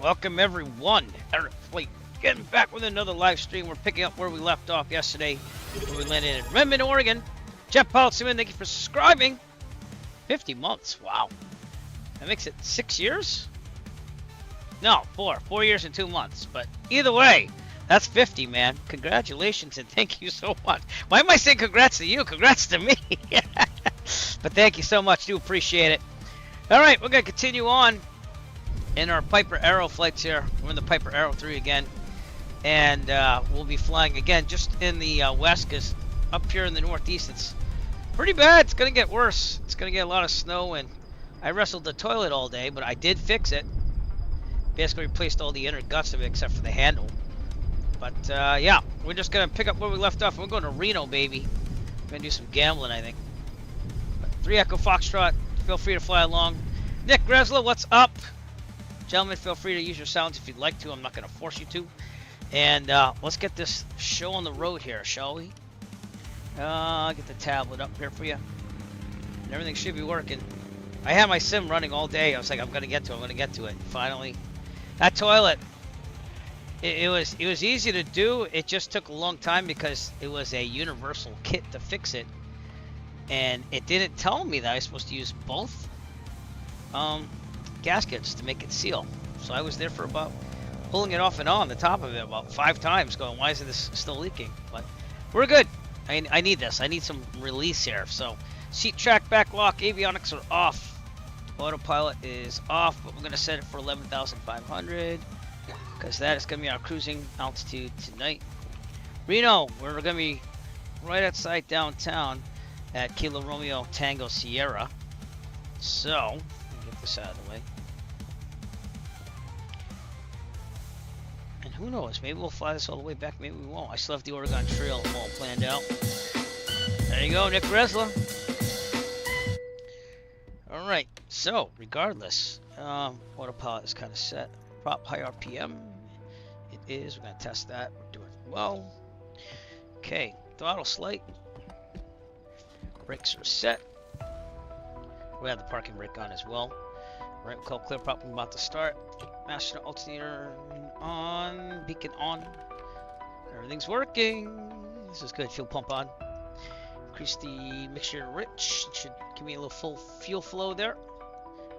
Welcome everyone. Eric Fleet getting back with another live stream. We're picking up where we left off yesterday, where we landed in Redmond, Oregon. Jeff Paulson, thank you for subscribing. 50 months, wow. That makes it 6 years? No, 4 years and 2 months. But either way, that's 50, man. Congratulations and thank you so much. Why am I saying congrats to you? Congrats to me. But thank you so much. Do appreciate it. All right, we're going to continue on in our Piper Arrow flights here. We're in the Piper Arrow 3 again. And we'll be flying again just in the west, because up here in the northeast it's pretty bad. It's going to get worse. It's going to get a lot of snow, and I wrestled the toilet all day, but I did fix it. Basically replaced all the inner guts of it except for the handle. But yeah, we're just going to pick up where we left off. We're going to Reno, baby. We're going to do some gambling, I think. But 3 Echo Foxtrot, feel free to fly along. Nick Gresler, what's up? Gentlemen, feel free to use your sounds if you'd like to. I'm not going to force you to. And let's get this show on the road here, shall we? Get the tablet up here for you. And everything should be working. I had my sim running all day. I was like, I'm going to get to it. Finally. That toilet, it was easy to do. It just took a long time because it was a universal kit to fix it. And it didn't tell me that I was supposed to use both gaskets to make it seal. So I was there for about pulling it off and on the top of it about 5 times, going, why isn't this still leaking? But we're good. I need this. I need some release here. So seat track, back lock, avionics are off. Autopilot is off, but we're going to set it for 11,500 because that is going to be our cruising altitude tonight. Reno, we're going to be right outside downtown at Kilo Romeo Tango Sierra. So, let me get this out of the way. And who knows, maybe we'll fly this all the way back, maybe we won't. I still have the Oregon Trail all planned out. There you go, Nick Gresler. Alright, so, regardless, autopilot is kind of set. Prop high RPM. It is, we're going to test that. We're doing well. Okay, throttle slight. Brakes are set. We have the parking brake on as well. Right, call clear prop, I'm about to start. Master alternator on, beacon on. Everything's working. This is good. Fuel pump on. Increase the mixture rich. It should give me a little full fuel flow there.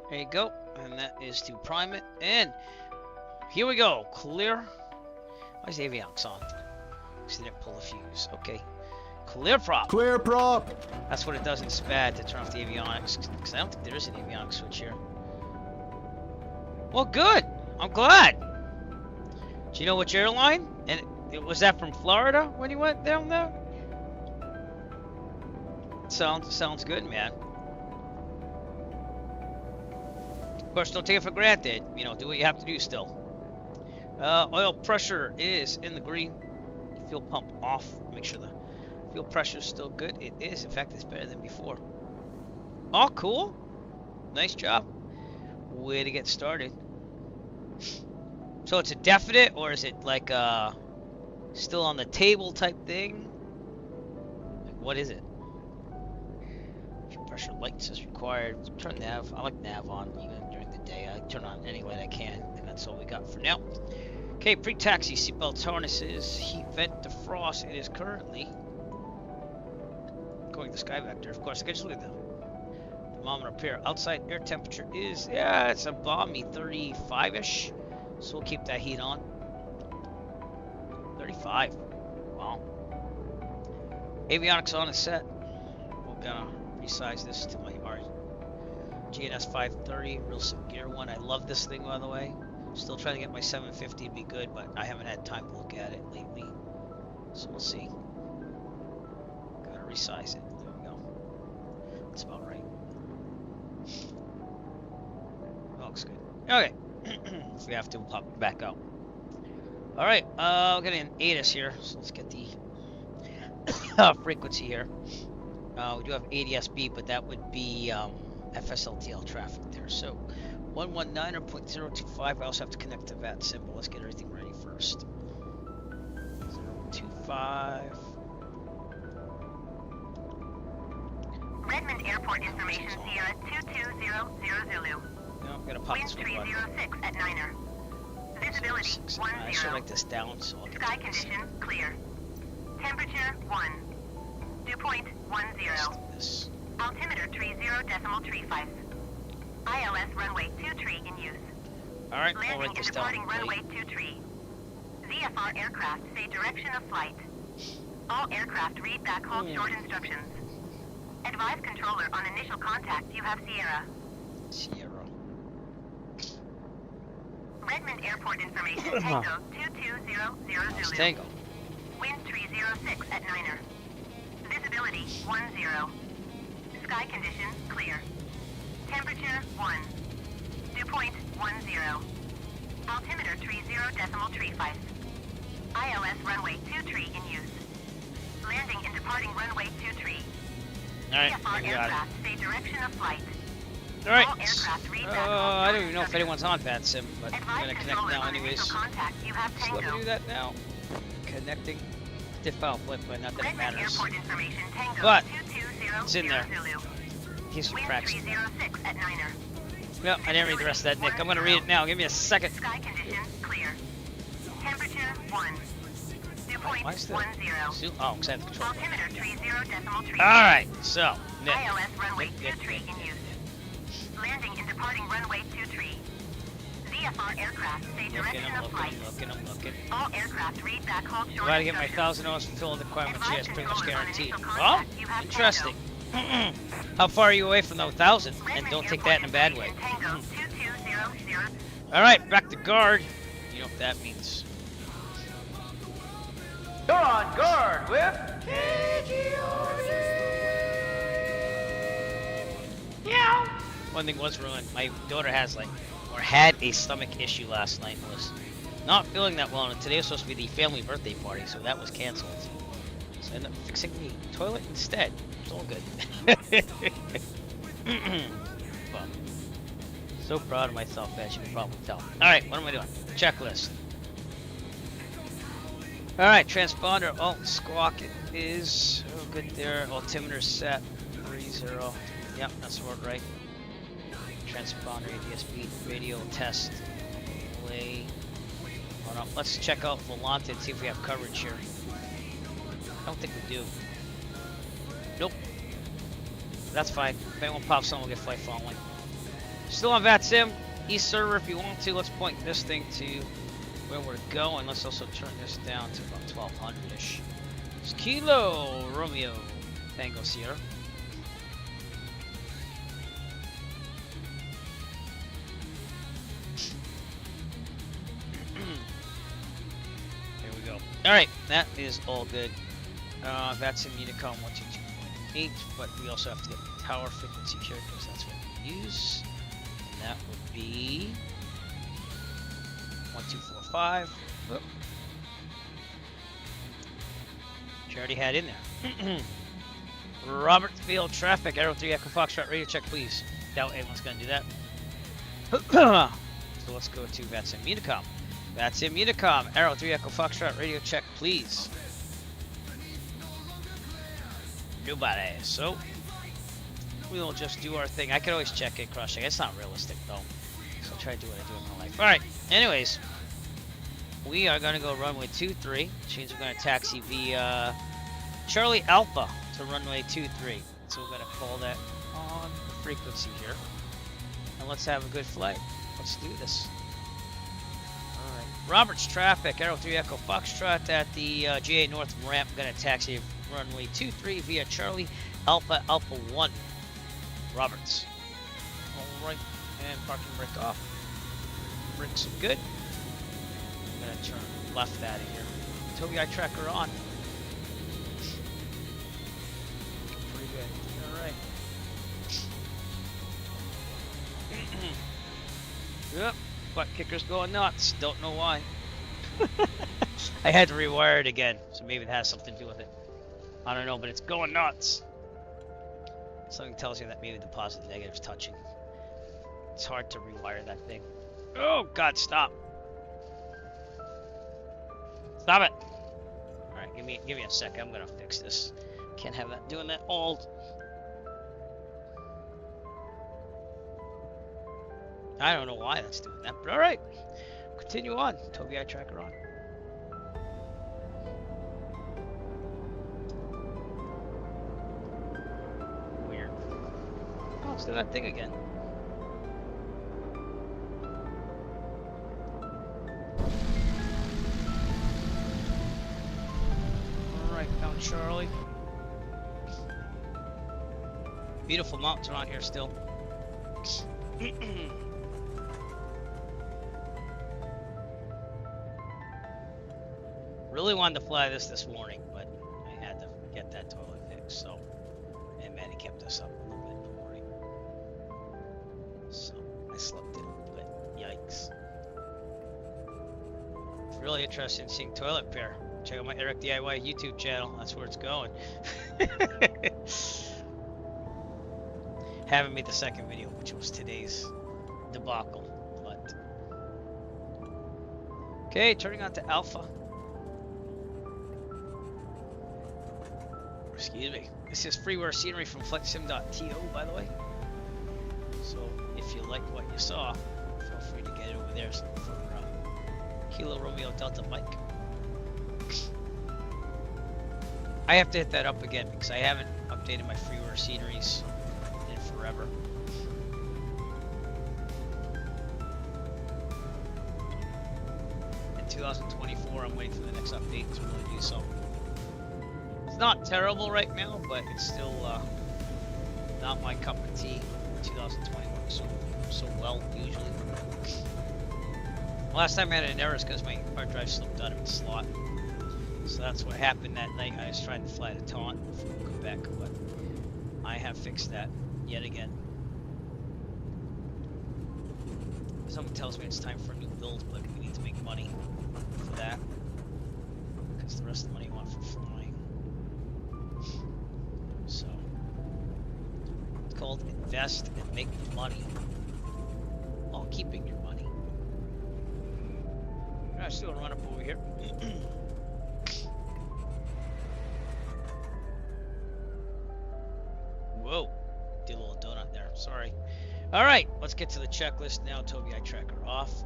There you go. And that is to prime it. And here we go. Clear. Why is the avionics on? See, didn't pull the fuse. Okay. Clear prop. Clear prop. That's what it does in SPAD to turn off the avionics. Because I don't think there is an avionics switch here. Well, good. I'm glad. Do you know which airline? And was that from Florida when you went down there? Sounds good, man. Of course, don't take it for granted. You know, do what you have to do still. Oil pressure is in the green. Fuel pump off. Make sure the fuel pressure is still good. It is. In fact, it's better than before. Oh, cool. Nice job. Way to get started. So it's a definite, or is it like still on the table type thing? Like, what is it? Fuel pressure lights is required. Turn nav. I like nav on even during the day. I turn on any light I can, and that's all we got for now. Okay, pre-taxi, seatbelts, harnesses, heat vent, defrost. It is currently going to Sky Vector. Of course, I can just look at the thermometer up here. Outside air temperature is, yeah, it's a balmy 35-ish. So we'll keep that heat on. 35. Wow. Avionics on and set. We're gonna resize this to my GNS 530 real sim gear one. I love this thing, by the way. Still trying to get my 750 to be good, but I haven't had time to look at it lately. So we'll see. Gotta resize it. There we go. That's about right. Looks good. Okay. If we have to, we'll pop it back out. Alright, we're getting an ATIS here, so let's get the frequency here. We do have ADS-B, but that would be FSLTL traffic there. So 119.025. I also have to connect the VAT symbol. Let's get everything ready first. 025. Redmond Airport information, Sierra 22000 Zulu. No, I'm gonna pop Wind this one. 306 at Niner. Visibility 10. I should write this down so I'll get Sky this. condition clear. Temperature 1. Dew point 10. This. Altimeter 30.35. ILS runway 23 in use. Alright, I'll Landing write and this down. departing runway 23. VFR aircraft say direction of flight. All aircraft read backhaul short instructions. Advise controller on initial contact you have Sierra. Sierra. Redmond Airport information Tango 22000 That's Zulu. Tango. Wind 306 at Niner. Visibility 10. Sky condition clear. Temperature 1. Dew point 10. Altimeter 30.35. ILS runway 23 in use. Landing and departing runway 23. Alright, VFR we got aircraft say direction of flight. it. Alright. All aircraft read backhaul I short don't even know if instructions. anyone's on VATSIM, but I'm Advise gonna connect controller now on anyways. initial contact you have So let Tango. me do that now. Connecting. Diff file flip, but not that it Redmond matters. Airport information Tango But 220 it's in there. Zulu. In case you Wind cracks. 306 at Niner. Well, I didn't read the rest of that, Nick. I'm gonna read it now. Give me a second. Sky condition clear. Temperature 1. Dew point Why is 10. that? Oh, because I have the control. Altimeter 30.3. Alright, so, Nick. ILS runway Nick, 23 in use. Landing and departing runway 23. VFR aircraft say I'm direction of flight. I'm looking. All aircraft read backhaul short Glad to get my instructions. $1,000 fulfilled requirements. Advise Yes, pretty much controller on guaranteed. initial Well, contact you have interesting. Tango. How far are you away from the 1,000? And Redmond don't take Airport that in a bad way. information Tango 2200. Alright, back to guard. You know what that means. You're on guard with Yeah. One thing was ruined. My daughter has had a stomach issue last night. Was not feeling that well, and today was supposed to be the family birthday party, so that was canceled. So I ended up fixing the toilet instead. It's all good. Well, so proud of myself, as you can probably tell. Alright, what am I doing? Checklist. Alright, transponder. Oh, squawk it is. Oh, good there. Altimeter set. 30. Yep, that's the word right. Transponder, ADS-B, radio test. Play. Hold on. Let's check out Volante and see if we have coverage here. I don't think we do. Nope. That's fine. If anyone pops on, we'll get flight following. Still on VATSIM. East server if you want to. Let's point this thing to where we're going. Let's also turn this down to about 1200-ish. It's Kilo Romeo Tango Sierra. There we go. Alright, that is all good. VATSIM Unicom 122.8, but we also have to get the tower frequency here because that's what we use. And that would be 1245. Whoop. Which I already had in there. Robert Field traffic, Arrow 3 Echo Foxtrot radio check, please. Doubt anyone's gonna do that. So let's go to VATSIM Unicom. VATSIM Unicom, Arrow 3 Echo Foxtrot radio check, please. Nobody. So we'll just do our thing. I could always check it, cross check. It's not realistic though. So I'll try to do what I do in my life. Alright, anyways. We are gonna go runway 23, which means we're gonna taxi via Charlie Alpha to runway 23. So we're gonna call that on the frequency here. And let's have a good flight. Let's do this. Alright. Roberts traffic, Arrow 3 Echo Foxtrot at the G8 North ramp. Gonna taxi runway 23 via Charlie Alpha Alpha 1. Roberts. Alright, and parking brake off. Brakes are good. I'm gonna turn left out of here. Toby eye tracker on. Pretty good. Alright. Yep, butt kicker's going nuts. Don't know why. I had to rewire it again, so maybe it has something to do with it. I don't know, but it's going nuts. Something tells you that maybe the positive and negative's touching. It's hard to rewire that thing. Oh God, stop. Stop it. Alright, give me a sec. I'm gonna fix this. Can't have that doing that all. I don't know why that's doing that, but alright. continue on. Tobii Tracker on. Weird. Oh, it's doing that thing again. Alright, Mount Charlie. Beautiful mountains around here still. Really wanted to fly this morning, but I had to get that toilet fixed, so, and Maddie kept us up a little bit in the morning, so I slept in, but yikes. It's really interesting seeing toilet repair. Check out my Eric DIY YouTube channel, that's where it's going. Haven't made the second video, which was today's debacle, but okay, turning on to Alpha. Excuse me. This is freeware scenery from flightsim.to, by the way. So if you like what you saw, feel free to get it over there for Kilo Romeo Delta Mike. I have to hit that up again because I haven't updated my freeware sceneries in forever. In 2024, I'm waiting for the next update to really do so. It's not terrible right now, but it's still not my cup of tea. 2021 so well usually. Last time I had an error is because my hard drive slipped out of its slot. So that's what happened that night. I was trying to fly to Taunt from Quebec, but I have fixed that yet again. Someone tells me it's time for a new build, but we need to make money for that because the rest of the money I want for flying. So it's called invest and make money while keeping your money. Alright, still run up over here. Whoa, did a little donut there. Sorry. All right, let's get to the checklist now. Tobii tracker off.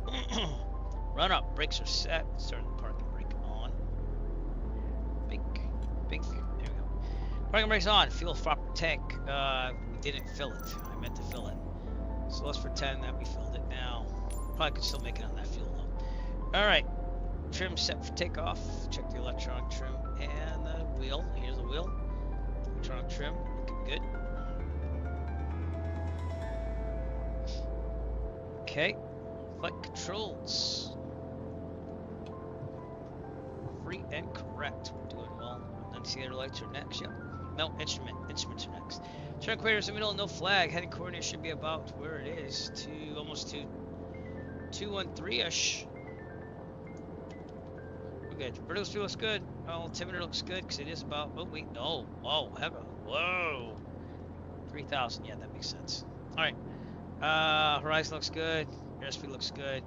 Run up. Brakes are set. Start the parking brake on. Big. There we go. Parking brakes on. Fuel proper tank. We didn't fill it. I meant to fill it. So let's pretend that we filled it now. Probably could still make it on that fuel though. All right. Trim set for takeoff. Check the electronic trim and the wheel. Here's the wheel. Electronic trim. Looking good. Okay, flight controls. Free and correct. We're doing well. Annunciator lights are next. Yep. No, instruments are next. Turn equators in the middle, no flag. Heading coordinates should be about where it is. Almost to 213-ish. We're good. Vertical speed looks good. Altimeter looks good because it is about. Oh wait, no. Oh, whoa. 3,000. Yeah, that makes sense. All right. Horizon looks good. Airspeed looks good.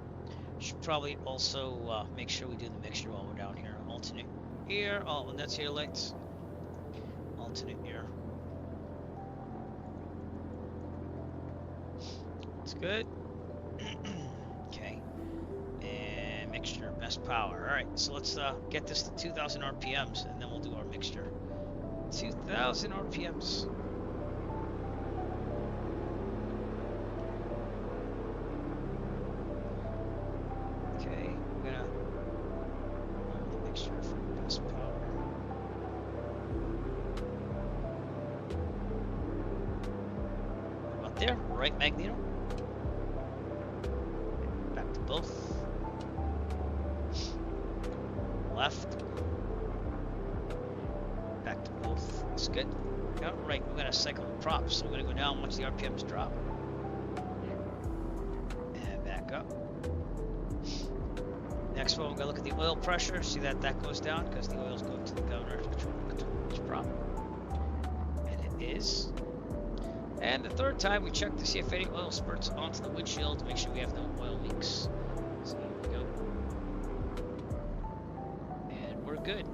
Should probably also make sure we do the mixture while we're down here. Alternate air. Oh, and that's here lights. Alternate air. That's good. Okay. And mixture. Best power. Alright, so let's get this to 2,000 RPMs and then we'll do our mixture. 2,000 RPMs. There, right magneto. Back to both. Left. Back to both. That's good. Right, we're gonna cycle the props, so we're gonna go down once the RPMs drop. And back up. Next one, we're gonna look at the oil pressure. See that goes down because the oil's going to the governor to control each prop. And it is. And the third time, we check to see if any oil spurts onto the windshield to make sure we have no oil leaks. So here we go. And we're good.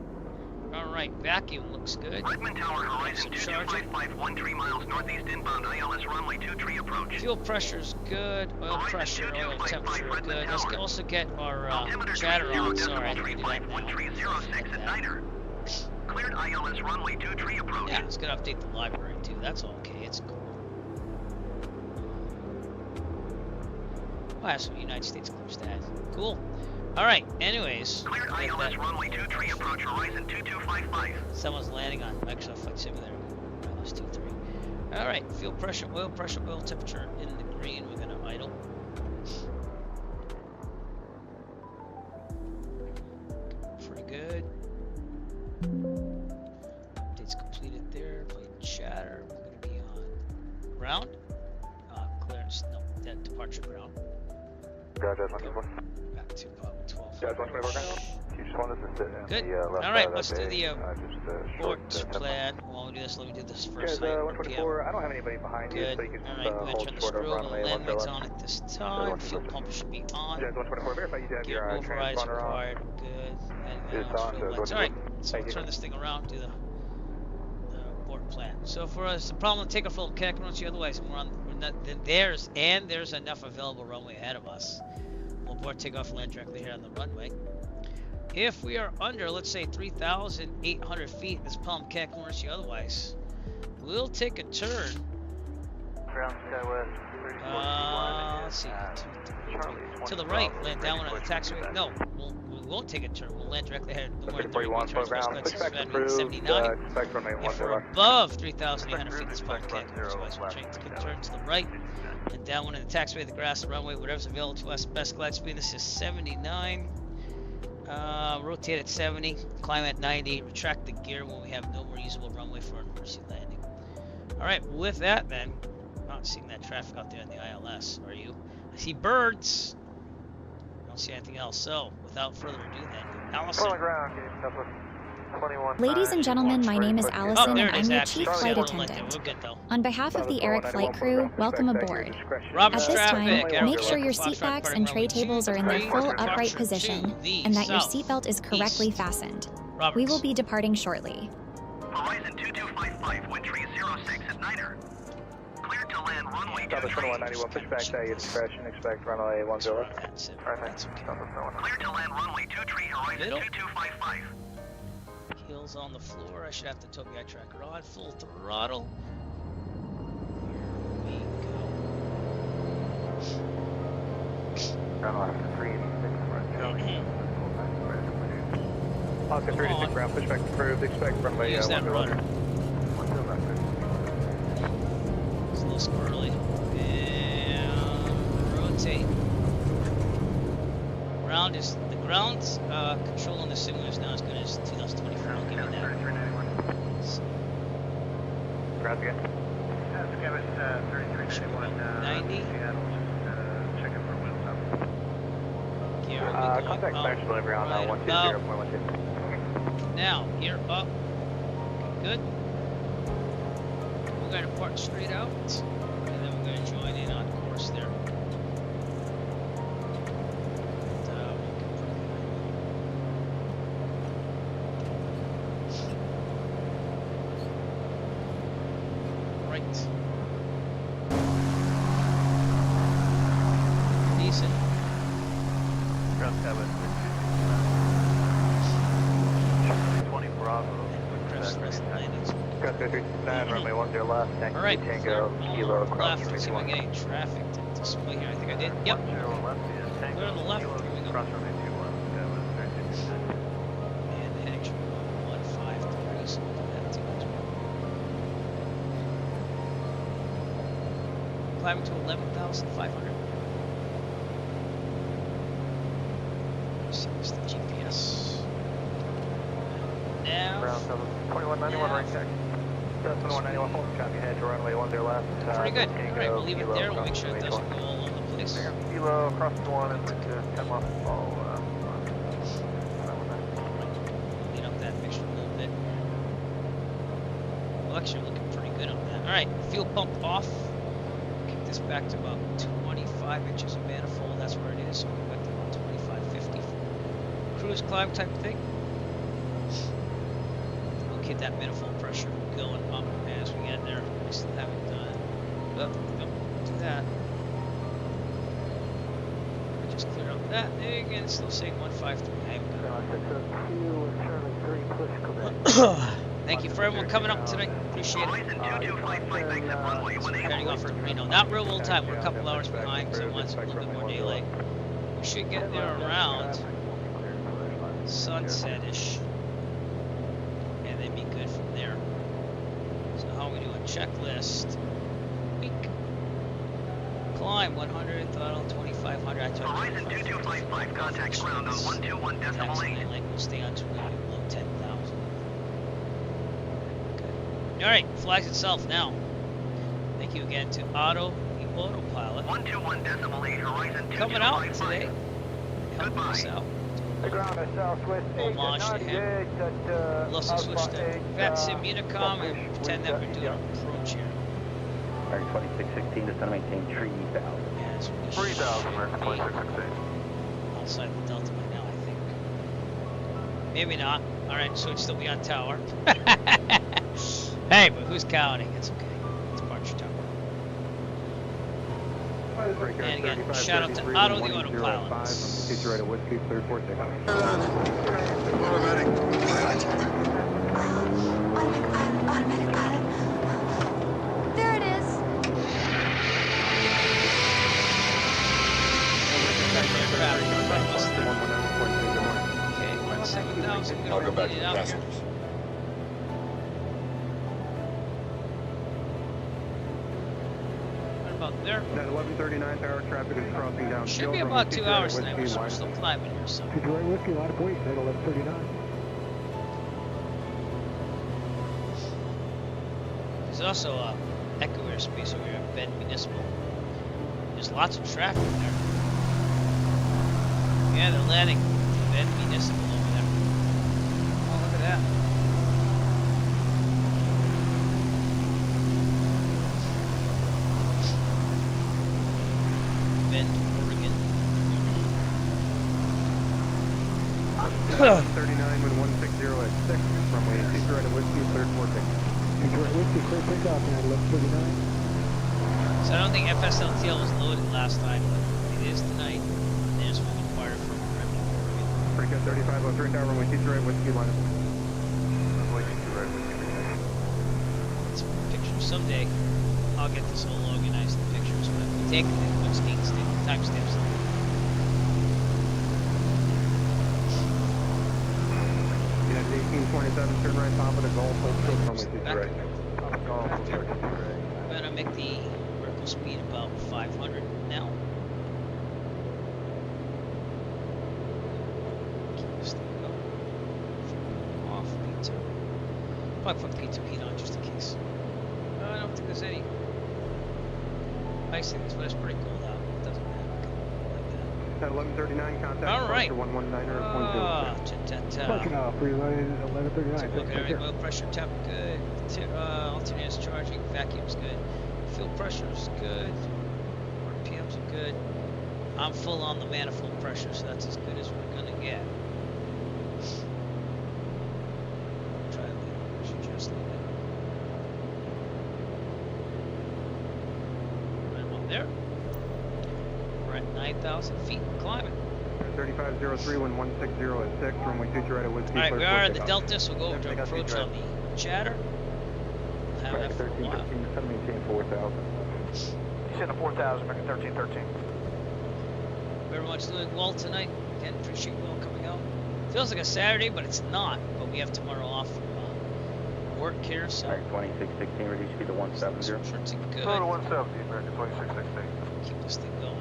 Alright, vacuum looks good. Redmond Tower, horizon 2255, 13 miles northeast inbound, ILS runway 23 approach. Fuel pressure's good. Oil pressure, oil temperature good. Let's also get our chatter on. Sorry, I didn't do that now. 1306 at Niner. Cleared ILS runway 23 approach. Yeah, it's gonna update the library too. That's okay. It's cool. Oh, that's what United States Clear Stat. Cool. Alright, anyways. Cleared ILS runway 23 approach, horizon 2255. Someone's landing on Microsoft Flight Simulator. ILS 23. Alright, fuel pressure, oil temperature in the green. We're gonna idle. Pretty good. Updates completed there. Plane chatter. We're gonna be on ground. Clearance, no, that departure ground. Roger, 124. Back to 12. Yeah, 124 ground. You just want us to sit in Good. the left Alright, side let's of do that the bay, port short, plan. While we do this, let me do this first. Guys, 124, I don't have anybody behind you, Good. so you can Alright, we're gonna hold turn the short of screw. The runway land lights 101. on at this time. Fuel pump should be on. Guys, 124, verify you do have Gear your override is transponder on. required. Good. It's on, so Alright, so thank we'll you. turn this thing around, do the port plan. So for us, the problem with takeoff level connect runs the other way, so we're not, there's enough available runway ahead of us. We'll board takeoff and land directly here on the runway. If we are under, let's say 3,800 feet, this palm can't corner you otherwise, we'll take a turn. Ground Skywest, Let's see, to the right, land down one on the taxiway. No, we won't take a turn. We'll land directly ahead. The more than 30 41 turns, ground, let's pushback land approved, 79. expect runway If we're 101. above 3,800 feet, this palm can't corner you otherwise. We'll take a turn to the right, and down one in the taxiway, the grass, the runway, whatever's available to us. Best glide speed. This is 79. Rotate at 70, climb at 90, retract the gear when we have no more usable runway for an emergency landing. Alright, with that then, I'm not seeing that traffic out there in the ILS, are you? I see birds. I don't see anything else. So, without further ado then, Allison. Ladies and gentlemen, my name is Allison and I'm your chief flight We're attendant. good though. On behalf of the Eric flight crew, welcome aboard. Robert's At this time, traffic. make sure your seat backs and tray tables are in their full upright position and that your seatbelt is correctly fastened. We will be departing shortly. Horizon 2255, wind tree 06 at Niner. Cleared to land runway 23. 2191, pushback day, discretion, expect runway 10. That's it. Alright, That's okay. Cleared to land runway 23, horizon Middle. 2255. Heels on the floor. I should have the Tobii tracker on. Full throttle. Here we go. Ground left, 386, Oscar Come 36 on. ground, pushback approved, expect runway Use that 10. rudder. It's a little squirrely. And rotate. The ground control on the simulator is not as good as 2024. I'll give you that. So, Ground again. Skywest 3391. 90. Checking for wheels up. Gear will be Contact going clearance up. delivery on Right 120.12. Now, gear up. Good. We're going to park straight out, and then we're going to join in on course there. Right. Decent. Ground Skywest 20 Bravo. Press the rest of the landings. Ground 339, runway 10 left, next All right, to Tango, Kilo, left. cross Let's see if I runway get any traffic to display here. I think I did. Yep. 10 left is Tango, Clear on the left. Kilo, Here we go. cross runway 21, Skywest 339. And the heading should be 153, so we'll do that too. Climbing to 11,500. Settings the GPS. Now. Ground 2191 right check. 2191, hold copy ahead to runway 10 left. Pretty good. Tango, Alright, we'll leave it Kilo, there. We'll cross make sure it runway doesn't 20. go all over the place. Kilo, cross the one and to 10 left. Clean up that mixture a little bit. Well, actually, we're looking pretty good on that. Alright, fuel pump off. Kick this back to about 25 inches of manifold. That's where it is. So we'll go back to about 25, 50. Cruise climb type thing. get that manifold pressure going up as we get there. We still haven't done it. But don't do that. I just cleared up that. There again, still saying 153. I haven't done it. Thank you for everyone coming up tonight. Appreciate it. Heading off for Reno. Not real old time. We're a couple hours behind, so I want a little bit more daylight. We should get there around sunset-ish. And then be good from there. So how are we doing? Checklist. Week. Climb 100, throttle 2500. I took Horizon 2255, contact ground on 121.8. Like we'll stay on 20 below 10,000. Okay. Alright, flies itself now. Thank you again to Autopilot. 121.8, Horizon 2255. Coming out today. Helping us out. The ground is southwest 8 Homage to him. We'll also switch to Vet Sim Unicom and pretend that we're doing approach here. Alright, 2616, just gonna maintain 3,000. Yes, 3,000, American 2616. Outside the Delta by now, I think. Maybe not. Alright, so it'd still be on tower. Hey, but who's counting? It's okay. It's Departure Tower. And again, shout out to Otto the Autopilots. Teacher right at Whiskey, 346. Automatic pilot. Automatic pilot. There it is. Okay, 7,000. I'll go back to the passengers. About there. At 11:39, tower traffic is crossing down. Should be about 2 hours tonight. We're still climbing here, so. Teacher right Whiskey, line of police at 11:39. There's also a Echo airspace over here at Bend Municipal. There's lots of traffic there. Yeah, they're landing Bend Municipal over there. Oh, look at that. Bend, Oregon. 39 with 160 at 6 runway. Teacher right at Whiskey, cleared 46. Teacher right Whiskey, cleared takeoff at 11:39. So I don't think FSLTL was loaded last time, but it is tonight. There's one required from Redmond, Oregon. Freakout 3503 tower runway. Teacher right Whiskey, line of police. Some pictures someday. I'll get this all organized in pictures, but if we take it, it puts timestamps on it. Yeah, 1827, turn right top of the Gulf, hold short runway. Teacher Back. right. Golf, hold short, teacher right. I'm gonna make the vertical speed about 500 now. Keep this thing going. Off P2. Probably put P2 heat on just in case. I don't think there's any ice in this, but it's pretty cold out. It doesn't matter. At 11:39, contact All right. 119er.0. Pushing off, freeway 11:39. So look at everything. Oil pressure, temp good. Alternators charging, vacuum's good. Fuel pressure is good. RPMs are good. I'm full on the manifold pressure, so that's as good as we're gonna get. Try a little pressure, just a little bit. Right up there. We're at 9,000 feet climbing. 3503 when 160 at 6, runway teacher right at Whiskey. Alright, we are in the Delta, so we'll go over to approach on the chatter. We'll have that for a while. 1313, just maintain 4,000. He's in the 4,000, American 1313. Everyone's doing well tonight. Again, appreciate you all coming out. Feels like a Saturday, but it's not. But we have tomorrow off from work here, so. Alright, 2616, reduce speed to 170. Sure, it's good. Go to 170, American 2616. Keep this thing going.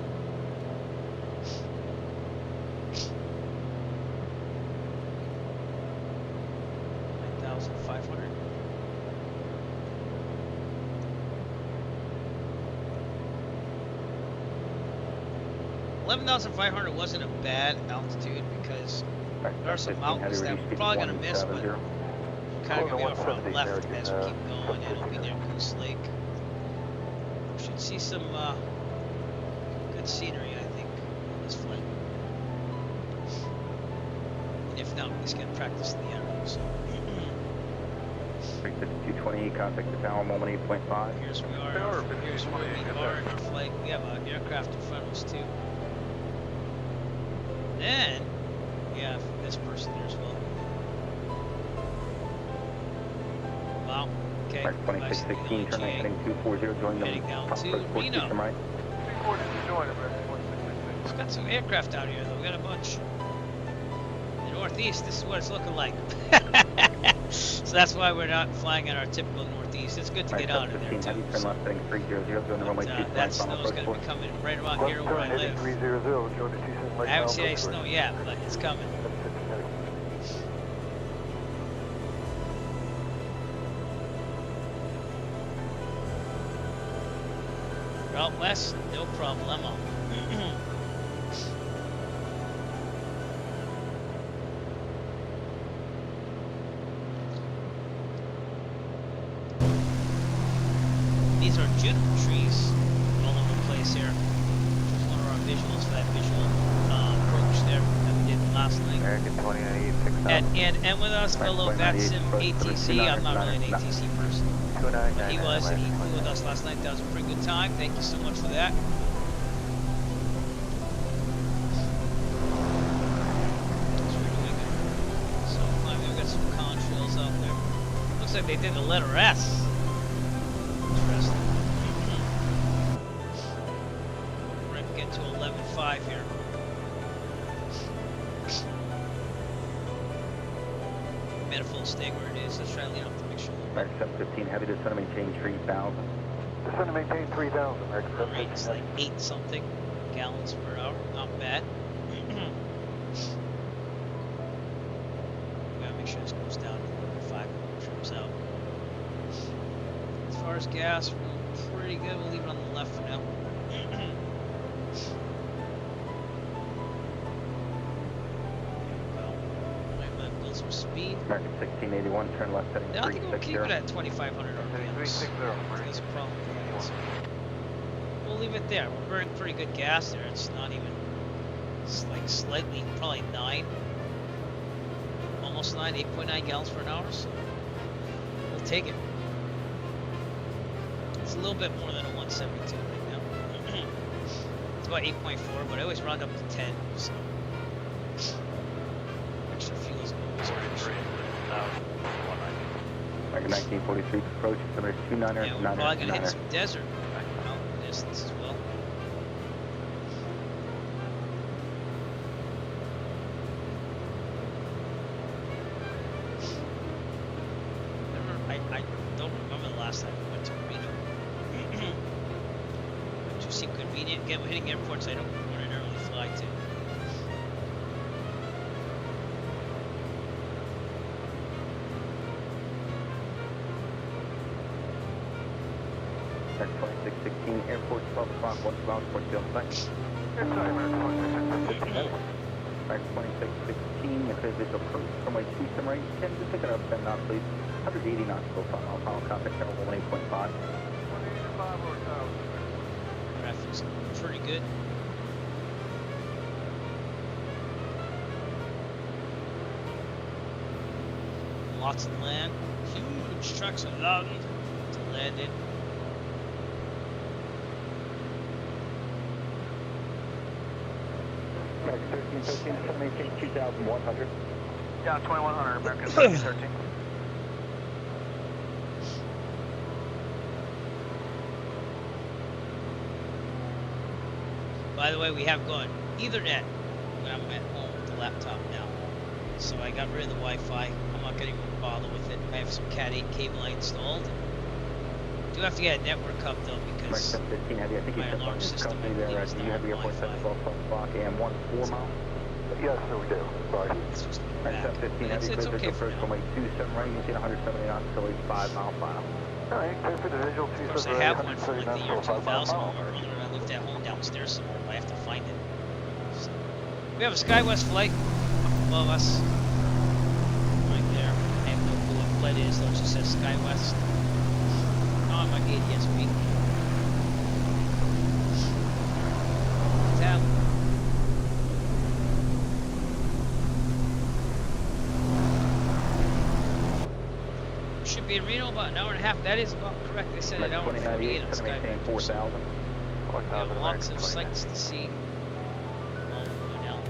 9,500. $11,500 wasn't a bad altitude because there are some mountains that we're probably going to miss, but kind of going to be off our left as we keep going. It'll be near Goose Lake. We should see some good scenery, I think, on this flight. And if not, we just get practice in the air. So. 220, contact the tower, moment 8.5. Here's where we are. Here's where we are in our flight. We have an aircraft in front of us too. Then we have this person there as well. Wow. Okay. 2616, turn right heading 240, join them. Heading down to Reno. Right. It's got some aircraft out here though. We got a bunch. The northeast, this is what it's looking like. So that's why we're not flying at our typical northeast. It's good to get out of there too. So, that snow's going to be coming right around here where I live. I haven't seen any snow yet, but it's coming. Out west, no problemo. These are juniper trees all over the place here. Just one of our visuals for that visual approach there that we did last night. American 2986. And with us, fellow Vaxim ATC. I'm not really an ATC person, but he was, and he flew with us last night. That was a pretty good time. Thank you so much for that. So finally, we got some contrails out there. Looks like they did the letter S. Interesting. We're going to get to 11.5 here. Manifold staying where it is. Let's try to lean off the mixture. American 715, heavy descent to maintain 3,000. Descend to maintain 3,000, American Our rate's like 8 something gallons per hour. Not bad. Gotta make sure this goes down to 5 trims out. As far as gas, we're pretty good. We'll leave it on the left for now. Build some speed. American 1681, turn left heading Yeah, I think we'll keep 360. it at 2,500 RPMs. That's a problem. So we'll leave it there. We're burning pretty good gas there. It's not even. It's like slightly, probably 9. Almost 9, 8.9 gallons per hour. So we'll take it. It's a little bit more than a 172 right now. It's about 8.4, but I always round up to 10. So extra fuel is always good. American 1943, approach, December 29er, Yeah, we're probably gonna hit some desert mountain distance as well. I don't remember the last time we went to Reno. It just seemed convenient. Again, we're hitting airports I don't ordinarily fly to. American 2616, airport 12 o'clock, 1 miles, port field site. American 2616, the clear visual approach, runway 2 right, 10, just pick it up, 10 knots, please. 180 knots, go final contact, channel 18.5. Traffic's pretty good. Lots of land. Huge trucks are loaded to land in. American 1313, descend maintain 2,100. Yeah, 2100, American 1313. By the way, we have gone Ethernet when I'm at home with the laptop now. So I got rid of the Wi-Fi. I'm not going to even bother with it. I have some Cat 8 cable I installed. Do have to get a network hub though because American 15 heavy, I think you my said alarm on this system company I there, believe is do not you have the airport set Wi-Fi. 12 o'clock, AM 1 4 miles? Yes, sir, we do. Sorry. It's just American back. 15 heavy, It's clear okay visual for approach, now. runway 27 right, maintain 170 knots, till 5 mile final. Alright, clear for the visual, Of course, I have one from like the year 2000 or earlier. I left at home downstairs somewhere, but I have to find it. So, we have a SkyWest flight up above us. Right there. I have no clue what flight it is, though. It just says SkyWest. Oh, it might be ADSB. Tab. be in Reno about an hour and a half. That is about correct. They said an hour and 48 on Sky. maintain 4,000. We have lots of sights to see. All going out.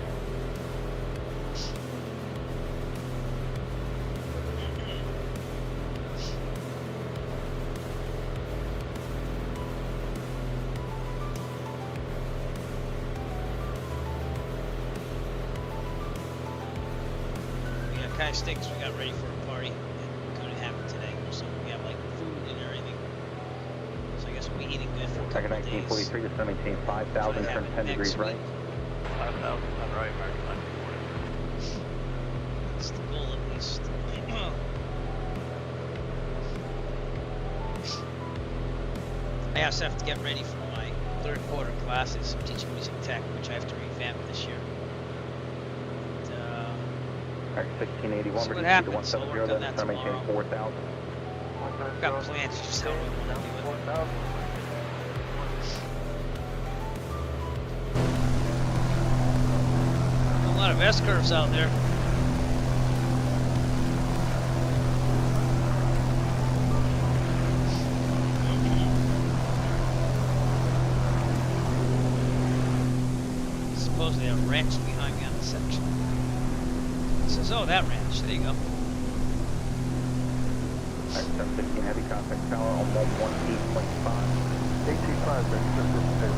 Yeah, kind of stinks. We got ready for a party and we couldn't have it today. So we have like food and everything. So I guess we'll be eating good for a couple of days. 1943, just gonna maintain 5,000, turn 10 degrees right. 5,000 on right, American 1940. That's the goal at least. I also have to get ready for my third quarter classes. I'm teaching music tech, which I have to revamp this year. Alright, 1681, See what reduce happens, to so I'll work on 170, that turn maintain tomorrow. 4,000. I've got plans, just how I want to do it. A lot of S-curves out there. Supposedly a ranch behind me on the section. It says, oh, that ranch. There you go. Alright, 715 heavy contact tower on 118.5. 825, that's just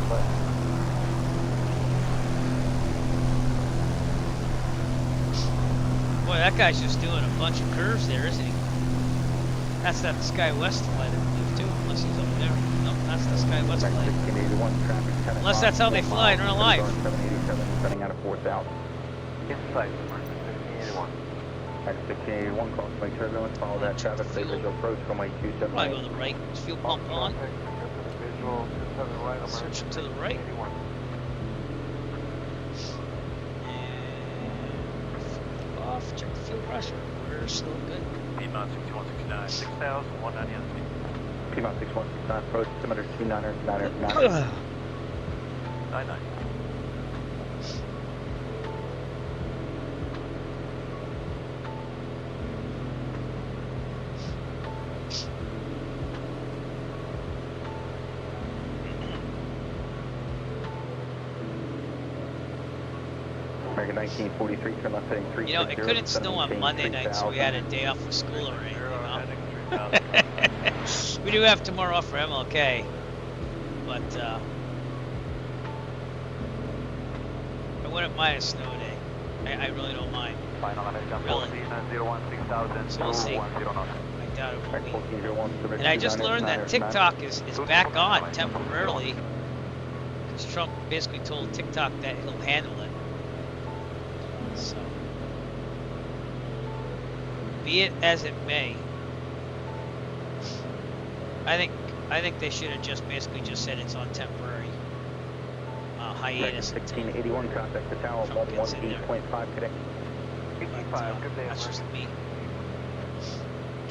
left. Boy, that guy's just doing a bunch of curves there, isn't he? That's that Sky West flight, I believe, too. Unless he's over there. Nope, that's the Sky West flight. 1681, traffic 10 Unless that's how they fly in real life. 787, turning out of 4,000. Inside, 1681. Alright, 1681, cross my turbulence, follow that traffic, say visual approach, runway Probably 278. go to the right. Is fuel pump on? Visual, 27 right, Search to the right. Off, check the fuel pressure. We're still good. Piedmont 6169, 6,190 on speed. Piedmont 6169, approach, altimeter 2999. 99. American 1943, turn left heading 360. You know, it couldn't snow on Monday night, so we had a day off of school or anything, you know? We do have tomorrow off for MLK, but I wouldn't mind a snow day. I really don't mind. Final American Really. 14, 016,000, So we'll see. 210 knots. I doubt it won't Alright, be. 1401, And I just learned that TikTok is back on temporarily, because Trump basically told TikTok that he'll handle it. So, be it as it may, I think they should have just basically just said it's on temporary hiatus. 1681, contact the tower, Trump gets in there. 118.5, connect. But, that's just me.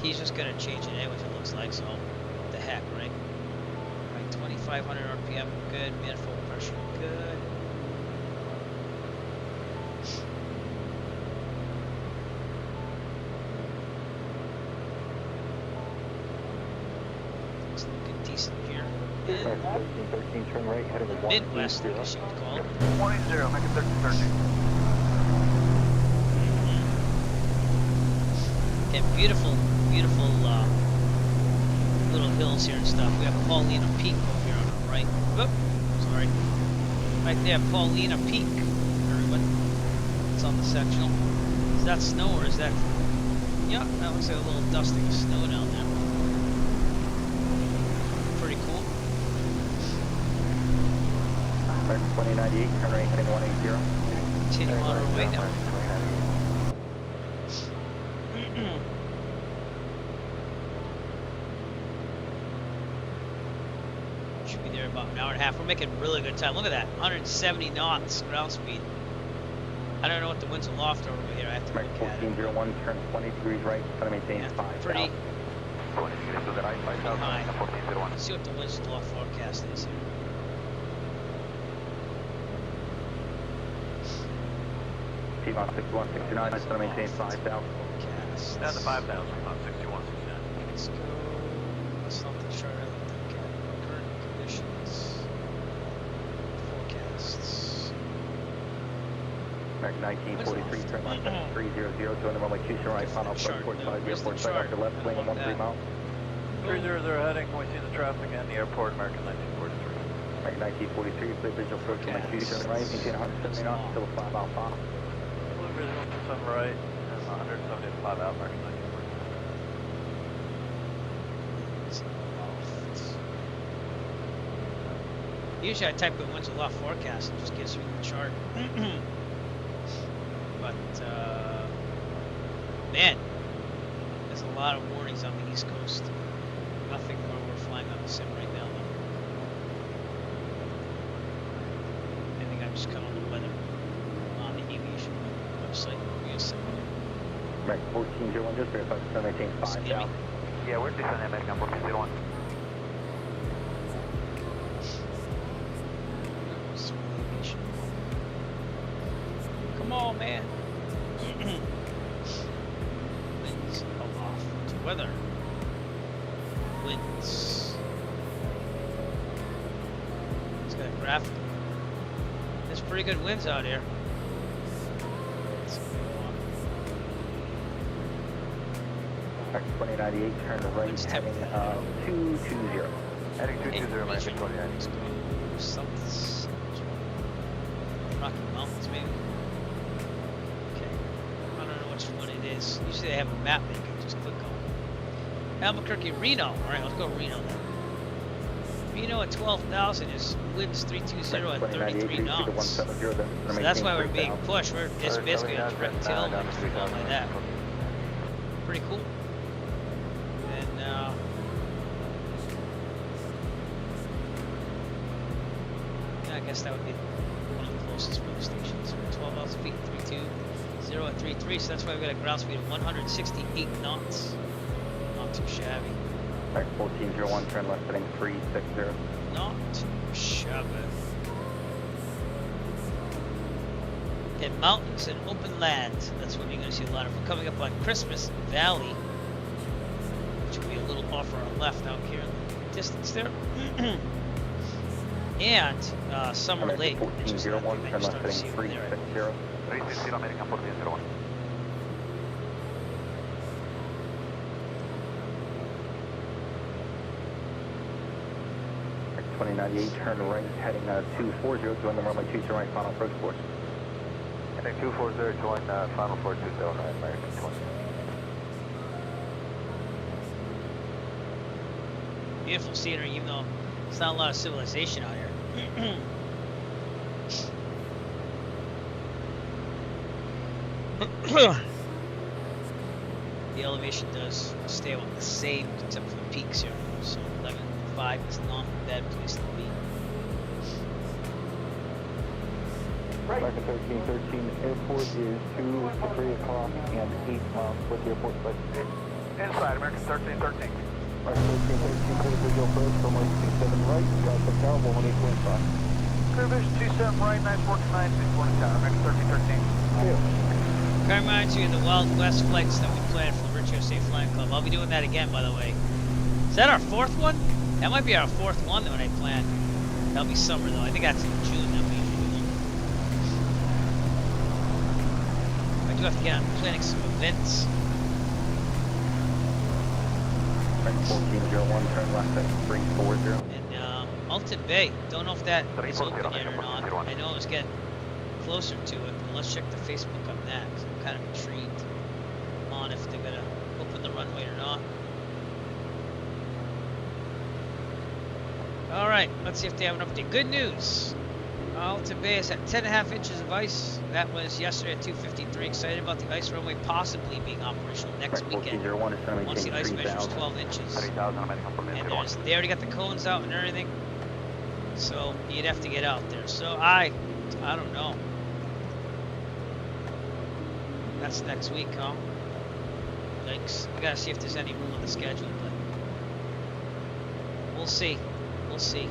He's just gonna change it anyways, it looks like, so what the heck, right? Right, 2,500 RPM, good. Manifold pressure, good. It's looking decent here. And 13, turn right, heading to Midwest, I guess you would call it. 180, make it 1313. And beautiful, beautiful little hills here and stuff. We have Paulina Peak over here on our right. Whoop, sorry. Right there, Paulina Peak, everyone. It's on the sectional. Is that snow or is that... Yeah, that looks like a little dusting of snow down there. Pretty cool. 2098, turn right, heading 180. Continue on our way now. Should be there about an hour and a half. We're making really good time. Look at that, 170 knots ground speed. I don't know what the winds aloft are over here. I have to look at it. 1401, turn 20 degrees right, try to maintain Yeah, 5. pretty behind. high. Let's see what the winds aloft forecast is here. Piedmont 6169, try to maintain 5,000. Forecast. Down to 5,000, about 6169. Let's go. That's not the chart I looked at. Current conditions. Forecasts. American 1943, turn left at 300, join the runway 27 right, final approach, 45, airport side off the left, swing on 13 miles. 300 heading, we see the traffic in the airport, American 1943. American 1943, clear visual approach, runway 27 right, maintain 170 knots, still a 5 mile final. Blue visual to some right, and 175 out, American 1943. Usually I type in winds with loft forecast and just gives me the chart. But, man, there's a lot of warnings on the East Coast. Nothing where we're flying on the sim right now, though. I think I'm just covering the weather on the aviation website. American 1401, just verify the 718 5 down. Yeah, we're descending American 1401. Come on, man. Winds aloft. Weather. Winds. It's got a graphic. There's pretty good winds out here. American 2098, turn right, heading 220. Heading 220, American 2098. Something. Rocky Mountains, maybe. Okay. I don't know which one it is. Usually they have a map that you can just click on. Albuquerque, Reno. All right, let's go Reno then. Reno at 12,000 is winds 320 at 33 knots. So that's why we're being pushed. We're just basically a direct tailwind like that. Pretty cool. And yeah, I guess that would be one of the closest weather stations. 12,000 feet, 320 at 33. So that's why we've got a ground speed of 168 knots. Not too shabby. American 1401, turn left heading 360. Not shabby. And mountains and open land. That's what you're going to see a lot of. We're coming up on Christmas Valley, which will be a little off our left out here in the distance there. And Summer Lake, which is American 1401, nothing that turn you left start to see heading over there. 360. 360, American 1401. American 2098, turn right, heading 240, join the runway 22 right, final approach course. Heading 240, join final 420, right, American 20. Beautiful scenery, even though there's not a lot of civilization out here. The elevation does stay about the same except for the peaks here. So 11.5 is not a bad place to be. American 1313, airport is 2 to 3 o'clock and 8 miles with the airport site. Inside, American 1313. American 1313, clear visual approach, runway 27 right, South of Tower, 18.5. Clear vision 27 right, nice work tonight, 620 tower, American 1313. Can I remind you of the Wild West flights that we planned for the Rich USA Flying Club? I'll be doing that again, by the way. Is that our 4th one? That might be our 4th one that I planned. That'll be summer though. I think that's in June that we usually do. I do have to get on planning some events. American 1401, turn left at 340. And Alton Bay. Don't know if that is open yet or not. I know it's getting closer to it, but let's check the Facebook on that because I'm kind of intrigued on if they're gonna open the runway or not. All right, let's see if they have an update. Good news. Alton Bay is at 10.5 inches of ice. That was yesterday at 2:53. Excited about the ice runway possibly being operational next weekend. Once the ice measures 12 inches. And they already got the cones out and everything. So you'd have to get out there. So I don't know. That's next week, huh? Yikes. We gotta see if there's any room on the schedule, but we'll see. We'll see.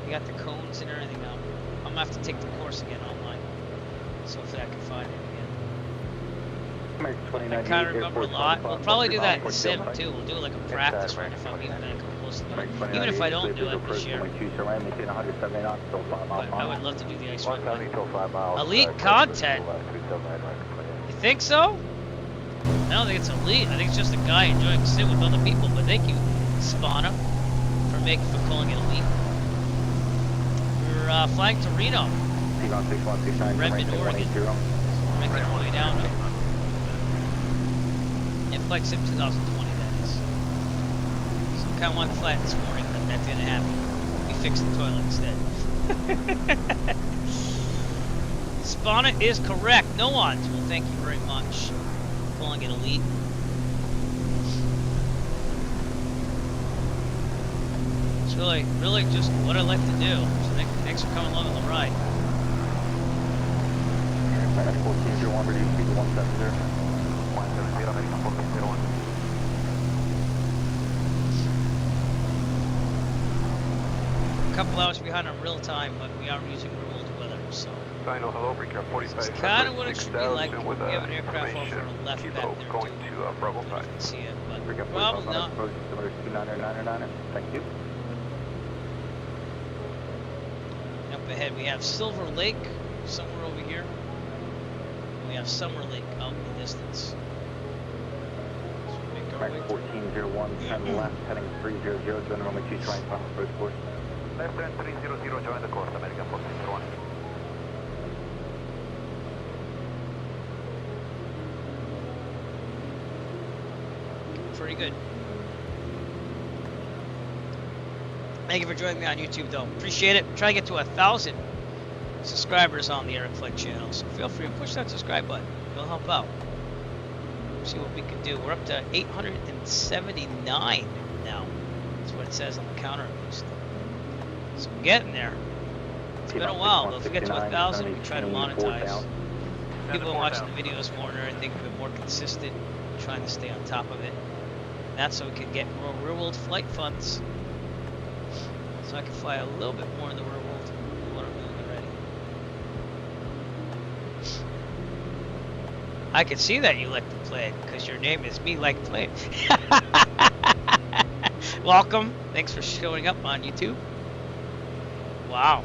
You got the cones and everything out. I'm gonna have to take the course again online. So hopefully I can find it again. I kind of remember a lot. We'll probably do that in sim too. We'll do like a practice run if I'm even gonna come close to it. Even if I don't do it this year. But I would love to do the ice run. Elite content. You think so? I don't think it's elite. I think it's just a guy enjoying sim with other people. But thank you, Spawner, for calling it elite. We're flying to Reno. Redmond, Oregon. We're making our way down. In Flight Sim 2020, that is. So I kind of wanted to fly it this morning, but that didn't happen. We fixed the toilet instead. Spawn it is correct. No odds. Well, thank you very much. Calling it elite. It's really just what I like to do. So thanks for coming along on the ride. 1401, ready to speed to 170. 170, American 1401. A couple hours behind on real time, but we are using real world weather, so. Final hello, recap 45. It's kind of what it should be like. We have an aircraft off on the left back there going too. to Bravo 5. You can see it, but probably not. Thank you. Up ahead we have Silver Lake, somewhere over here. We have Summer Lake out in the distance. So we make our way 1401, turn left, heading 300, join runway 2 trying final approach course. Left turn 300, join the course, American 1401. Pretty good. Thank you for joining me on YouTube, though. Appreciate it. Try to get to 1,000 subscribers on the Eric Flick channel, so feel free to push that subscribe button. It'll help out. See what we can do. We're up to 879 now. That's what it says on the counter at least. So we're getting there. It's been a while, though. If we get to 1,000, we try to monetize. People are watching the videos more and everything, a bit more consistent, trying to stay on top of it. And that's so we can get more real world flight funds. So I can fly a little bit more in the real world than what I'm doing already. I can see that you like to play it because your name is Me Like Play. Welcome. Thanks for showing up on YouTube. Wow.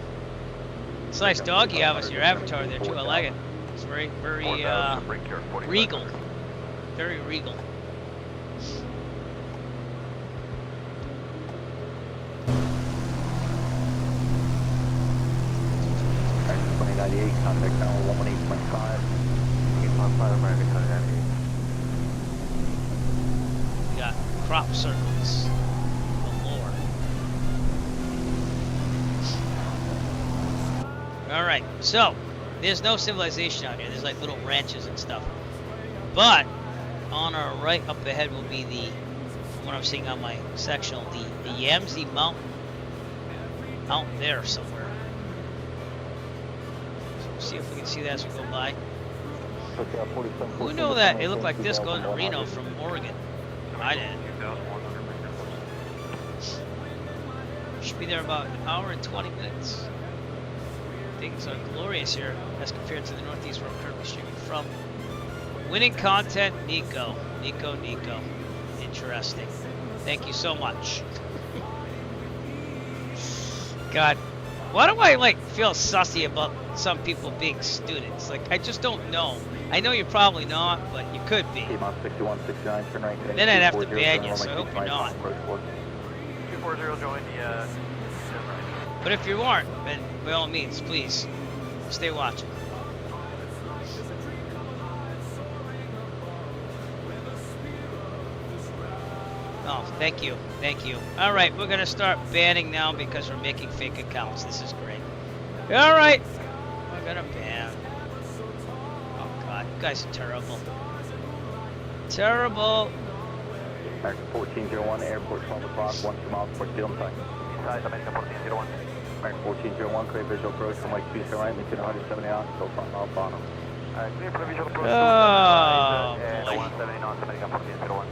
It's a nice dog you have as your avatar there too. I like it. It's very regal. Very regal. 2098, contact channel 118.5. 8.5 American 2098. We got crop circles galore. Alright, so there's no civilization out here. There's like little ranches and stuff. But on our right up ahead will be the, what I'm seeing on my sectional, the Yamsey Mountain out there somewhere. See if we can see that as we go by. Who knew that it looked like this going to Reno from Oregon? I didn't. Should be there about an hour and 20 minutes. Things are glorious here as compared to the Northeast where I'm currently streaming from. Winning content, Nico. Nico. Interesting. Thank you so much. God. Why do I like feel sussy about some people being students? Like I just don't know. I know you're probably not, but you could be. Then I'd have to ban you, so I hope you're not. 240 join the But if you aren't, then by all means, please stay watching. Oh, thank you. Alright, we're gonna start banning now because we're making fake accounts. This is great. Alright, we're gonna ban. Oh god, you guys are terrible. Terrible. 1401, airport 12 o'clock, 1 miles, port field time. Inside American 1401. 1401, clear visual approach from like 2 right, maintain 170 knots, go front mile bottom. Clear for visual approach. Oh, and boy. 170 knots, American 1401.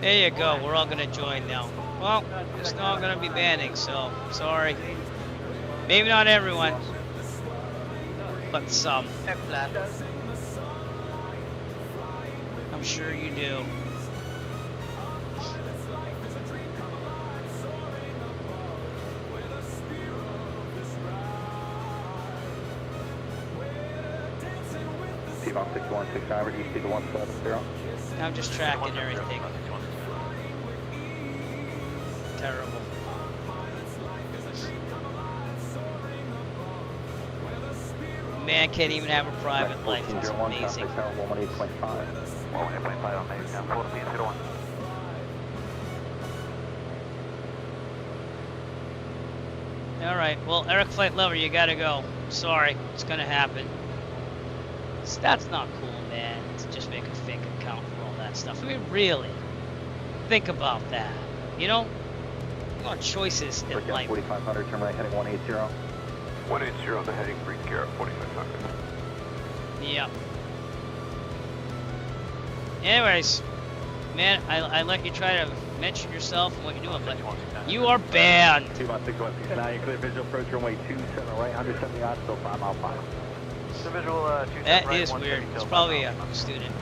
There you go, we're all gonna join now. Well, it's not gonna be banning, so sorry. Maybe not everyone. but some. I'm sure you do. T-Box 6165, do you see the 170? I'm just tracking everything. Terrible. Man can't even have a private life. It's amazing. 118.5. 118.5 on base, 1401. All right. Well, Eric Flight Lover, you gotta go. Sorry, it's gonna happen. That's not cool, man. To just make a fake account for all that stuff. I mean, really, think about that. You know, a lot of choices in life. 4500, turn right, heading 180. 180, the heading 3 Sierra 4500. Yeah. Anyways, man, I let you try to mention yourself and what you're doing, but you are banned. T-Box 6169, clear visual approach runway 27 right, 170 knots, still 5 mile final. Visual 27 That right, is weird. 130 It's till probably 5 a miles. student.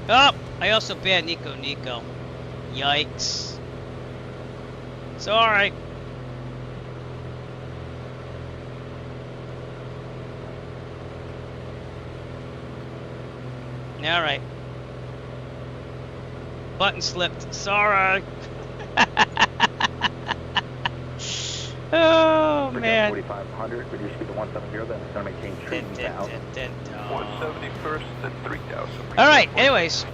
Oh, I also banned Nico. Yikes. It's alright. Alright. Button slipped. Sorry. Oh, man. 4500, reduce speed to 170, then it's going to maintain trim down. 171st and 3000. Alright, anyways.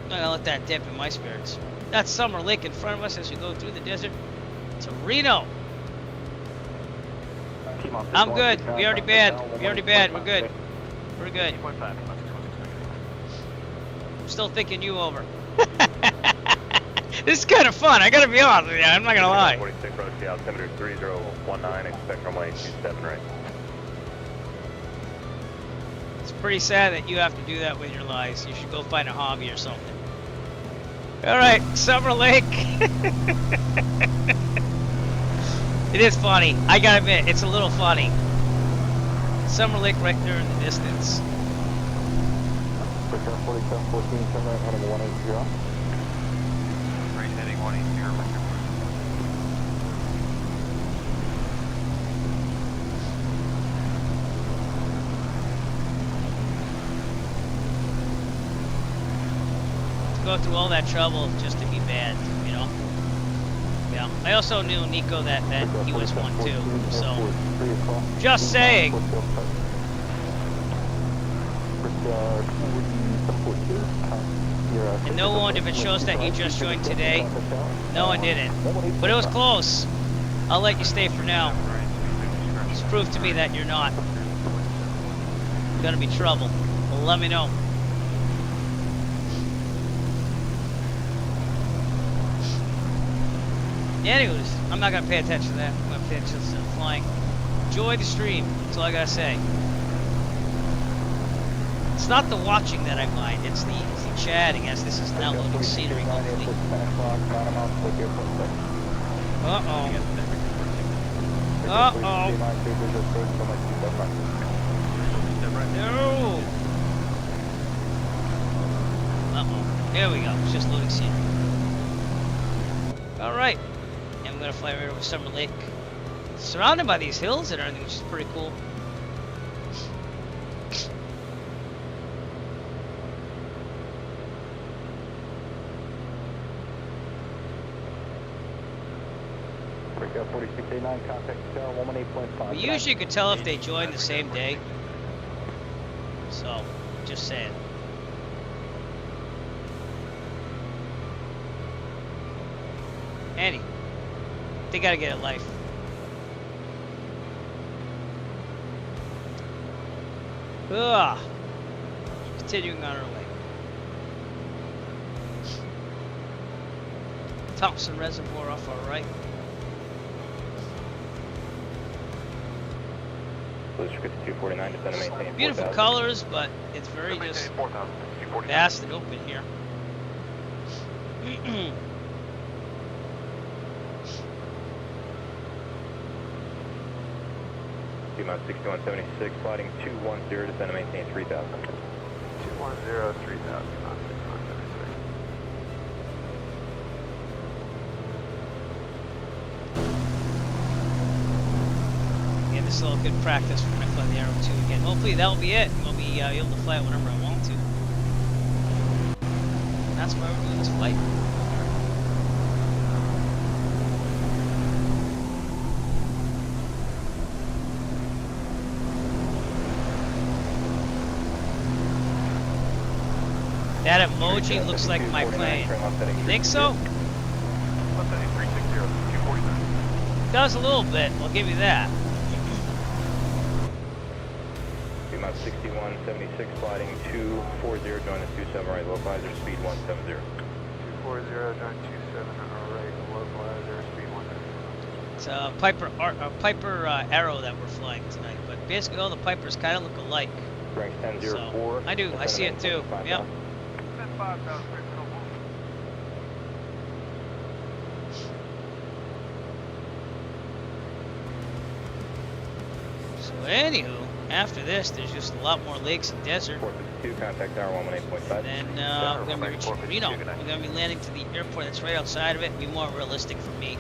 I'm gonna let that dip in my spirits. That's Summer Lake in front of us as we go through the desert to Reno. I'm good. We already banned. We're good. We're good. I'm still thinking you over. This is kind of fun. I gotta be honest with you. I'm not gonna lie. 46 road, altimeter 3019, expect runway 27 right. It's pretty sad that you have to do that with your lives. You should go find a hobby or something. Alright, Summer Lake. It is funny. I gotta admit, it's a little funny. Summer Lake right there in the distance. 4714, turn right, heading 180. Right heading 180, vector. Go through all that trouble just to be bad, you know? Yeah. I also knew Nico that he was one too, so just saying. And no one, if it shows that you just joined today, no one didn't. But it was close. I'll let you stay for now. It's proof to me that you're not gonna be trouble. Well, let me know. Anyways, I'm not gonna pay attention to that. I'm gonna pay attention to flying. Enjoy the stream. That's all I gotta say. It's not the watching that I mind. It's the chatting, as this is now loading scenery. Hopefully. Uh-oh. Uh-oh. No. Uh-oh. There we go. It's just loading scenery. All right. I'm gonna fly right over Summer Lake, surrounded by these hills and everything, which is pretty cool. Breakout 4689, contact Tower 118.5. But usually you can tell if they join the same day. So, just saying. Annie, they gotta get a life. Ugh. Continuing on our way. Thompson Reservoir off our right. Beautiful colors, but it's very just vast and open here. T-minus 6176, sliding 210, descend and maintain 3000. 210, 3000, T-minus 6176. Yeah, this is all good practice for when I fly the Arrow 2 again. Hopefully that'll be it. I'll be able to fly it whenever I want to. And that's why we're doing this flight. That emoji looks like my plane. You think so? Does a little bit, I'll give you that. T-minus 6176, sliding 240, join the 27 right, localizer, speed 170. 240, join 27 right, localizer, speed 170. It's a Piper Arrow that we're flying tonight, but basically all the Pipers kind of look alike. Rank 1004. So, I do, I see it too. Yep. So anywho, after this, there's just a lot more lakes and desert. 452, contact tower 118.5. And then we're going to be reaching Reno. We're going to be landing to the airport that's right outside of it. Be more realistic for me,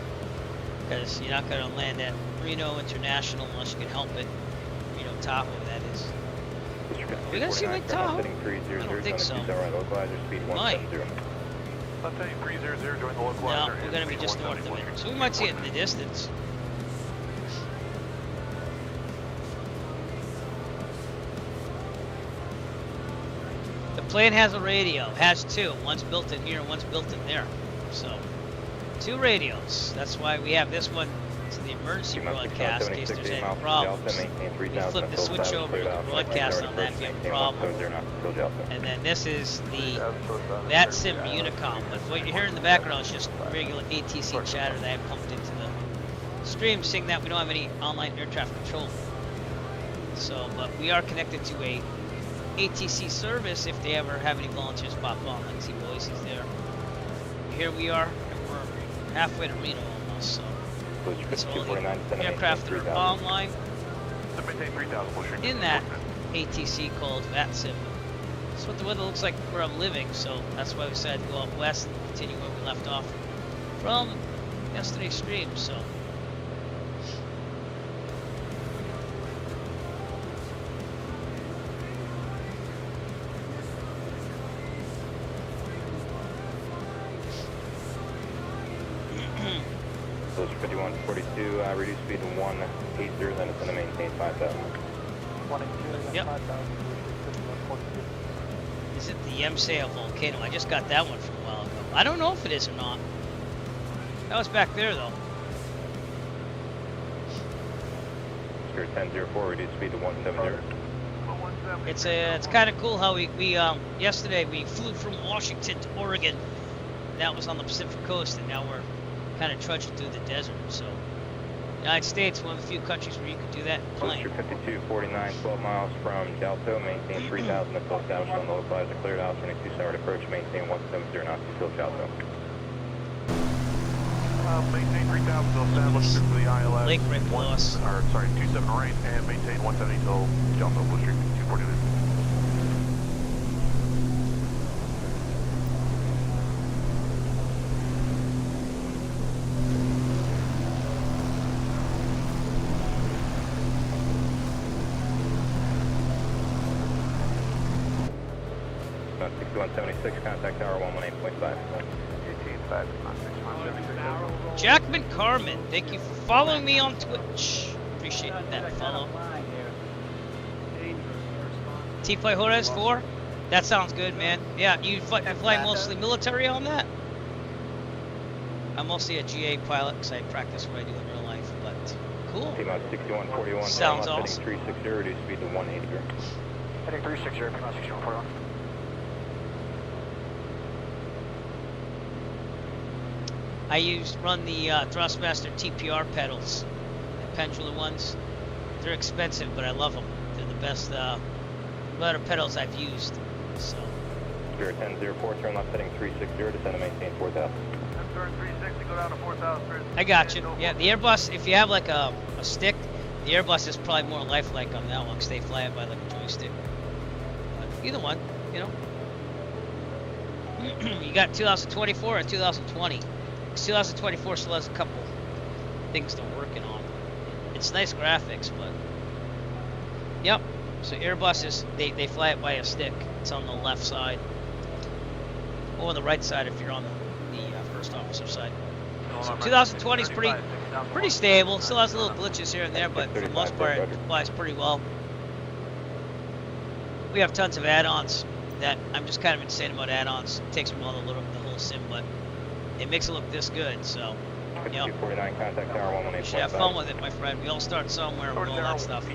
because you're not going to land at Reno International unless you can help it. Reno Tahoe, that is. We're going to see Lake Tahoe? I don't think so. Might. Left 300, join the localizer. No, we're going to be just north of it. So we might see it in the distance. The plane has a radio. Has two. One's built in here, one's built in there. So, two radios. That's why we have this one to the emergency broadcast in case there's any problems. We flip the switch over to the broadcast on that if you have a problem. And then this is that sim Unicom. But what you hear in the background is just regular ATC chatter that I pumped into the stream, saying that we don't have any online air traffic control. So, but we are connected to a ATC service if they ever have any volunteers pop on. Like see Boise's there. Here we are, and we're halfway to Reno almost. So. It's all the aircraft that are online in that ATC called VATSIM. That's what the weather looks like where I'm living, so that's why we decided to go up west and continue where we left off from yesterday's stream. So. Those 5142, reduce speed to 180, then it's going to maintain 5,000. 182, yep. 5,000. Is it the Yemsea volcano? I just got that one from a while ago. I don't know if it is or not. That was back there though. Spirit 1004, reduce speed to 170. It's kind of cool how we yesterday we flew from Washington to Oregon. That was on the Pacific coast, and now we're kind of trudging through the desert. So, United States, one of the few countries where you can do that in plane. 5249, 12 miles from Delta, maintain 3,000 until established on the localizer, cleared out, 22 center approach, maintain 170 knots until Delta. Maintain 3,000 until established for the ILS. Lake right below us. Or, sorry, 27 right, and maintain 170 until Delta, Blue Street 249. About 6176, contact tower 118.5. Jackman Carmen, thank you for following me on Twitch. Appreciate that follow. T-Flight Juarez 4? That sounds good, man. Yeah, you fly mostly military on that? I'm mostly a GA pilot because I practice what I do in real life, but cool. T-Mod 6141, sounds awesome. Heading 360, reduce speed to 180. Heading 360, T-Mod 6141. I run the Thrustmaster TPR pedals, the pendulum ones. They're expensive, but I love them. They're the best rudder pedals I've used. So. Spirit 1004, turn left heading 360, descend and maintain 4,000. Turn 360, go down to 4,000. I got you. Yeah, the Airbus, if you have like a stick, The Airbus is probably more lifelike on that one because they fly it by like a joystick. But either one, you know. You got 2024 and 2020. 2024 still has a couple things they're working on. It's nice graphics, but yep. So Airbuses, they fly it by a stick. It's on the left side, or the right side if you're on the first officer side. So 2020 is pretty stable. Still has little glitches here and there, but for the most part, it flies pretty well. We have tons of add-ons that I'm just kind of insane about add-ons. It takes me a while to load up the whole sim, but it makes it look this good. So, you know, you should have fun with it, my friend. We all start somewhere with all that stuff.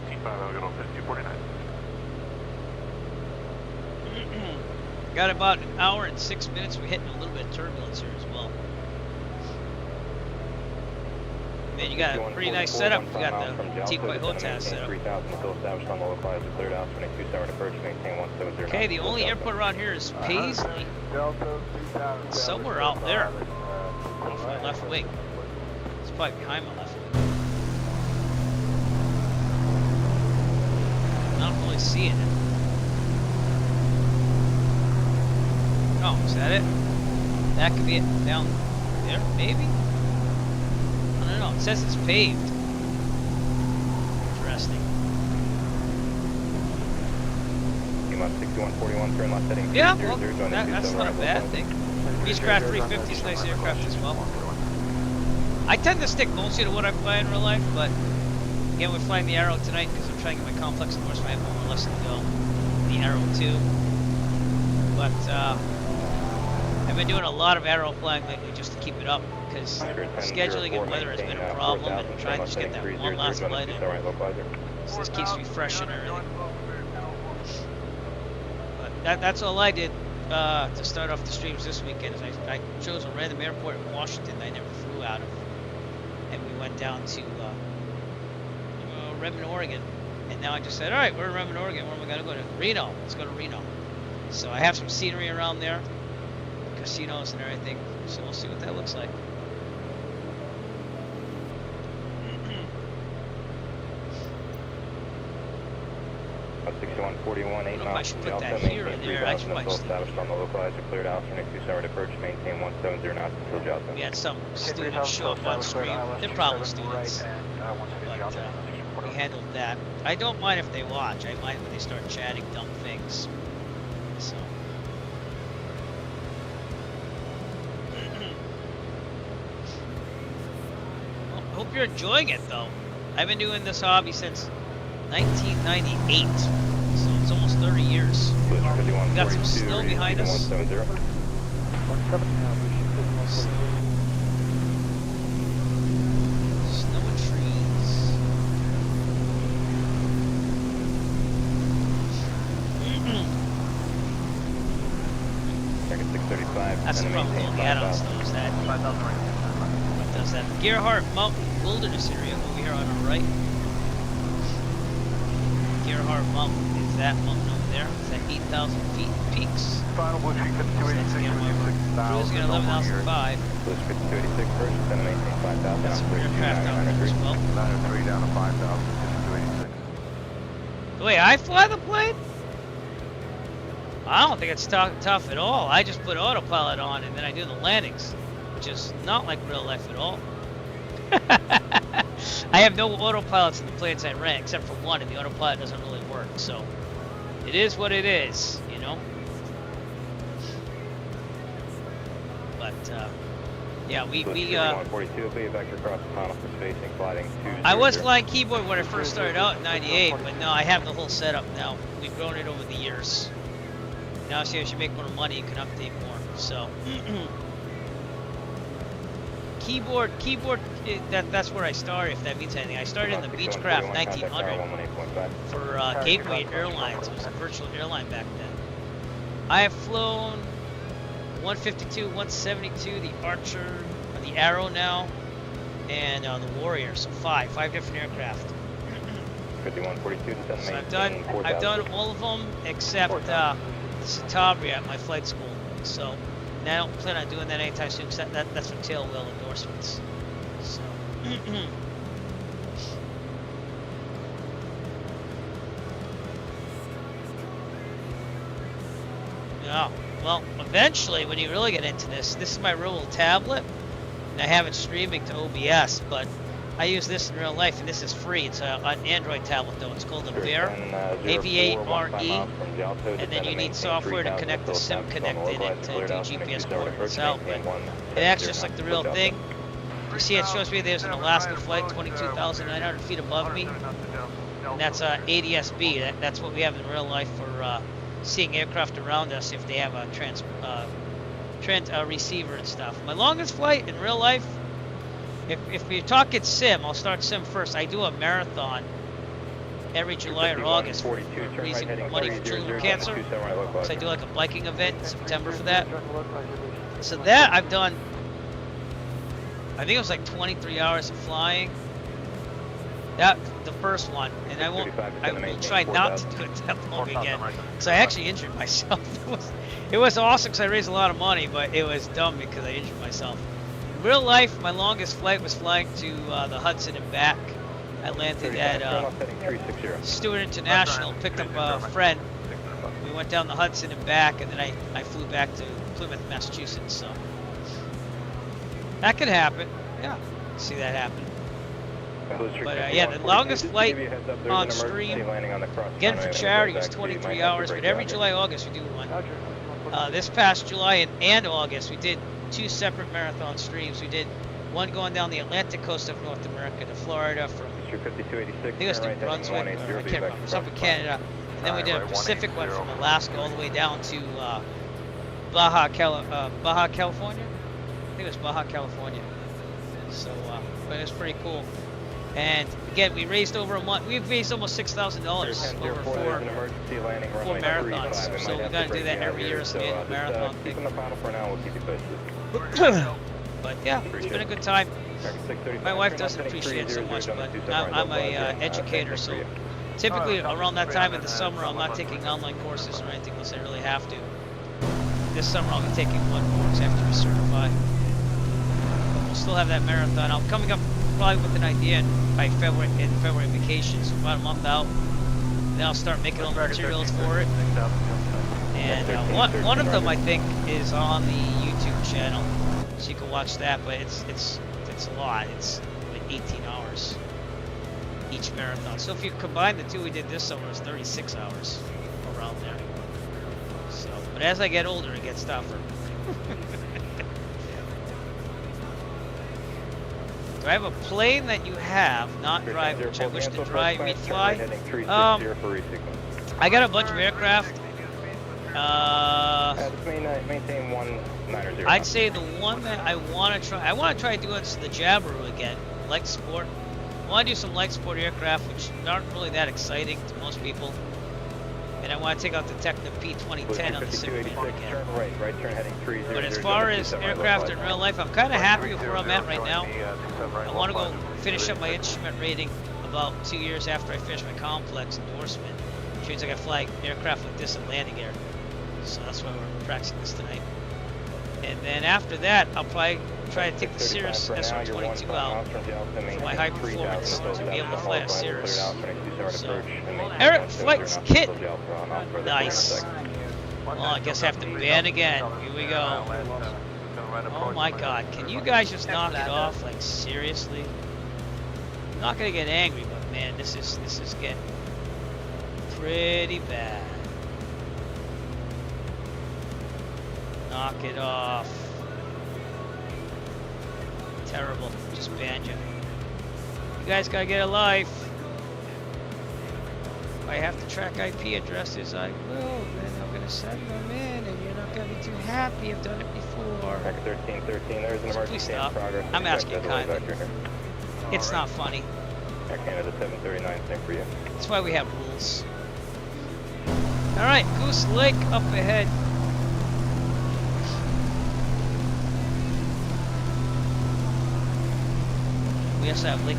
Got about an hour and 6 minutes. We're hitting a little bit of turbulence here as well. Man, you got a pretty nice setup. You got the T-Quay Hotas set up. Okay, the only airport around here is Paisley. Somewhere out there. Off my left wing. It's probably behind my left wing. Not really seeing it. Oh, is that it? That could be it down there, maybe? I don't know. It says it's paved. Interesting. Yeah, well, that's not a bad thing. Beechcraft 350 is a nice aircraft as well. I tend to stick mostly to what I fly in real life, but again, we're flying the Arrow tonight because I'm trying to get my complex endorsement. I have one more lesson to go. The Arrow 2. But, I've been doing a lot of Arrow flying lately just to keep it up because scheduling and weather has been a problem and trying to just get that one last flight in. So this keeps me fresh and everything. But that's all I did to start off the streams this weekend. Is I chose a random airport in Washington that I never flew out of. And we went down to Redmond, Oregon. And now I just said, all right, we're in Redmond, Oregon. Where am I going to go to? Reno. Let's go to Reno. So I have some scenery around there. Casinos and everything, so we'll see what that looks like. I don't know if I should put that here or there. I should probably just... We had some students show up on stream. They're probably students, but we handled that. I don't mind if they watch. I mind when they start chatting dumb things. So. Hope you're enjoying it though. I've been doing this hobby since 1998, so it's almost 30 years. We got some snow behind us. Snow and trees. That's the problem with the add-ons though, is that does that Gerhardt Mountain Wilderness area over here on our right. Gerhardt Mountain is that mountain over there. It's at 8,000 feet peaks. Final blue sheet 5286. Cruising at 11,005. That's some aircraft out there as well. 903 down to 5,000. The way I fly the plane? I don't think it's tough at all. I just put autopilot on and then I do the landings. Which is not like real life at all. I have no autopilots in the planes I rent except for one, and the autopilot doesn't really work. So it is what it is, you know. But yeah, I was flying keyboard when I first started out in '98, but no, I have the whole setup now. We've grown it over the years. Now, see, as you make more money, you can update more. So. Keyboard, that's where I started, if that means anything. I started in the Beechcraft 1900 for Gateway Airlines. It was a virtual airline back then. I have flown 152, 172, the Archer, the Arrow now, and the Warrior, so five different aircraft. 5142 to So I've done all of them except the Citabria at my flight school. So. And I don't plan on doing that anytime soon, because that's for tail wheel endorsements. So, Oh, well, eventually, when you really get into this is my real little tablet, and I have it streaming to OBS, but I use this in real life, and this is free. It's an Android tablet, though. It's called a Veer, A-V-A-R-E, and then you need software to connect the SIM connected and to do GPS coordinates out, but it acts just like the real thing. You see, it shows me there's an Alaska flight 22,900 feet above me, and that's ADS-B. That's what we have in real life for seeing aircraft around us if they have a receiver and stuff. My longest flight in real life, if we talk at sim, I'll start sim first. I do a marathon every July or August for raising money for children with cancer. So I do like a biking event in September for that. So that I've done, I think it was like 23 hours of flying. That the first one, and I will try not to do it that long again. So I actually injured myself. It was awesome because I raised a lot of money, but it was dumb because I injured myself. In real life, my longest flight was flying to the Hudson and back. I landed at Stewart International, picked up a friend. We went down the Hudson and back, and then I flew back to Plymouth, Massachusetts. So that could happen. Yeah, see that happen. But yeah, the longest flight on stream, again for charity, was 23 hours, but every July, August we do one. This past July and August, we did 2 separate marathon streams. We did one going down the Atlantic coast of North America to Florida from, I think it was New Brunswick, or I can't remember, it's up in Canada. And then we did a Pacific one from Alaska all the way down to Baja, California? I think it was Baja, California. So, but it was pretty cool. And again, we raised over a month. We've raised almost $6,000 over 4 marathons. So we got to do that every year as an annual marathon thing. But yeah, it's been a good time. My wife doesn't appreciate it so much, but I'm a educator, so typically around that time of the summer, I'm not taking online courses or anything unless I really have to. This summer, I'll be taking one more because I have to be certified. But we'll still have that marathon. I'm coming up probably with an idea by February vacation, so about a month out. Then I'll start making all the materials for it. And one of them I think is on the YouTube channel, so you can watch that. But it's a lot. It's like 18 hours each marathon. So if you combine the 2 we did this summer, it's 36 hours around there. So, but as I get older, it gets tougher. Do I have a plane that you have not drive, which I wish to drive, fly? I got a bunch of aircraft. I'd say the one that I want to try doing is the Jabiru again, light sport. I want to do some light sport aircraft, which aren't really that exciting to most people. And I want to take out the Tecna P2010 on the Superman again. But as far as aircraft in real life, I'm kind of happy with where I'm at right now. I want to go finish up my instrument rating about 2 years after I finish my complex endorsement, which means I got to fly aircraft like this at landing air. So that's why we're practicing this tonight. And then after that, I'll probably try to take the Cirrus SR22 out for my high performance to be able to fly a Cirrus. So, Eric Flight's kit. Nice. Well, I guess I have to ban again. Here we go. Oh my god, can you guys just knock it off? Like, seriously? I'm not gonna get angry, but man, this is getting pretty bad. Knock it off. Terrible. Just banned you. You guys gotta get a life. If I have to track IP addresses, I will. Then I'm gonna send them in, and you're not gonna be too happy. I've done it before. 1313, there's an So please stop. I'm asking kindly. It's not funny. Air Canada 739, same for you. That's why we have rules. Alright, Goose Lake up ahead. We also have Lake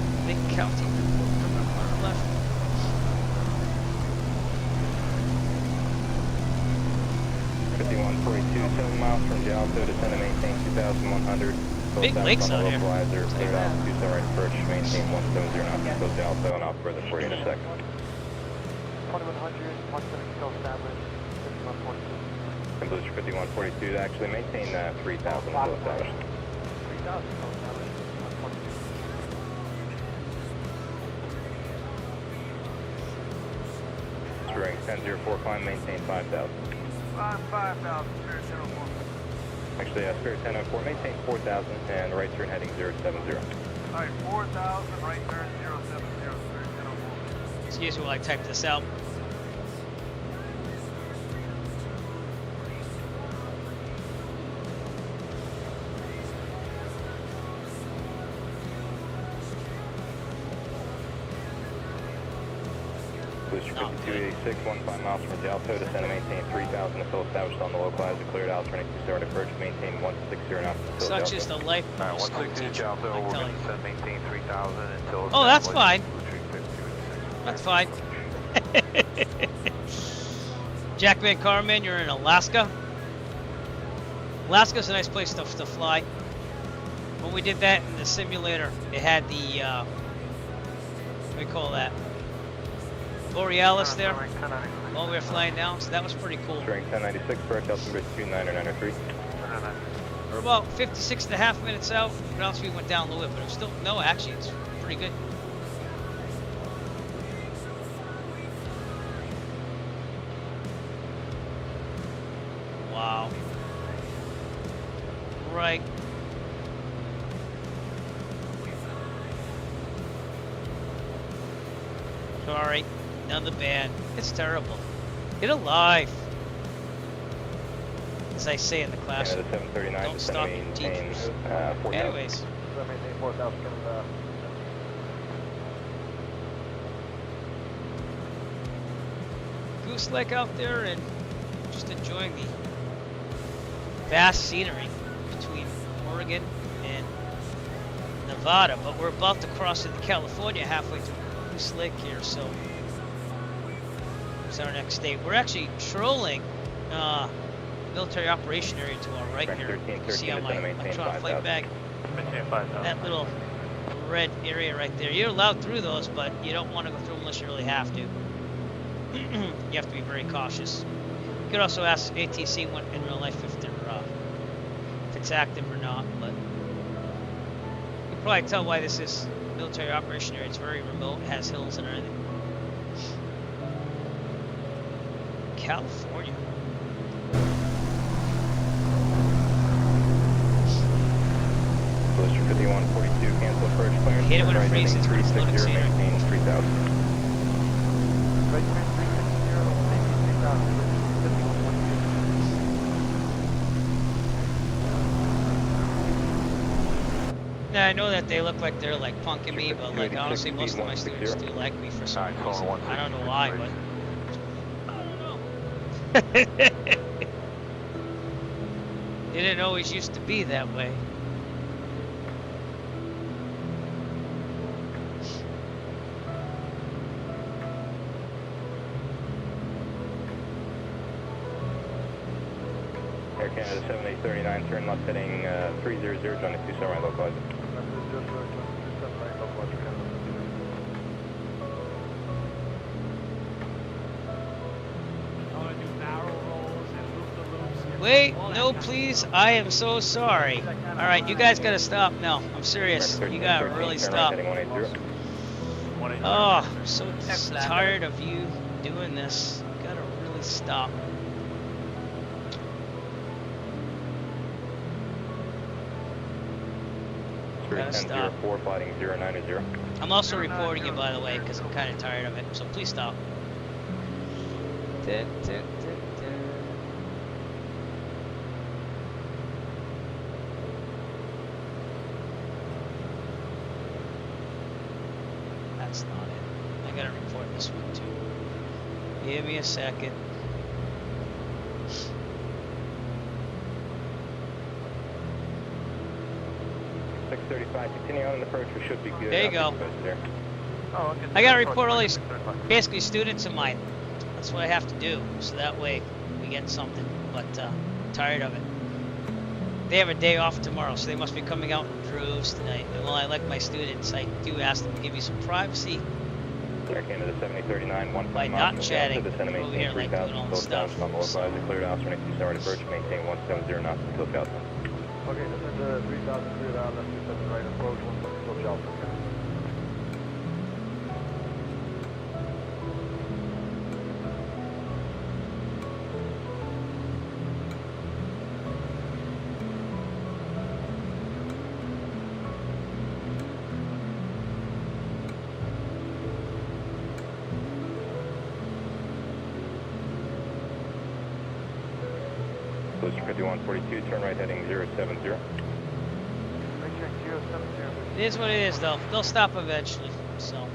County left. .42, 7 miles from Jalto, descend and maintain 2,100. Big lakes out here. Cleared out, 27 right approach, maintain 170 knots, close Jalto, and I'll further for you in a second. 2100, 170 still established, 5142. Booster 5142, actually maintain 3000 until established. 3000. Ring 1004, climb, maintain 5000. 5000, Spirit 1004. Actually, Spirit 1004, maintain 4000 and right turn heading 070. Alright, 4000, right turn 070, Spirit 1004. Excuse me while I type this out. Booster 5286, 15 miles from Delta, descend and maintain 3000 until established on the localizer, cleared alternate 2 approach, maintain 160 knots until Delta. Such is the life of a school 160 teacher, Delta, I we're tell going you. to send maintain 3000 until Oh, that's established. fine. That's fine. Jackman Carman, you're in Alaska. Alaska's a nice place to fly. When we did that in the simulator, it had the, what do you call that? Borealis there, while we were flying down, so that was pretty cool. Ring 1096, correct, altimeter 29903. We're about 56.5 minutes out, but else we went down a little bit, but it was still, no, actually, it's pretty good. Wow. Right. Sorry, another band. It's terrible. Get alive. As I say in the classroom. Canada 739, Don't stop your maintain teachers. 4000. Anyways. Maintain 4000, Goose Lake out there and just enjoying the vast scenery between Oregon and Nevada, but we're about to cross into California halfway through Goose Lake here, so it's our next state. We're actually trolling military operation area to our right here. You can see on my electronic flight bag that little red area right there. You're allowed through those, but you don't want to go through them unless you really have to. You have to be very cautious. You could also ask ATC in real life if it's active or not, but you can probably tell why this is military operation area. It's very remote, it has hills and everything. California. Booster 5142, cancel approach clearance. I hate it when it freezes. It's 360, floating maintain 3000. right turn 360, maintain 3000, 5112. Now I know that they look like they're like punking me, but like honestly, most of my students do like me for some reason. I don't know why, but I don't know. It didn't always used to be that way. Air Canada 7839, turn left heading 300, join the 27 right localizer. Wait, no please, I am so sorry. Alright, you guys gotta stop now. I'm serious. You gotta really stop. Oh, I'm so tired of you doing this. You gotta really stop. Gotta stop. 1004, flighting 090. I'm also reporting you, by the way, because I'm kind of tired of it. So please stop. That's not it. I gotta report this one too. Give me a second. Continue on the approach, we should be good. There you go. I gotta report all these basically students of mine. That's what I have to do, so that way we get something. But I'm tired of it. They have a day off tomorrow, so they must be coming out in droves tonight. And while I like my students, I do ask them to give me some privacy. Air Canada 7039, 1 by not chatting over here like doing all this stuff. On the localizer, cleared out, 22 Sour approach, maintain 170 knots until Charleston. Okay, this is the 3000 cleared out, left 27 right approach, 1 until Charleston. Closer 5142, turn right heading 070. Right check 070. It is what it is, though. They'll stop eventually. So,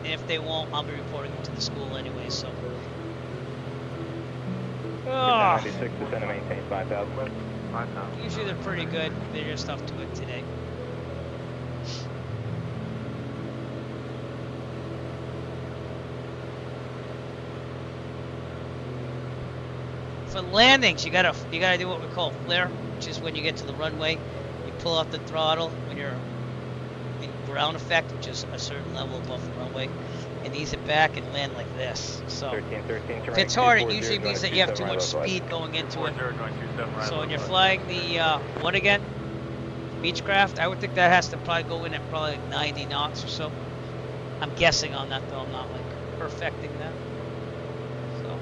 and if they won't, I'll be reporting them to the school anyway. So. Oh. 96, descend and maintain 5,000. 5,000. Usually they're pretty good. They're just off to it today. For landings, you gotta do what we call flare, which is when you get to the runway, you pull out the throttle when you're in ground effect, which is a certain level above the runway, and ease it back and land like this. So 13, if it's hard, it usually means that you have too much speed going into it. So when you're flying the what again? Beechcraft, I would think that has to probably go in at probably like 90 knots or so. I'm guessing on that though. I'm not like perfecting that. So.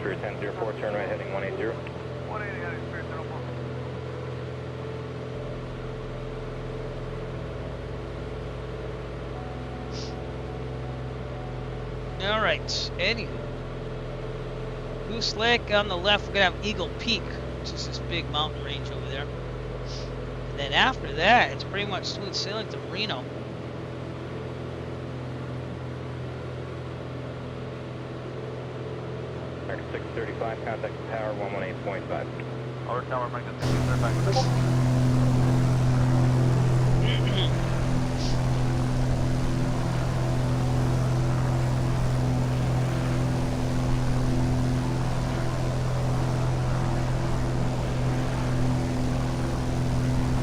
1004, turn right heading 180. 180 heading 304. All right. Anywho, Goose Lake on the left. We're gonna have Eagle Peak, which is this big mountain range over there. And then after that, it's pretty much smooth sailing to Reno. American 635, contact tower 118.5. Alert tower, American 635.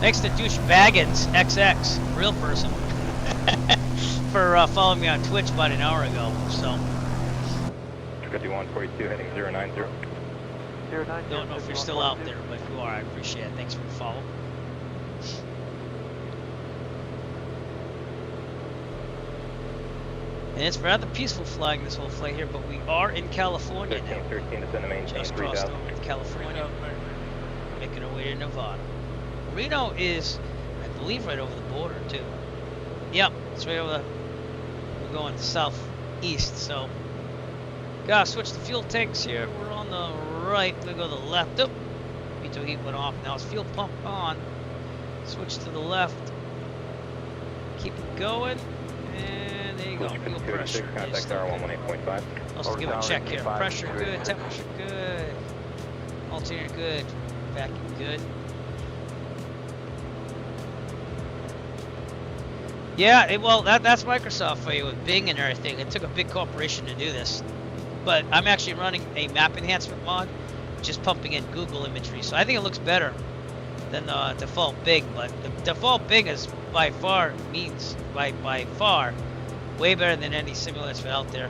Thanks to Douche Baggins XX, real person, for following me on Twitch about an hour ago. So. 5142 heading 090. Don't know if you're still out there, but if you are, I appreciate it. Thanks for the follow. And it's rather peaceful flying this whole flight here, but we are in California now. 13, descend to maintain Just crossed 3000. over to California, making our way to Nevada. Reno is, I believe, right over the border too. Yep, it's right over the. We're going southeast, so. Gotta switch the fuel tanks here. We're on the right. We go to the left. Oh, veto heat went off. Now it's fuel pump on. Switch to the left. Keep it going. And there you go. Fuel pressure. Contact tower 118.5. Let's give it a check here. Pressure good. Temperature good. Alternator good. Vacuum good. Yeah, well, that's Microsoft for you with Bing and everything. It took a big corporation to do this. But I'm actually running a map enhancement mod, which is pumping in Google imagery. So I think it looks better than the default Bing. But the default Bing is by far way better than any simulator out there.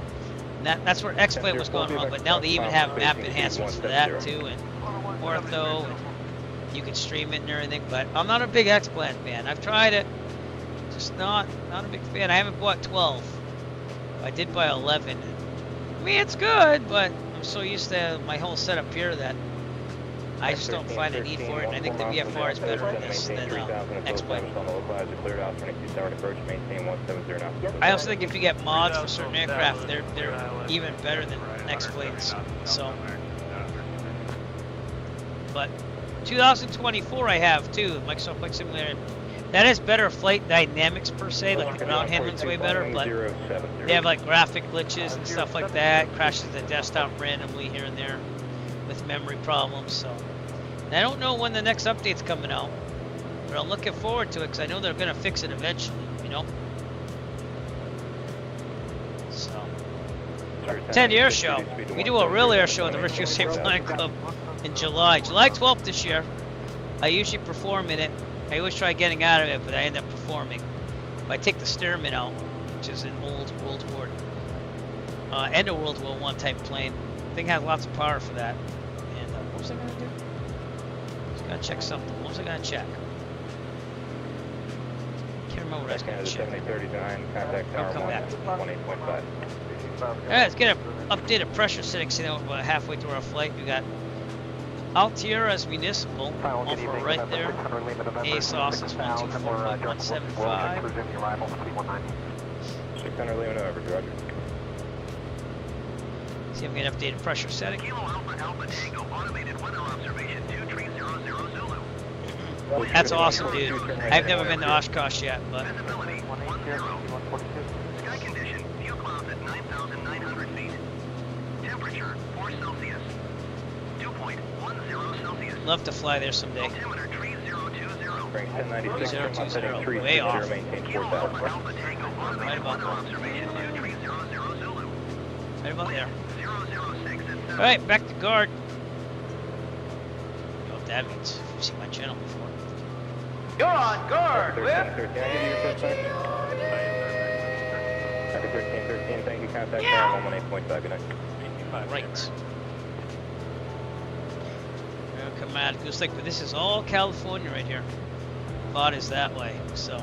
And that's where X-Plane was going wrong. But now they even have map enhancements for that too, and Ortho, and you can stream it and everything. But I'm not a big X-Plane fan. I've tried it, just not a big fan. I haven't bought 12. I did buy 11. I mean, it's good, but I'm so used to my whole setup here that I just don't find a need for it. And I think the VFR is better than this than X-Plane. I also think if you get mods for certain aircraft, they're even better than X-Planes. So, but 2024 I have too, Microsoft Flight Simulator. That is better flight dynamics per se, like the ground handling's way better, but they have like graphic glitches and stuff like that. Crashes the desktop randomly here and there with memory problems. So, and I don't know when the next update's coming out, but I'm looking forward to it because I know they're gonna fix it eventually, you know. So, 10 air show. We do a real air show at the Virtual Safe Flying Club in July 12th this year. I usually perform in it. I always try getting out of it, but I end up performing. I take the Stearman out, which is an old World War, end of World War I type plane. Thing has lots of power for that. And what was I gonna do? Just gotta check something. What was I gonna check? Can't remember what I was gonna check. 7039, contact tower 18.5. Alright, let's get an updated pressure setting. See, that we're about halfway through our flight. We got Altierra's Municipal off our right there. ASOS is 124.175. 600 Lima over, Roger. See if we get updated pressure setting. That's awesome, dude. I've never been to Oshkosh yet, but Sky condition, fuel clouds at 9,900 feet. Temperature 4 Celsius. 2.10 Celsius. love to fly there someday. Altimeter 3020. Frank 1096, from setting 3020, way off. 360, maintain 4,000. Right about there. Right about there. Alright, back to guard. I don't know what that means. If you've seen my channel before. You're on guard, 1313, I give you your first sign. Record 1313, thank you, contact tower 118.5, good night. Right. Come out, Goose Lake, but this is all California right here. Nevada's that way, so.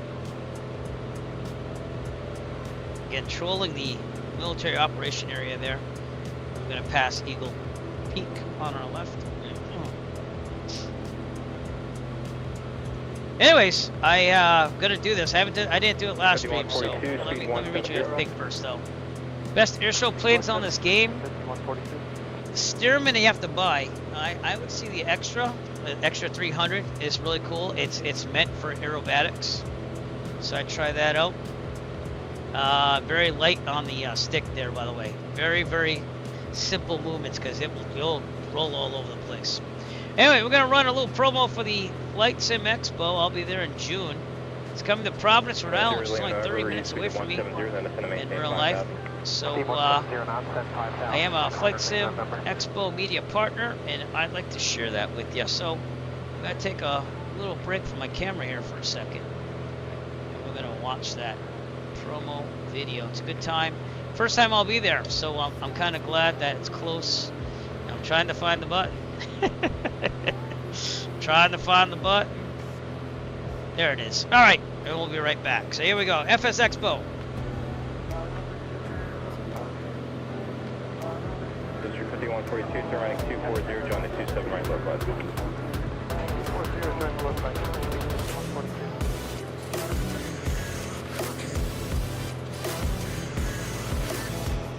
Again, trolling the military operation area there. We're gonna pass Eagle Peak on our left. Anyways, I gonna do this. I didn't do it last stream, so let me read you a thing first though. Best airshow planes on this game. The Stearman you have to buy. I would see the extra 300 is really cool. It's meant for aerobatics, so I try that out. Very light on the stick there, by the way. Very simple movements because you'll roll all over the place. Anyway, we're gonna run a little promo for the Flight Sim Expo. I'll be there in June. It's coming to Providence, Rhode Island, which is only 30 minutes away from me in real life. So I am a Flight Sim Expo media partner, and I'd like to share that with you. So I'm gonna take a little break from my camera here for a second, and we're gonna watch that promo video. It's a good time. First time I'll be there, so I'm kind of glad that it's close. I'm trying to find the button. Trying to find the button. There it is. All right, and we'll be right back. So here we go. FS Expo. District 5142, sir, running 240, join the 27 right localized. 240, join the localized. 142.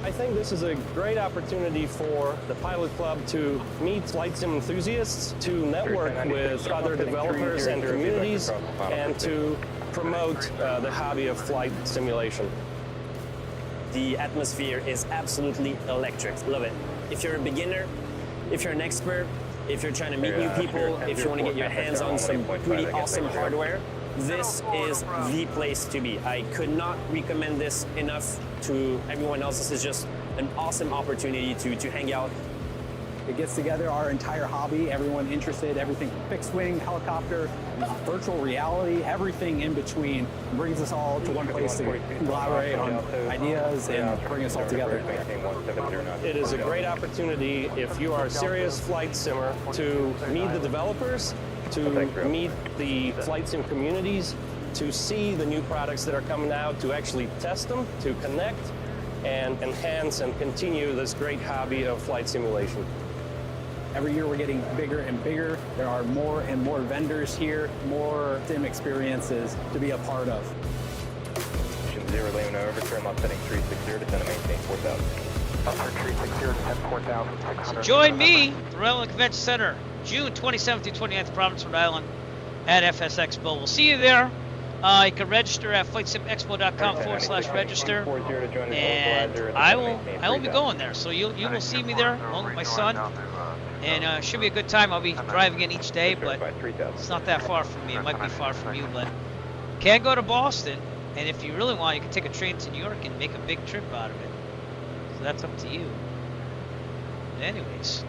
I think this is a great opportunity for the Pilot Club to meet flight sim enthusiasts, to network with other developers and communities, and to promote the hobby of flight simulation. The atmosphere is absolutely electric. Love it. If you're a beginner, if you're an expert, if you're trying to meet new people, if you want to get your hands on some pretty awesome hardware, this is the place to be. I could not recommend this enough to everyone else. This is just an awesome opportunity to hang out. It gets together our entire hobby, everyone interested, everything from fixed wing, helicopter, virtual reality, everything in between, brings us all to one place to collaborate on ideas and bring us all together. It is a great opportunity if you are a serious flight simmer to meet the developers, to meet the flight sim communities, to see the new products that are coming out, to actually test them, to connect and enhance and continue this great hobby of flight simulation. Every year we're getting bigger and bigger. There are more and more vendors here, more sim experiences to be a part of. 0 Lima over, turn left heading 360, descend and maintain 4,000. Upper 360, descend 4,600. So join me at the Rhode Island Convention Center, June 27th through 29th, Providence, Rhode Island, at FS Expo. We'll see you there. You can register at flightsimexpo.com/register, and I will be going there. So you will see me there along with my son, and it should be a good time. I'll be driving in each day, but it's not that far from me. It might be far from you, but can go to Boston, and if you really want, you can take a train to New York and make a big trip out of it. So that's up to you. But anyways,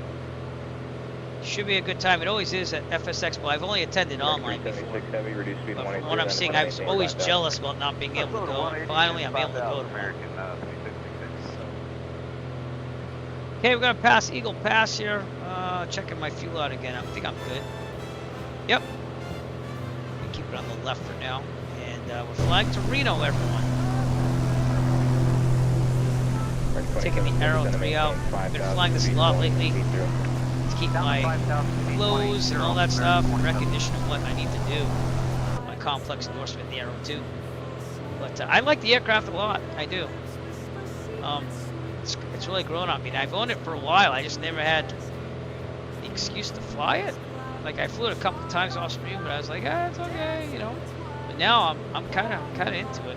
Should be a good time. It always is at FS Expo. I've only attended online before. But from what I'm seeing, I was always jealous about not being able to go. And finally, I'm able to go to one. Okay, we're going to pass Eagle Pass here. Checking my fuel out again. I think I'm good. Yep. We keep it on the left for now. And we're flying to Reno, everyone. Taking the Arrow 3 out. I've been flying this a lot lately to keep my flows and all that stuff and recognition of what I need to do. My complex endorsement in the Arrow 2. But I like the aircraft a lot. I do. It's really grown on me. I've owned it for a while. I just never had the excuse to fly it. Like I flew it a couple of times off stream, but I was like, it's okay, you know. But now I'm kind of into it.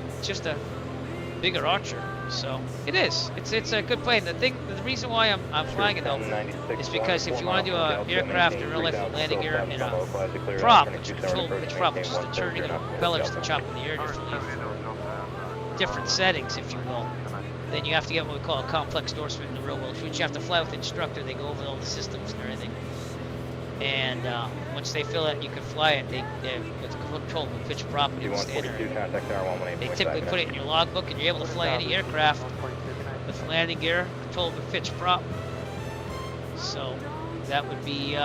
It's just a bigger Archer, so it is. It's a good plane. The reason why I'm flying it though is because if you want to do an aircraft in real life with landing gear and a prop, which is control pitch prop, which is the turning of the propellers to chop in the air different settings, if you will. Then you have to get what we call a complex endorsement in the real world, which you have to fly with the instructor. They go over all the systems and everything. And once they feel that you can fly it, they with control of pitch prop and standard. They typically put it in your logbook, and you're able to fly any aircraft with landing gear, control of pitch prop. So that would be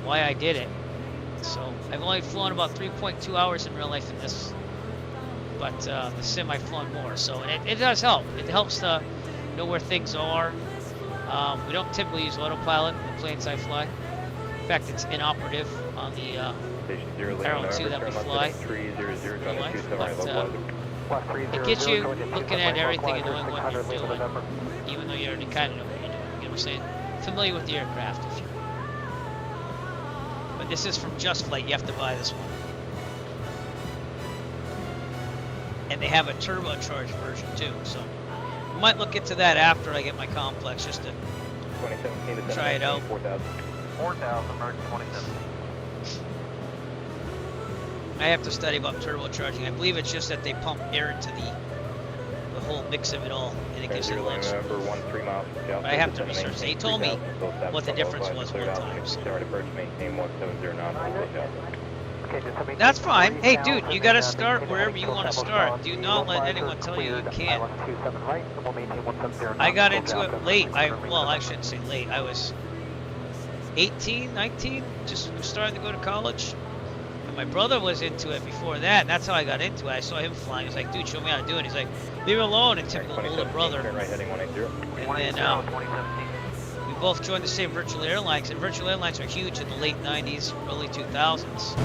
why I did it. So I've only flown about 3.2 hours in real life in this. But the sim I've flown more, so it does help. It helps to know where things are. We don't typically use autopilot in the planes I fly. In fact, it's inoperative on the Arrow 2 that we fly. But it gets you looking at everything and knowing what you're doing, even though you already kind of know what you're doing. You know what I'm saying? Familiar with the aircraft, if you will. But this is from Just Flight. You have to buy this one. And they have a turbocharged version too, so I might look into that after I get my complex just to try it out. 4,000, American 2017. I have to study about turbocharging. I believe it's just that they pump air into the whole mix of it all, and it gives you a little extra. But I have to research. They told me what the difference was one time. So. That's fine. Hey, dude, you gotta start wherever you want to start. Do not let anyone tell you you can't. I got into it late. Well, I shouldn't say late. I was 18, 19, just starting to go to college. And my brother was into it before that. And that's how I got into it. I saw him flying. I was like, dude, show me how to do it. He's like, leave it alone. And typical older brother. And then we both joined the same virtual airlines. And virtual airlines are huge in the late 90s, early 2000s.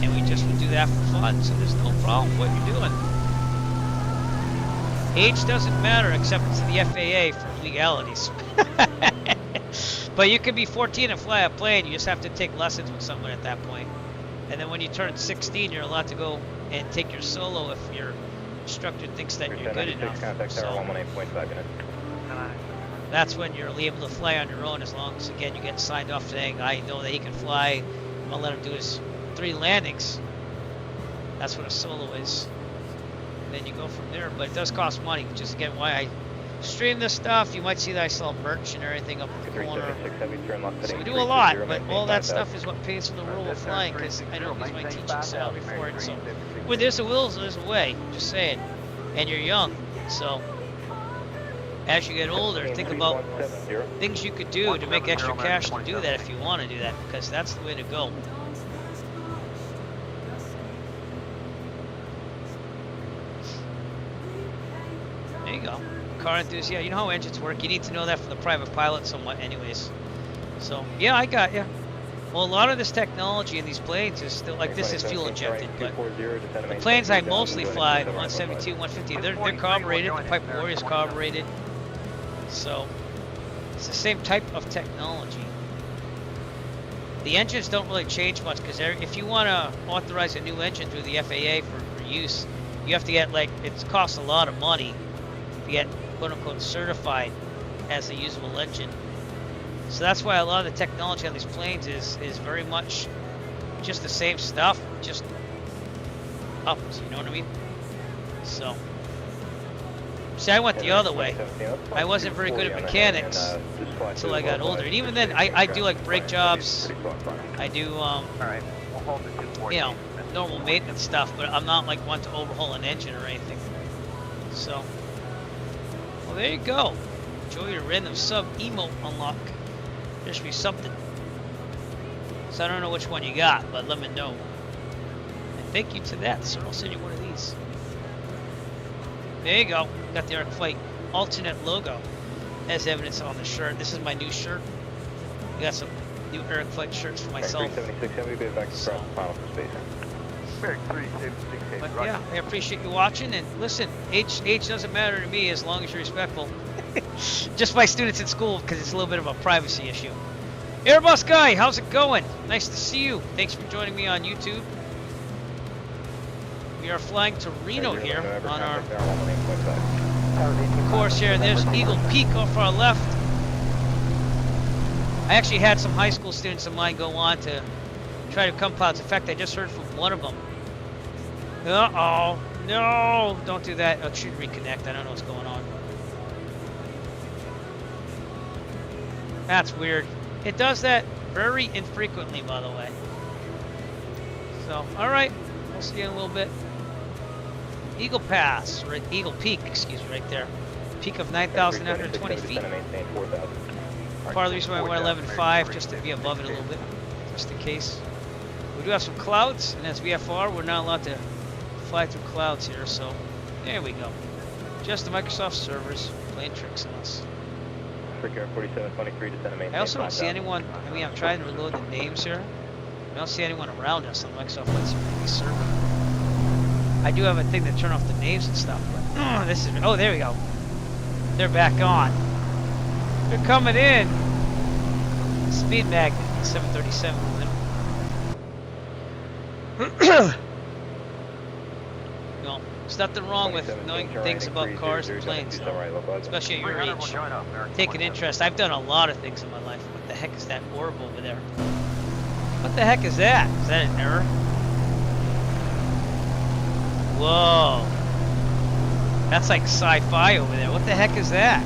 And we just would do that for fun, so there's no problem with what you're doing. Age doesn't matter except to the FAA for legalities. But you can be 14 and fly a plane, you just have to take lessons with someone at that point. And then when you turn 16, you're allowed to go and take your solo if your instructor thinks that you're good enough. So that's when you're able to fly on your own, as long as, again, you get signed off saying, I know that he can fly, I'm going to let him do his 3 landings. That's what a solo is. And then you go from there, but it does cost money, which is again why I stream this stuff. You might see that I sell merch and everything up the corner. So we do a lot, but all that stuff is what pays for the rule of flying, because I don't use my teaching salary for it. So when there's a will, there's a way. Just saying. And you're young, so as you get older, think about things you could do to make extra cash to do that if you want to do that, because that's the way to go. There you go. Car enthusiast. You know how engines work. You need to know that from the private pilot somewhat anyways. So, yeah, I got you. Well, a lot of this technology in these planes is still, like, this is fuel injected, but the planes I mostly fly, the 172, 150, they're carbureted. The Piper Warrior is carbureted. So, it's the same type of technology. The engines don't really change much, because if you want to authorize a new engine through the FAA for use, you have to get, like, it costs a lot of money to get, quote-unquote, certified as a usable engine. So that's why a lot of the technology on these planes is very much just the same stuff, just upped, you know what I mean? So, See, I went the other way. I wasn't very good at mechanics until I got older. And even then, I do like brake jobs. I do, you know, normal maintenance stuff, but I'm not like one to overhaul an engine or anything. So, well, there you go. Enjoy your random sub emote unlock. There should be something. So I don't know which one you got, but let me know. And thank you to that, so I'll send you one of these. There you go. Got the Arc Flight alternate logo as evidence on the shirt. This is my new shirt. I got some new Arc Flight shirts for myself. So. But yeah, I appreciate you watching, and listen, age doesn't matter to me as long as you're respectful. Just my students in school, because it's a little bit of a privacy issue. Airbus guy, how's it going? Nice to see you. Thanks for joining me on YouTube. We are flying to Reno here on our course here, and there's Eagle Peak off our left. I actually had some high school students of mine go on to try to become pilots. In fact, I just heard from one of them. Uh-oh. No, don't do that. Oh, it should reconnect. I don't know what's going on. That's weird. It does that very infrequently, by the way. So, alright. We'll see you in a little bit. Eagle Pass, right, Eagle Peak, excuse me, right there. Peak of 9,920 feet. Part of the reason why I went 11.5, just to be above it a little bit, just in case. We do have some clouds, and as VFR, we're not allowed to fly through clouds here, so there we go. Just the Microsoft servers playing tricks on us. I also don't see anyone. I mean, I'm trying to reload the names here. I don't see anyone around us on Microsoft Flight Simulator server. I do have a thing to turn off the names and stuff, but this is. Oh, there we go. They're back on. They're coming in. Speed magnet 737. No, there's nothing wrong with knowing things about cars and planes, though, especially at your age. Take an interest. I've done a lot of things in my life. What the heck is that orb over there? What the heck is that? Is that an error? Whoa. That's like sci-fi over there. What the heck is that?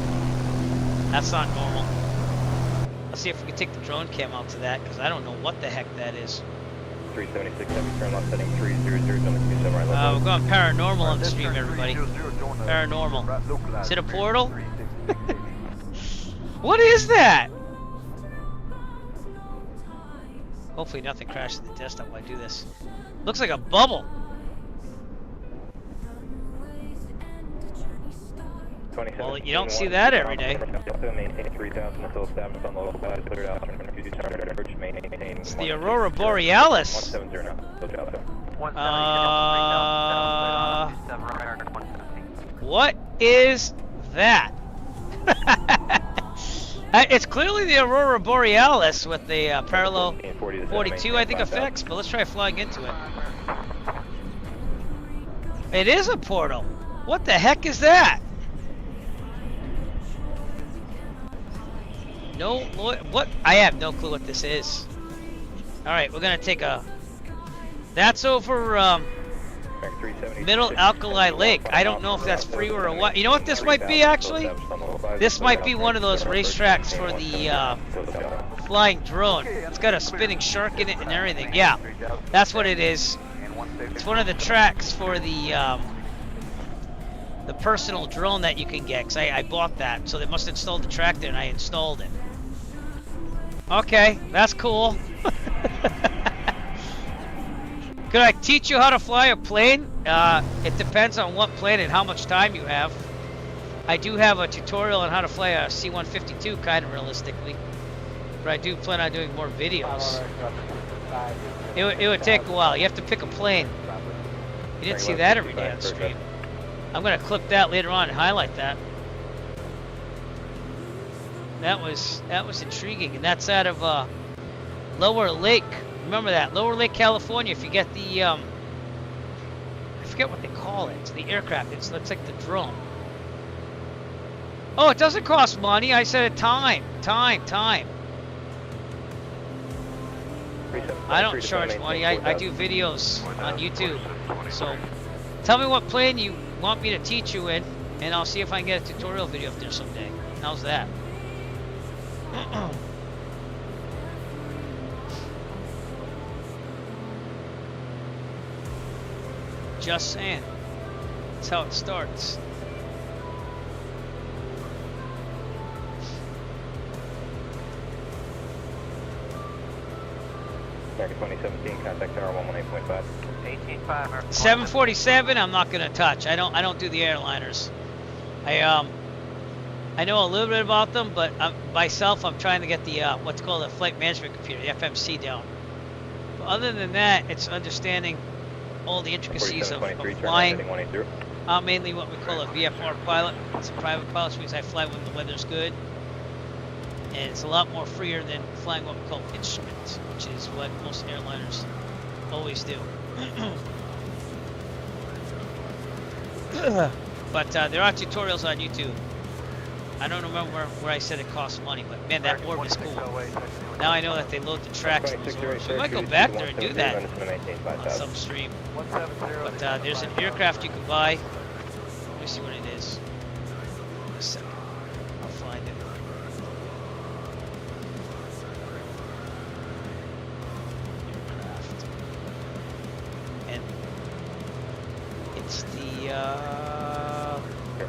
That's not normal. Let's see if we can take the drone cam out to that, because I don't know what the heck that is. 376, heavy turn left, heading 300, we're going paranormal on the stream, everybody. Paranormal. Is it a portal? What is that? Hopefully nothing crashes the desktop while I do this. Looks like a bubble. Well, you don't see that every day. It's the Aurora Borealis. What is that? It's clearly the Aurora Borealis with the parallel 42, I think, effects, but let's try flying into it. It is a portal. What the heck is that? No, what? I have no clue what this is. Alright, we're gonna take a... That's over, Middle Alkali Lake. I don't know if that's freeway or what. You know what this might be, actually? This might be one of those racetracks for the, flying drone. It's got a spinning shark in it and everything. Yeah, that's what it is. It's one of the tracks for the personal drone that you can get, because I bought that. So they must have installed the track there, and I installed it. Okay, that's cool. Could I teach you how to fly a plane? It depends on what plane and how much time you have. I do have a tutorial on how to fly a C-152, kind of realistically. But I do plan on doing more videos. It would take a while. You have to pick a plane. You didn't see that every day on stream. I'm going to clip that later on and highlight that. That was intriguing, and that's out of Lower Lake. Remember that, Lower Lake, California. If you get the I forget what they call it. It's the aircraft. It looks like the drone. Oh, it doesn't cost money. I said time. I don't charge money. I do videos on YouTube. So tell me what plane you want me to teach you in, And I'll see if I can get a tutorial video up there someday. How's that? Just saying. That's how it starts. American 2017, contact tower 118.5. 18.5. 747, I'm not gonna touch. I don't do the airliners. I know a little bit about them, but myself, I'm trying to get the what's called a flight management computer, the FMC, down. But other than that, it's understanding all the intricacies of flying. I'm mainly what we call a VFR pilot. It's a private pilot, which means I fly when the weather's good. And it's a lot more freer than flying what we call instruments, which is what most airliners always do. But there are tutorials on YouTube. I don't remember where I said it costs money, but man, that orb is cool. Now I know that they load the tracks in those orbs. So we might go back there and do that on some stream. But there's an aircraft you can buy. Let me see what it is. A second. I'll find it. Aircraft. And it's the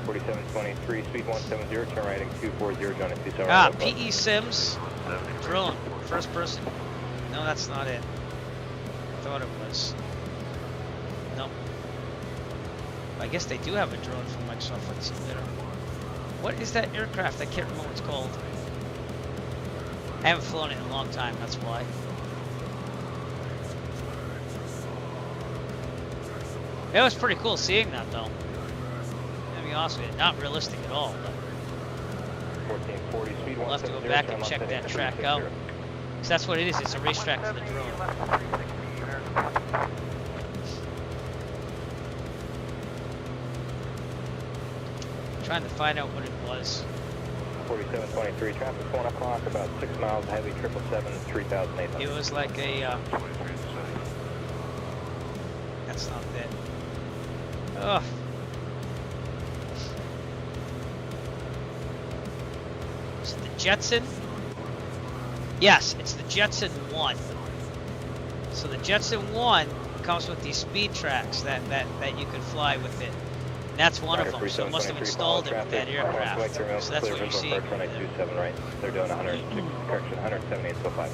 4723, speed 170, turn right 240, join at 27. Ah, PE Sims, drone, first person. No, that's not it. I thought it was. Nope. I guess they do have a drone from Microsoft Flight Simulator. What is that aircraft? I can't remember what it's called. I haven't flown it in a long time, that's why. It was pretty cool seeing that, though. To be honest with you, not realistic at all. But 1440, speed we'll have to go back and check that track out. Because that's what it is. It's a racetrack for the drone. Trying to find out what it was. 4723, traffic 1 o'clock, about 6 miles, heavy 777, 3,800. It was like a, that's not it. Ugh. Is it the Jetson? Yes, it's the Jetson 1. So the Jetson 1 comes with these speed tracks that you can fly with it. And that's one of them, so it must have installed it with that aircraft. So that's what you see. They're doing 178 so 5.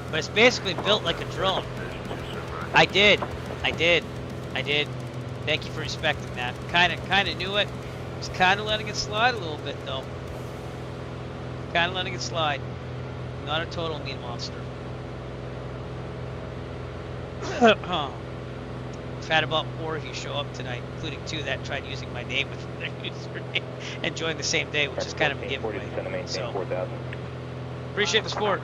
But it's basically built like a drone. I did. Thank you for respecting that. Kinda knew it. Was kinda letting it slide a little bit though. Kinda letting it slide. Not a total mean monster. I've had about 4 of you show up tonight, including 2 that tried using my name with their username and joined the same day, which is kind of a giveaway. So, appreciate the support.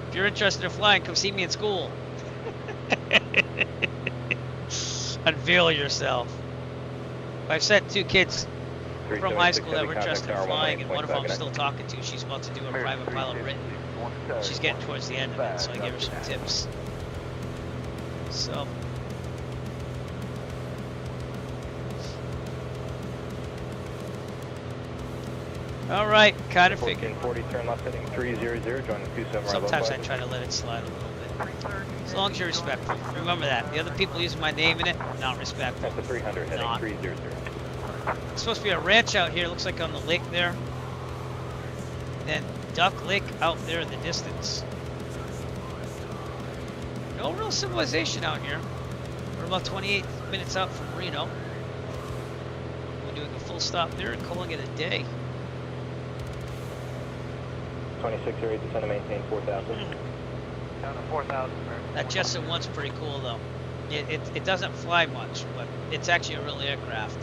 If you're interested in flying, come see me in school. Unveil yourself. I've sent 2 kids from high school that were interested in flying, and one of them I'm still talking to. She's about to do a private pilot written. She's getting towards the end of it, so I gave her some tips. So. Alright, kind of figured. 40, turn left heading 300, join the 27. Sometimes I try to let it slide a little bit. As long as you're respectful. Remember that. The other people using my name in it, not respectful. That's the 300, heading 300. It's supposed to be a ranch out here, looks like on the lake there. Then Duck Lake out there in the distance. No real civilization out here. We're about 28 minutes out from Reno. We're doing a full stop there and calling it a day. 2608, descend to maintain 4,000. Down to 4,000. That Jetson 1's pretty cool though. It doesn't fly much, but it's actually a real aircraft.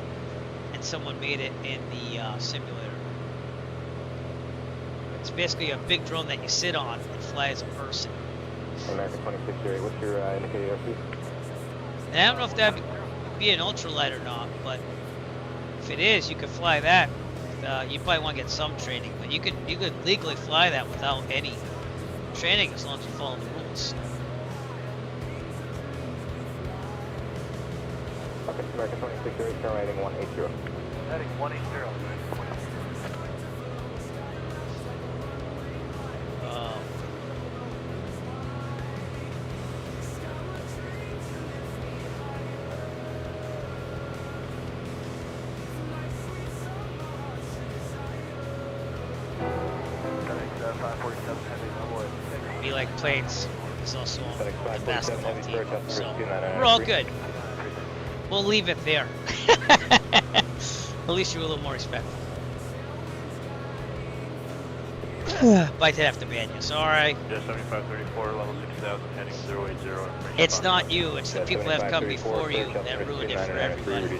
And someone made it in the simulator. It's basically a big drone that you sit on and fly as a person. American 2608, what's your indicator airspeed? And I don't know if that would be an ultralight or not, but if it is, you could fly that. You probably want to get some training, but you could legally fly that without any training as long as you follow the rules. Okay, American 2608, turn right heading 180. Heading 180. Be like planes. Is also on the basketball team, so we're all good. We'll leave it there. At least you're a little more respectful. But I'd have to ban you, sorry. Yeah, 7534, level 6000, heading 080. It's not you, it's the people that have come before you that ruined it for everybody.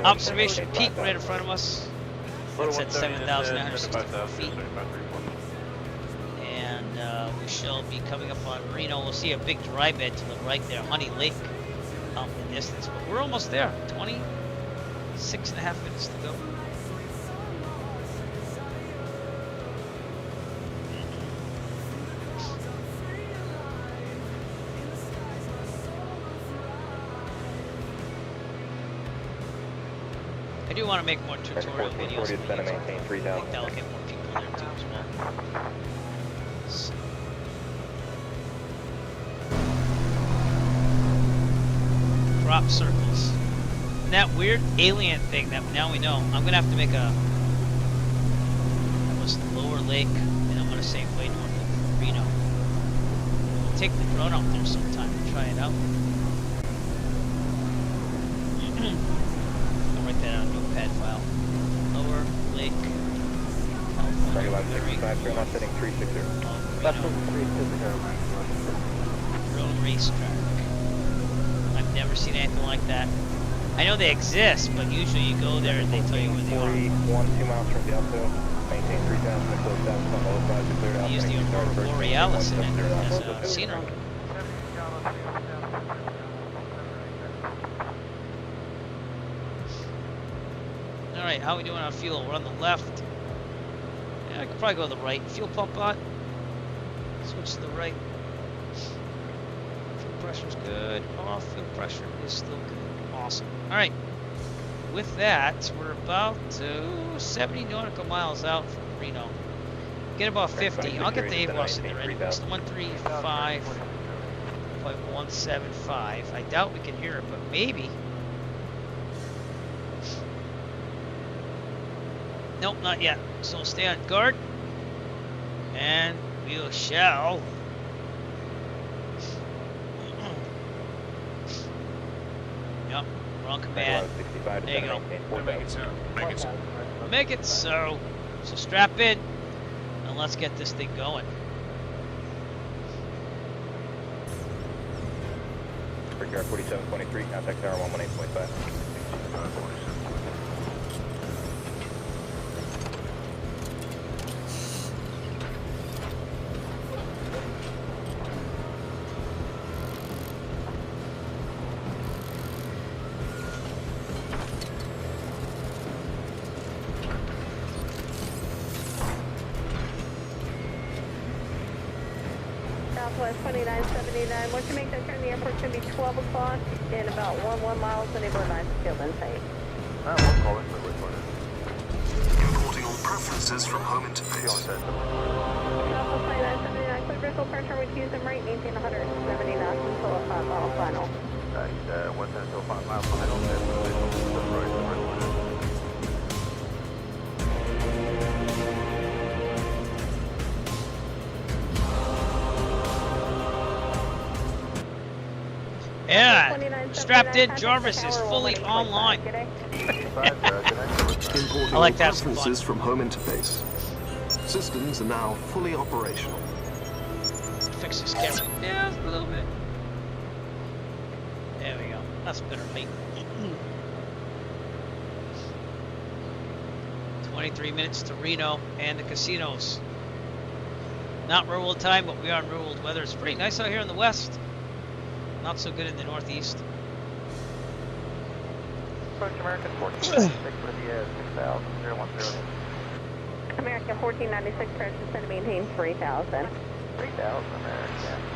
Observation peak right in front of us. That's at 7,964 feet. And we shall be coming up on Reno. We'll see a big dry bed to the right there, Honey Lake, out in the distance. But we're almost there. 26.5 minutes to go. I do want to make more tutorial videos. I think that'll get more people in there too as well. So. Drop circles. And that weird alien thing that now we know. I'm gonna have to make a. That was Lower Lake, and I'm gonna say way north of Reno. We'll take the drone out there sometime and try it out. Write that on a notepad file. Lower Lake. Drone racetrack. I've never seen anything like that. I know they exist, but usually you go there and they tell you where they are. 2 miles from the Alto. Maintain 3,000 and close down from the low side. Cleared out. They use the Aurora Borealis in it as a scenery. Alright, how are we doing on fuel? We're on the left. Yeah, I could probably go to the right. Fuel pump on. Switch to the right. Fuel pressure's good. Off. Fuel pressure is still good. Awesome. Alright. With that, we're about 70 nautical miles out from Reno. Get about 50. I'll get the AVOS in there anyway. It's the 135.175. I doubt we can hear it, but maybe. Nope, not yet. So stay on guard. And we shall. Yep, we're on command. There you go. Make it so. Make it so. Make it so. So strap in and let's get this thing going. Brickyard 4723, contact tower 118.5. Southwest 2979. Once you make that turn, the airport's going to be 12 o'clock in about 11 miles, and neighborhood 9 field in sight. We'll call it for which one. Importing all preferences from home interface. Southwest 2979, clear vehicle pressure with use and rate, maintain 170 knots until a 5 mile final. What's that until 5 miles final? Yeah, strapped in. Jarvis is fully online. Importing I like all that for fun. preferences from home interface. Systems are now fully operational. Fix this camera. Yeah, a little bit. There we go. That's better light. 23 minutes to Reno and the casinos. Not real world time, but we are in real world weather. It's pretty nice out here in the west. Not so good in the northeast. Approach American 1496 for the 6000, 010. American 1496, pressure set to maintain 3000. 3000, American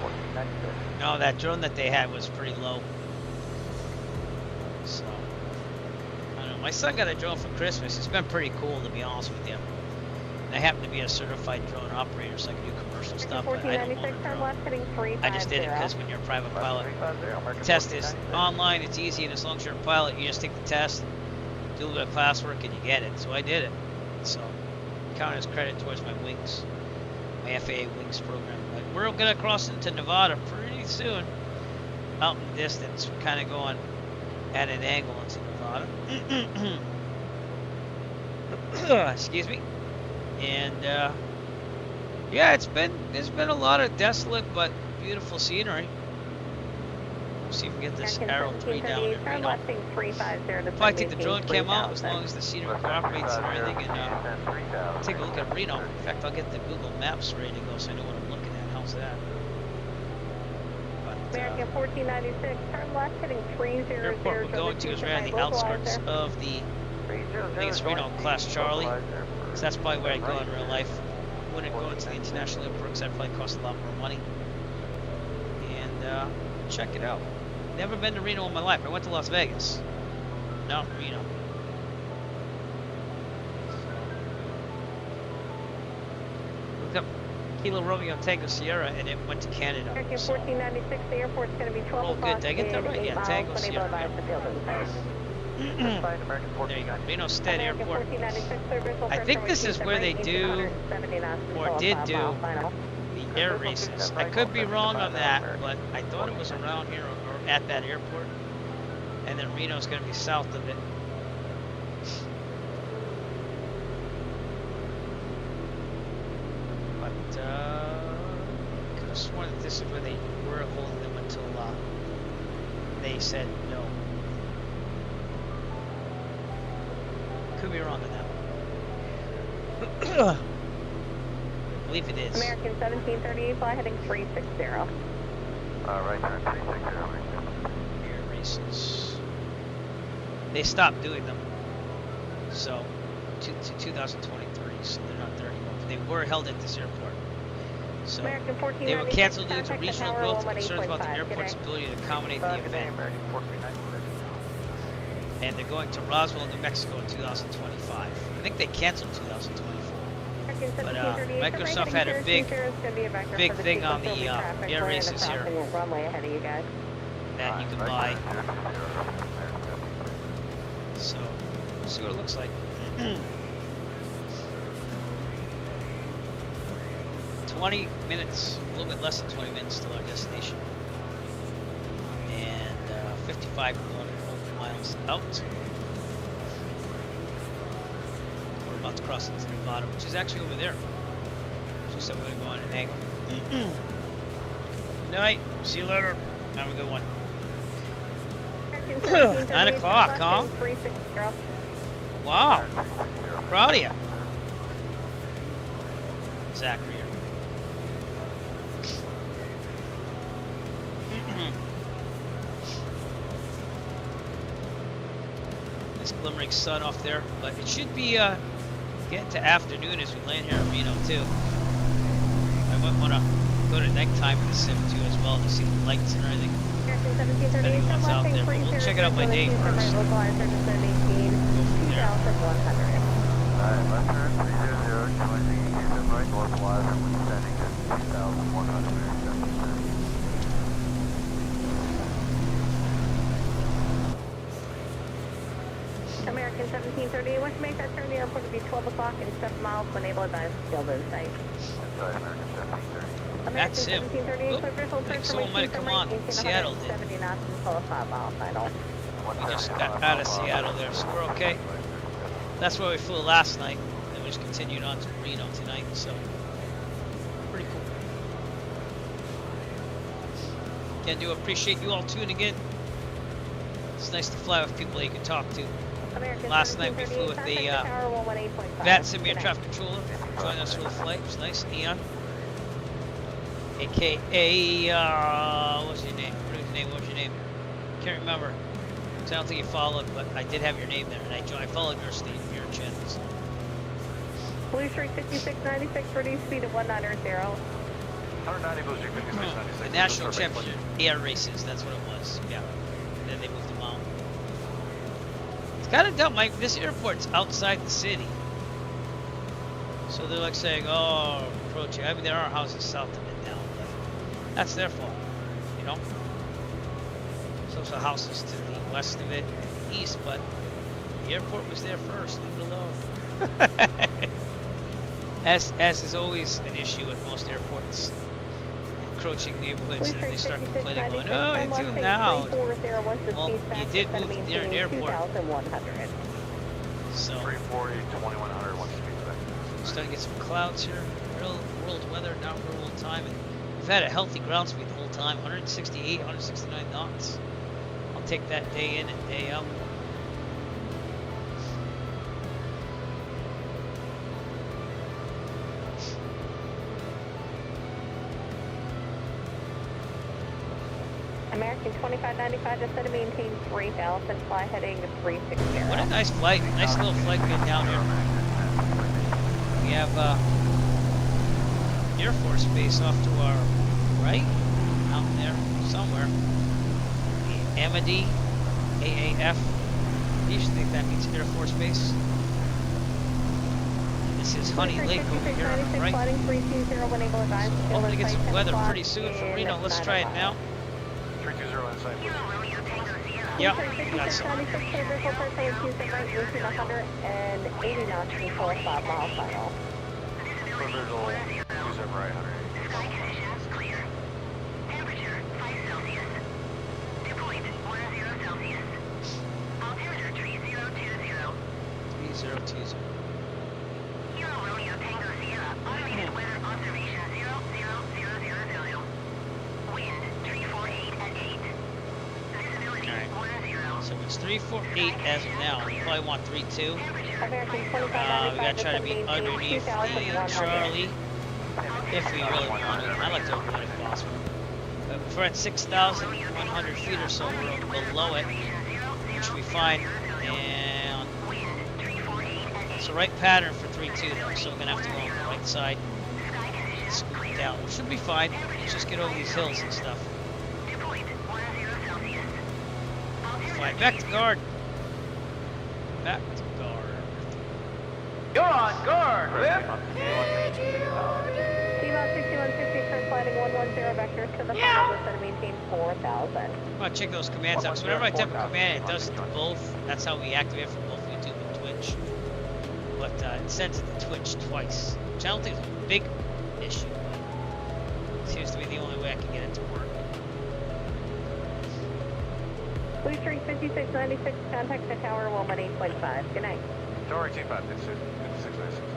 1496. No, that drone that they had was pretty low. So, I don't My son got a drone for Christmas. It's been pretty cool, to be honest with you. And I happen to be a certified drone operator, so I can do commercial stuff, but I don't own a drone. I just did it because when you're a private pilot, the test is online, it's easy, and as long as you're a pilot, you just take the test, do a little bit of classwork, and you get it. So I did it. So count as credit towards my wings, my FAA wings program. But we're gonna cross into Nevada pretty soon. Out in the distance, we're kind of going at an angle into Nevada. Excuse me. And yeah, there's been a lot of desolate but beautiful scenery. We'll see if we get this Arrow 3 down in Reno. If I take the drone cam out, as long as the scenery cooperates and everything, and take a look at Reno. In fact, I'll get the Google Maps ready to go so I know what I'm looking at. How's that? American 1496, turn left heading 300. The airport we're going to is right on the outskirts of the, I think it's Reno Class Charlie. So that's probably where I go in real life. Wouldn't go into the international airport because that probably costs a lot more money. And check it out. Never been to Reno in my life. I went to Las Vegas. Not Reno. Looked up Kilo Romeo Tango Sierra and it went to Canada. American 1496, the airport's going to be 12 o'clock. Good. Did I get that right? Yeah, Tango Sierra. There you go, Reno Stead Airport. I think this is where they do, or did do, the air races. I could be wrong on that, but I thought it was around here or at that airport. And then Reno's going to be south of it. But I could have sworn that this is where they were holding them until they said no. Could be wrong on that one. I believe it is. American 1738, fly heading 360. Right turn 360. Air races. They stopped doing them. So, to 2023, so they're not there anymore. They were held at this airport. So, they were canceled due to regional growth and concerns about the airport's ability to accommodate the event. And they're going to Roswell, New Mexico in 2025. I think they canceled 2024. But Microsoft had a big thing on the air races here that you can buy. So, let's see what it looks like. 20 minutes, a little bit less than 20 minutes to our destination. And 55 miles out. We're about to cross into Nevada, which is actually over there. Just so we're going to go on an angle. Good night. See you later. Have a good one. 9 o'clock, huh? Wow. Proud of you. Zachary. This glimmering sun off there, but it should be getting to afternoon as we land here in Reno too. I might want to go to nighttime in the sim too as well to see the lights and everything. Depending on what's out there, but we'll check it out by day first. Go from there. Left turn 300, commencing eastern right northwise, and we're descending at 2,100. American 1738, want to make that turn to the airport to be 12 o'clock and 7 miles when able to advise field in sight. Sorry, American 1738. That's him. I think someone might have come on. Seattle did. We just got out of Seattle there, so we're okay. That's where we flew last night, and we just continued on to Reno tonight, so pretty cool. Again, do appreciate you all tuning in. It's nice to fly with people that you can talk to. Last night we flew with the VAT Symbian Traffic Controller joining us for the flight. It was nice. Ian, aka what's your name? What was your name? Can't remember. So I don't think you followed, but I did have your name there, and I followed your channels. Blue Street 5696, reduce speed of 190. 190, Blue Street 5696. The national championship air races. That's what it was. Yeah. And then they moved them out. Kind of dumb. Like, this airport's outside the city. So they're like saying, oh, approaching. I mean, there are houses south of it now, but that's their fault, you know? So there's houses to the west of it, east, but the airport was there first. Leave it alone. As is always an issue at most airports. Encroaching neighborhoods, and they start complaining, going, oh, it's doing now. Well, you did move near an airport. So, 340, 2100, one speed back. Starting to get some clouds here. Real world weather now for a little time, and we've had a healthy ground speed the whole time. 168, 169 knots. I'll take that day in and day out. American 2595, just set to maintain 3000, fly heading 360. What a nice flight. Nice little flight going down here. We have Air Force Base off to our right, out there somewhere. The Amity, AAF. You should think that means Air Force Base. And this is Honey Lake over here on the right. So hoping to get some weather pretty soon from Reno. Let's try it now. 320 inside. Yep, got some. 180 knots, control 5 mile final. For visual, use them right, 180. Sky conditions clear. Temperature 5 Celsius. Dew point 10 Celsius. Altimeter 3020. 3020. Kilo Romeo Tango Sierra, automated weather observation 00000. Wind 348 at 8. Visibility 10. So it's 348 as of now. We probably want 32. We gotta try to be underneath the Charlie if we really want to. I'd like to avoid it if possible. But if we're at 6,100 feet or so, we're below it, which we find. And it's the right pattern for 3-2 though, so we're gonna have to go on the right side. Scoot down. We should be fine. Let's just get over these hills and stuff. Fine. Back to guard. Back to guard. You're on guard, Whip! T-Mod 6160, current landing 110 vectors to the final, set to maintain 4,000. I'm gonna check those commands out. So whenever I type a command, it does it to both. That's how we activate for both YouTube and Twitch. But it sends it to Twitch twice, which I don't think is a big issue. But it seems to be the only way I can get it to work. Blue String 5696, contact the tower, 118.5. Good night. Tower 185, it's 696.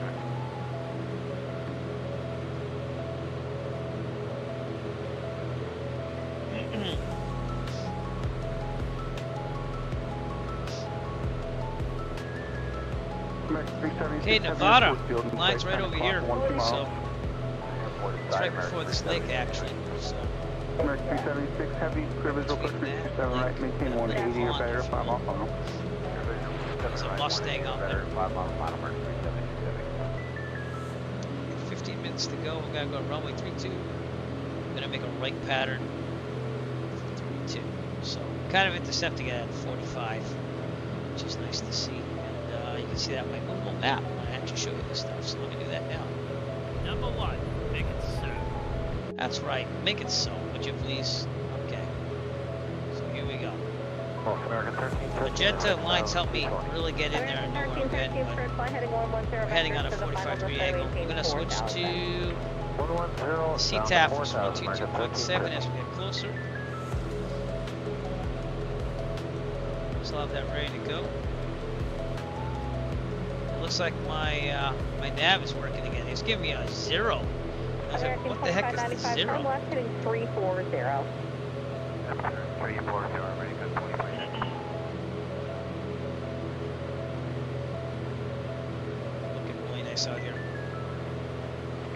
Okay, Nevada. Line's right over here. So it's right before this lake, actually. So. American 376 Heavy, clear visual for 327 right, maintain 180 or better, 5 mile final. There's a Mustang out there. 15 minutes to go. We gotta go runway 32. We're gonna make a right pattern for 32. So kind of intercepting it at 45, which is nice to see. And you can see that on my Google map when I actually show you this stuff. So let me do that now. Number 1, make it so. That's right. Make it so, would you please? Okay. So here we go. Magenta lines help me really get in there and know where I'm heading, but we're heading on a 45-degree angle. We're going to switch to CTAF for 122.7 as we get closer. Still have that ready to go. It looks like my my nav is working again. It's giving me a 0. I was like, what the heck is the 0? Turn left heading 340. 340, ready, good 20. Looking really nice out here.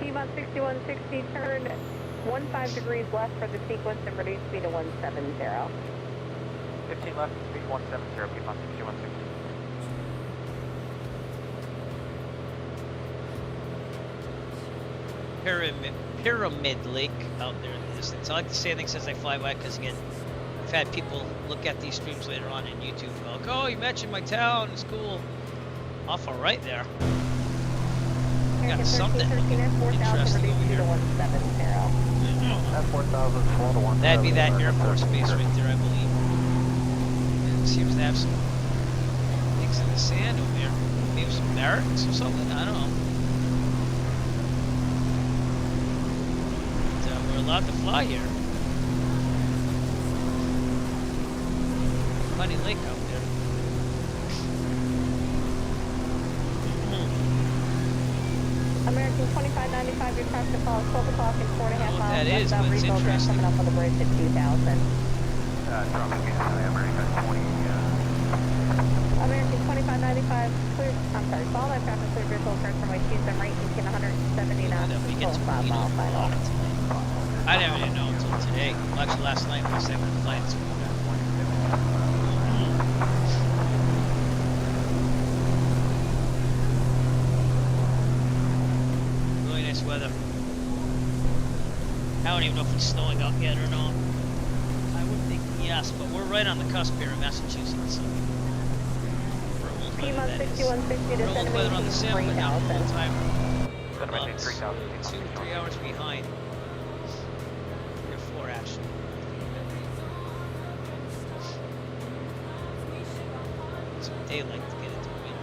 T-Mod 6160, turn 15 degrees left for the sequence and reduce speed to 170. 15 left, speed 170, T-Mod 6160. Pyramid Lake out there in the distance. I like to say things as I fly by because again, I've had people look at these streams later on in YouTube and go, oh, you mentioned my town, it's cool. Awful right there. We got something interesting over here. That'd be that Air Force base right there, I believe. It seems to have some things in the sand over there. Maybe some barracks or something, I don't know. But, we're allowed to fly here. Funny lake out there. American 2595, your traffic call is 12 o'clock and 4.5 miles. That is, but it's interesting. Coming up on the bridge at 2000. Traffic American 20. American 2595, clear, I'm sorry, follow that traffic clear visual turn from way 27 right, taking 170 knots, full 5 mile final. I never didn't know until today. Actually, last night when I said we're flying through that. Really nice weather. I don't even know if it's snowing out yet or not. I would think yes, but we're right on the cusp here in Massachusetts. So P-Mod 6160 to send weather on the sim, but not all the 3000. time. Send About 3,000. 2-3 hours behind. 3 or 4 actually. So daylight to get it to Reno.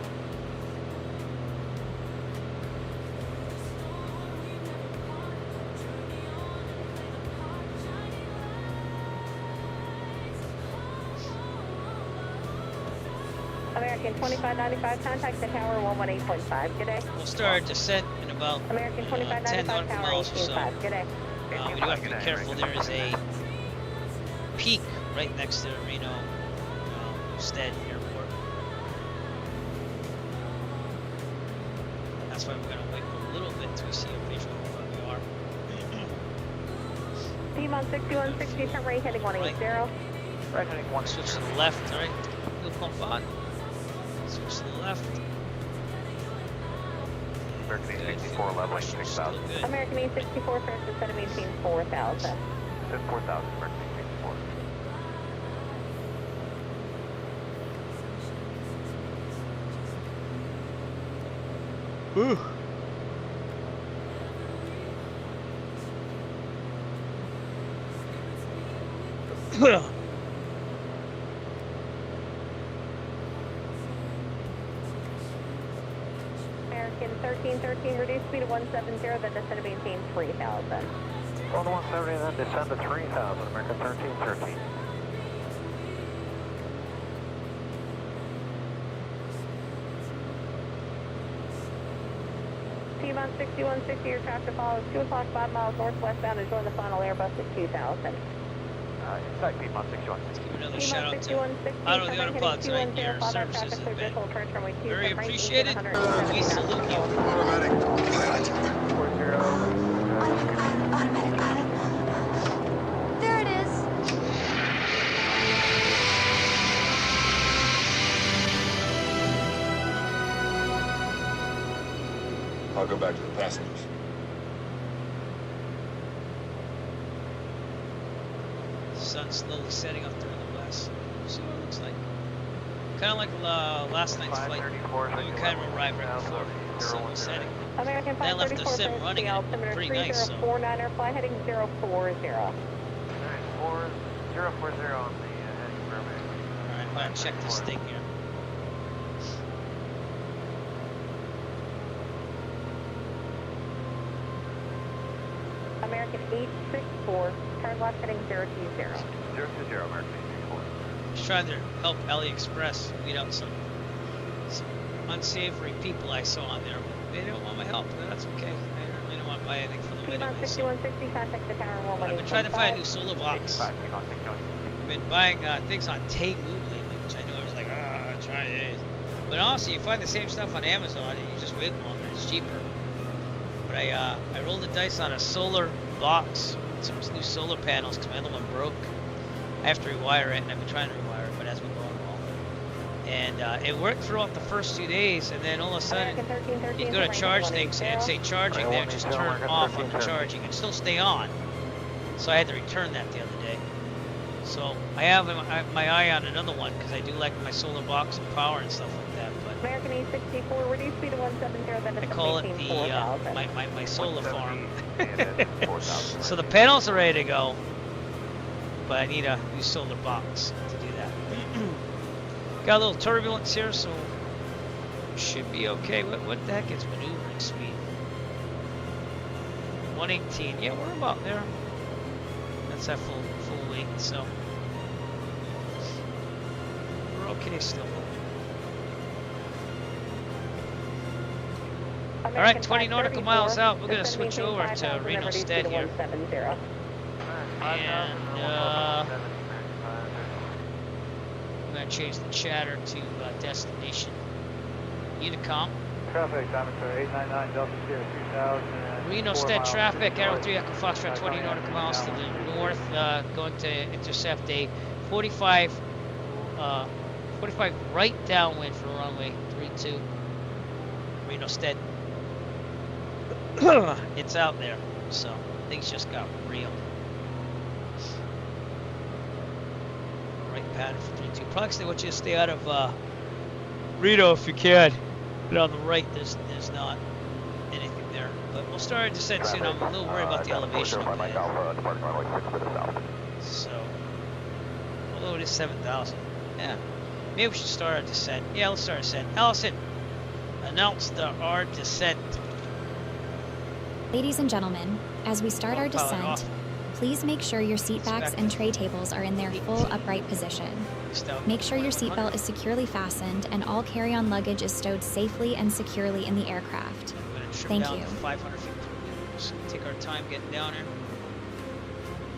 American 2595, contact the tower 118.5. Good day. We'll start our descent in about American 10 2595, nautical tower miles or so. 185. Good day. We do have to be careful. There is a peak right next to Reno Stead Airport. That's why we're going to wait a little bit till we see a visual of where we are. P-Mod 6160, turn right heading 180. Right heading 1. Switch to the left, alright? Fuel pump on. Switch to the left. American E64 leveling 6,000. American E64, first descent maintain 4,000. Said 4,000, American E64. Whew. American 1313, reduce speed to 170, then descend to maintain 3,000. On 170, then descend to 3,000, American 1313. P-Mod 6160, your traffic follows 2 o'clock, 5 miles northwestbound, and join the final Airbus at 2,000. Inside P-Mod 6160. Give another shout out to Auto the Autopods right here. Services have been very appreciated. We salute you. Automatic pilot. 40. There it is. I'll go back to the passengers. Sun slowly setting up there in the west. See what it looks like. Kind of like last night's flight. We kind of arrived right before the sun was setting. American Then left the 534 sim running and it looked pretty nice. So. 3049er, fly heading 040. Alright, 040 on the heading permit. Alright, I'm gonna check this thing here. American 864, turn left heading 020. 020, American 864. Just trying to help AliExpress weed out some unsavory people I saw on there, but they don't want my help. But that's okay. I really don't want to buy anything from them P-Mod anyway. So 6160, contact the tower 118.5. I've been trying to find a new solar box. I've been buying things on Temu lately, which I know I was like, try it. But honestly, you find the same stuff on Amazon and you just wait longer. It's cheaper. But I rolled the dice on a solar box, some new solar panels because my other one broke. I have to rewire it, and I've been trying to rewire it, but as we go along. And it worked throughout the first 2 days, and then all of a sudden, you go to charge things, and it'd say charging there, just turn off on the charging, and still stay on. So I had to return that the other day. So I have my eye on another one because I do like my solar box and power and stuff like that. But American E64, reduce speed to 170, I call it the my solar farm. So the panels are ready to go, but I need a new solar box to do that. Got a little turbulence here, so should be okay. What the heck is maneuvering speed? 118. Yeah, we're about there. That's at full weight, so we're okay still. All right, 20 nautical miles out. We're gonna switch over to Reno Stead here, and we're gonna change the chatter to destination Unicom. Traffic, diameter 899 Delta Sierra 2000. Reno Stead traffic, Arrow 3 Echo Foxtrot, 20 nautical miles to the north, going to intercept a 45 right downwind for runway 32, Reno Stead. It's out there, so things just got real. Right pattern for 32. Probably want you to stay out of Reno if you can. But on the right, there's not anything there. But we'll start our descent soon. I'm a little worried about the elevation of it. So, although it is 7,000, yeah, maybe we should start our descent. Yeah, let's start our descent. Allison, announce our descent. Ladies and gentlemen, as we start our descent, please make sure your seat backs and tray tables are in their full upright position. Make sure your seatbelt is securely fastened and all carry-on luggage is stowed safely and securely in the aircraft. Thank you. 500 feet. Just take our time getting down here.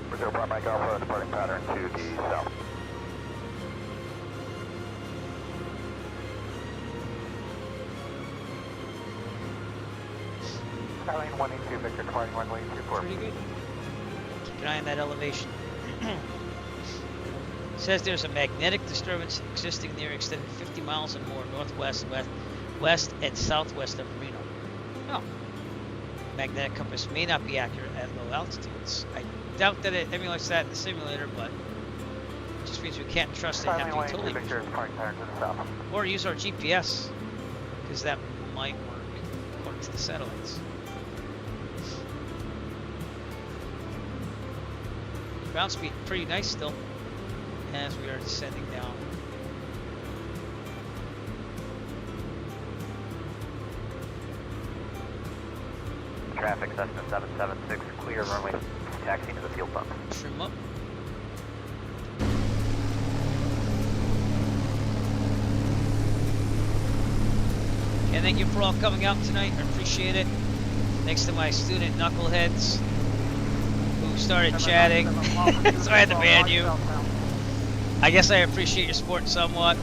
Brazil Prime Mike Alpha, departing pattern to the south. Skyline 182, Victor, departing runway 24. Pretty good. Keep an eye on that elevation. Says there's a magnetic disturbance existing near extended 50 miles or more northwest, west, and southwest of Reno. Oh. Magnetic compass may not be accurate at low altitudes. I doubt that it emulates that in the simulator, but it just means we can't trust it and have to be totally or use our GPS, because that might work according to the satellites. Ground speed pretty nice still, as we are descending down. Traffic, Cessna 776, clear runway, taxi to the fuel pump. Trim up. And thank you for all coming out tonight. I appreciate it. Thanks to my student knuckleheads who started chatting, so I had to ban you. I guess I appreciate your support somewhat.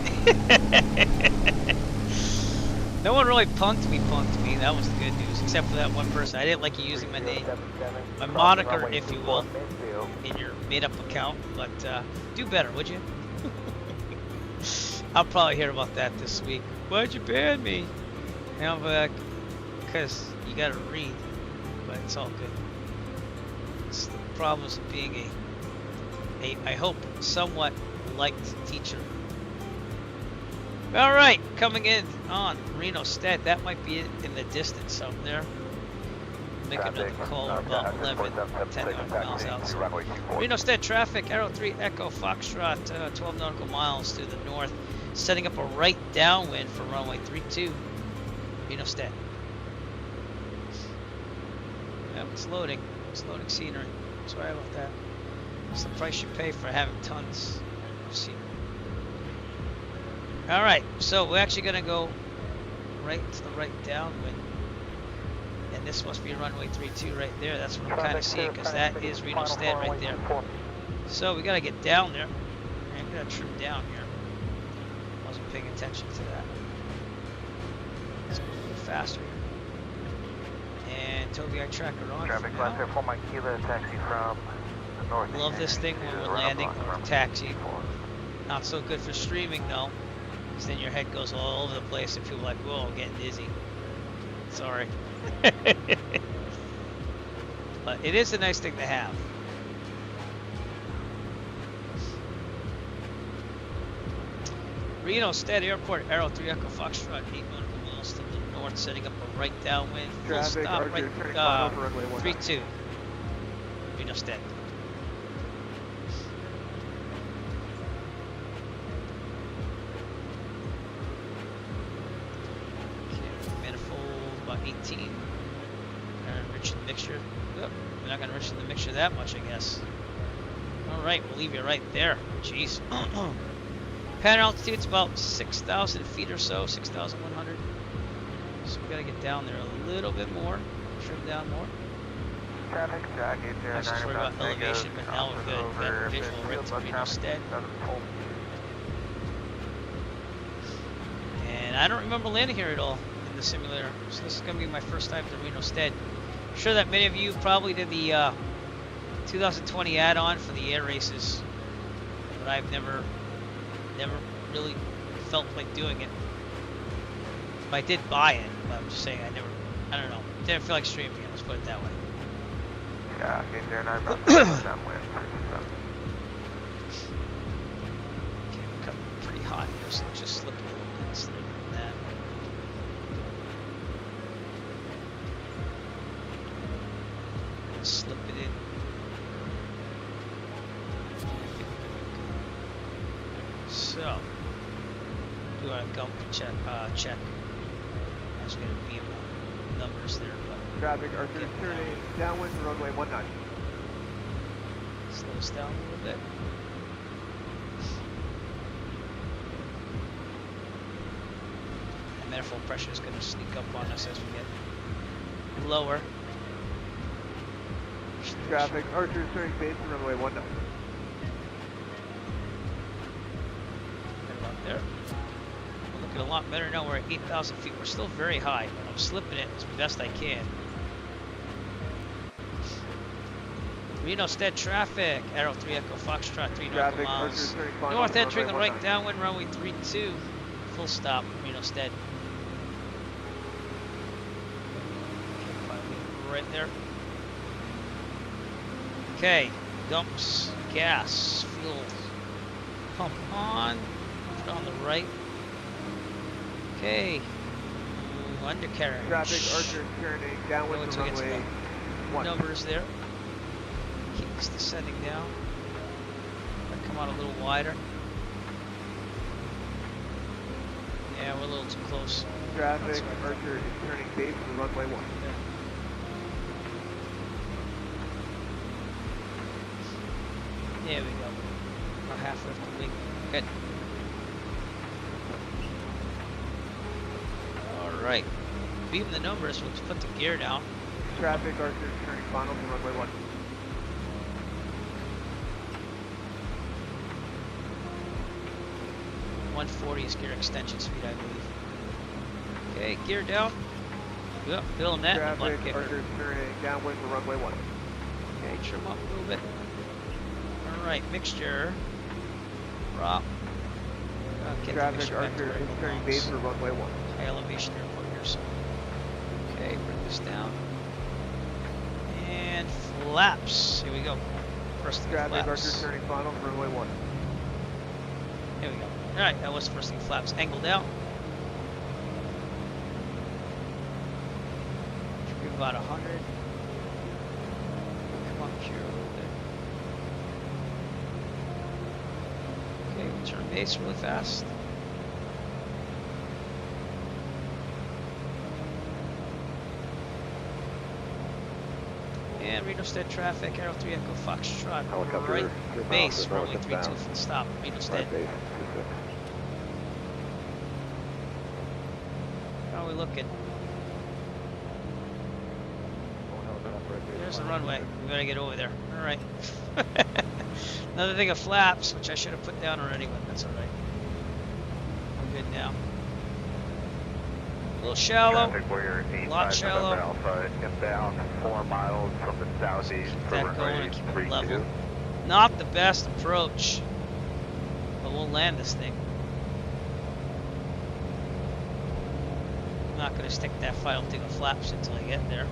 No one really punked me. That was the good news, except for that one person. I didn't like you using my name, my moniker, if you will, in your made-up account. But do better, would you? I'll probably hear about that this week. Why'd you ban me? You know, because you gotta read. But it's all good. It's the problems of being I hope, somewhat liked teacher. All right, coming in on Reno Stead. That might be it in the distance up there. Make another call about 10 miles out. So Reno Stead traffic, Arrow 3 Echo Foxtrot, 12 nautical miles to the north, setting up a right downwind for runway 32, Reno Stead. Yep, it's loading. It's loading scenery. Sorry about that. It's the price you pay for having tons of scenery. Alright, so we're actually going to go right to the right downwind. And this must be runway 32 right there. That's what I'm kind of seeing, because that is Reno Stead right there. So we got to get down there. And we got to trim down here. Wasn't paying attention to that. Let's go a little faster here. And Toby, I tracker on. Traffic class there for my Kilo taxi from the north. Love this thing when we're landing or taxiing. Not so good for streaming though, because then your head goes all over the place and people are like, whoa, I'm getting dizzy. Sorry. But it is a nice thing to have. Reno Stead Airport, Arrow 3 Echo Foxtrot, 8 nautical miles to the north, setting up a right downwind. Full stop, right, 3-2. Reno Stead. About 18. Enrich the mixture. Yep. We're not going to enrich the mixture that much, I guess. Alright, we'll leave you right there. Jeez. Pad altitude's about 6,000 feet or so, 6,100. So we got to get down there a little bit more. Trim down more. Traffic, Jack, I was just worried about elevation, but now we're good. Better visual right to Reno Stead. And I don't remember landing here at all. The simulator, so this is going to be my first time to Reno Stead. I'm sure that many of you probably did the 2020 add-on for the air races, but I've never really felt like doing it. I did buy it, but I'm just saying I don't know, didn't feel like streaming it, let's put it that way. Yeah, okay, there, and I'm not downwind. Okay, we're coming pretty hot here, so let's just slip a little bit instead of that. Slip it in. So, do a gump check. That's going to be numbers there. But traffic, Arthur, turning downwind to runway 19. Slow us down a little bit. The manifold pressure is going to sneak up on us as we get lower. Traffic, Archer is turning base to runway 19. Right about there. We're looking a lot better now. We're at 8,000 feet. We're still very high, but I'm slipping it as best I can. Reno Stead traffic, Arrow 3 Echo Foxtrot, 3 nautical miles. North entering the right downwind, runway 32. Full stop, Reno Stead. Right there. Okay, dumps, gas, fuel, pump on, put on the right. Okay, undercarriage. Traffic, Archer turning downwind to runway 1. Numbers there. Keeps descending down. Might come out a little wider. Yeah, we're a little too close. Traffic, Archer is turning base to runway 1. There we go. About half left to wing. Good. Alright. Beam the numbers, we'll just put the gear down. Traffic, Archer turning final to runway 1. .140 is gear extension speed, I believe. Okay, gear down. Yep, filling that. Traffic, Archer turning downwind to runway 1. Okay, trim up a little bit. Alright, mixture. Prop. Traffic, Archer is turning base for runway 1. High elevation airport here, so. Okay, bring this down. And flaps. Here we go. First thing Traffic, flaps. Archer turning final for runway 1. Here we go. Alright, that was first thing flaps. Angled out. Should be about 100. Come up here a little bit. Okay, we'll turn base really fast. And Reno Stead traffic, Arrow 3 Echo Foxtrot, right base, runway 32, full stop, Reno Stead. How are we looking? There's the runway, we gotta get over there. Alright. Another thing of flaps, which I should have put down already, but that's alright. We're good now. A little shallow, a lot shallow. Alpha, inbound 4 miles from the southeast for runway 32. Not the best approach, but we'll land this thing. I'm not going to stick that final thing of flaps until I get there.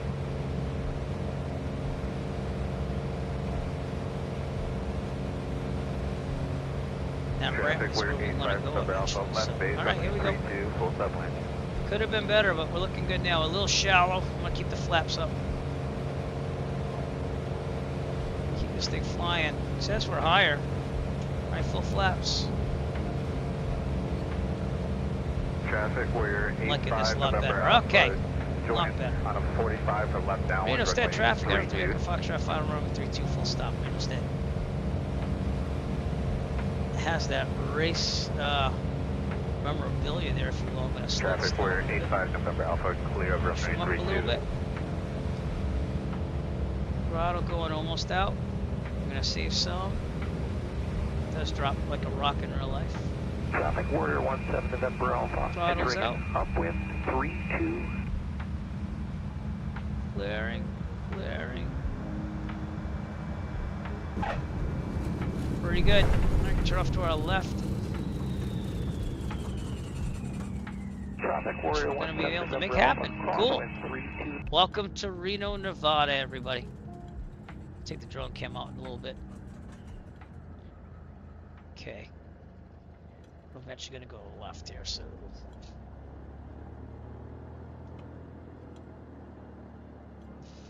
that ramp is where we want to go eventually. So, alright, here we go. Could have been better, but we're looking good now. A little shallow. I'm going to keep the flaps up. Keep this thing flying. It says we're higher. Alright, full flaps. Traffic, we're I'm liking this a lot better. Okay. A lot better. On a 45 for left downwind. Reno Stead traffic, R3 Echo Foxtrot, final runway 32, full stop, Reno Stead. It has that race memorabilia there, if you will. I'm going to slow Traffic, we're 85 November Alpha, clear over runway 32. A little bit. Throttle going almost out. I'm going to save some. It does drop like a rock in real life. Traffic, Warrior 17 November Alpha. Throttle's out. Upwind 32. Clearing, clearing. Pretty good. Alright, turn off to our left. Traffic, Warrior We're going to be able to make happen. Cool. Welcome to Reno, Nevada, everybody. Take the drone cam out in a little bit. Okay. We're eventually going to go left here, so.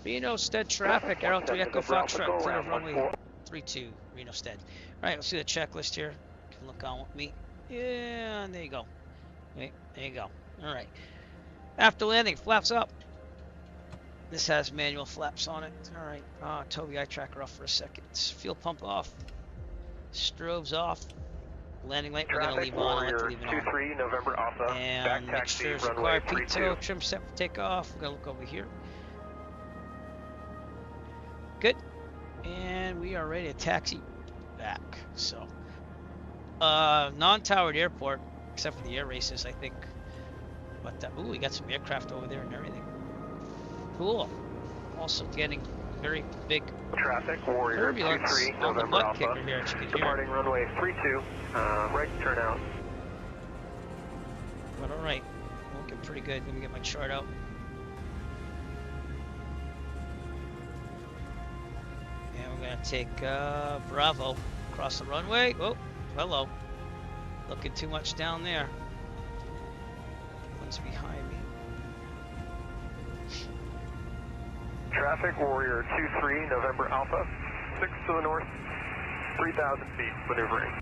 Reno Stead traffic, Arrow 3 Echo Foxtrot, clear of runway 32, Reno Stead. Alright, let's see the checklist here. You can look on with me. Yeah, and there you go. Wait, there you go. Alright. After landing, flaps up. This has manual flaps on it. Alright, Toby eye tracker off for a second. Fuel pump off. Strobes off. Landing light, we're going to leave on. I like to leave it on. 23 November Alpha. And make sure it's required PTO, trim set for takeoff. We're going to look over here. Good. And we are ready to taxi back. So, non-towered airport, except for the air races, I think. But, ooh, we got some aircraft over there and everything. Cool. Also getting very big traffic, Warrior turbulence 23 on the November butt Alpha. kicker here, as you can Departing hear. runway 32, right turn out. But alright, looking pretty good. Let me get my chart out. And we're gonna take Bravo across the runway. Oh, hello. Looking too much down there. One's behind me. Traffic, Warrior 23 November Alpha, 6 to the north, 3,000 feet, maneuvering.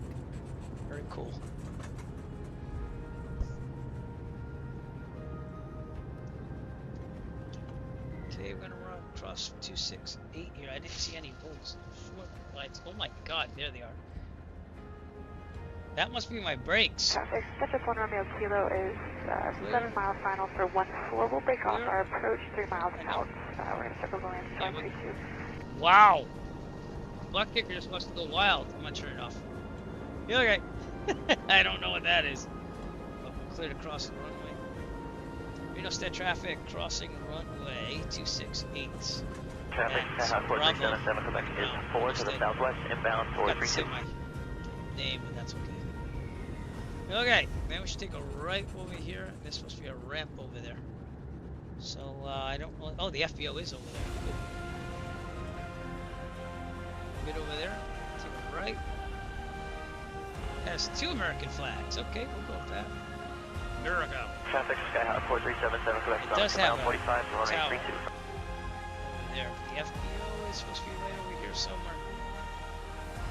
Very cool. Okay, we're gonna run across 268 here. I didn't see any bulls. Short lights. Oh my god, there they are. That must be my brakes. Traffic, Citrus 1 Romeo Kilo is 7 mile final for 1-4. We'll break off our approach 3 miles out. We're going to circle going into 532. Wow! Butt kickers must go wild. I'm gonna turn it off. You okay? I don't know what that is. But we're cleared across the runway. Reno Stead traffic crossing runway 268. Traffic, Skyhawk 4377 Quebec is 4 to the southwest, inbound 432. My name, but that's okay. Okay, then we should take a right over here. There's supposed to be a ramp over there. So, I don't really... Oh, the FBO is over there. Good. Get over there. Take a right. It has 2 American flags. Okay, we'll go with that. America. Traffic, Skyhawk 4377 Quebec. It does have a 45, tower 32. over there. The FBO is supposed to be right over here somewhere.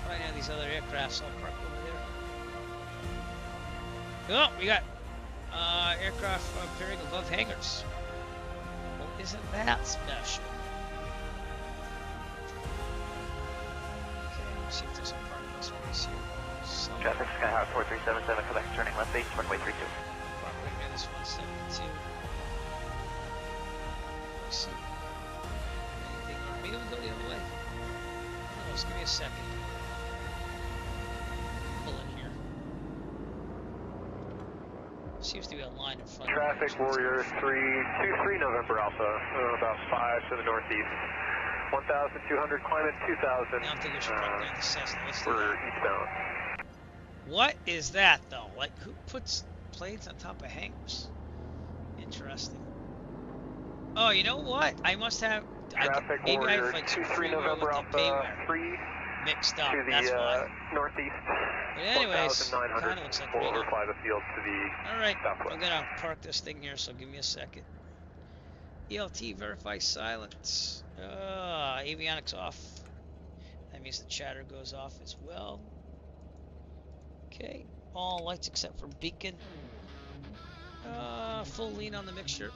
Right now, these other aircrafts all parked over there. Oh, we got aircraft appearing above hangars. Well, isn't that special? Okay, let's see if there's a parking space here. Traffic, Skyhawk 4377 Quebec, turning left base, runway 32. Park right near this 172. Let's see. Anything on me? We'll go the other way. No, just give me a second. Pull in here. Seems to be a line in front Traffic, of me. Warrior 323 November Alpha, about 5 to the northeast. 1,200, climate 2,000. Now I'm thinking we should park down the Cessna. Let's do We're that. eastbound. What is that, though? Like, who puts planes on top of hangars? Interesting. Oh, you know what? I must have... Traffic, maybe I Warrior have like some 23 freeware with November the Alpha, payware. 3 mixed up. To the That's why. northeast. But anyways, kind of looks like we'll Reno. reply the field to the All right, southwest. I'm gonna park this thing here, so give me a second. ELT verify silence. Avionics off. That means the chatter goes off as well. Okay, all lights except for beacon. Full lean on the mixture.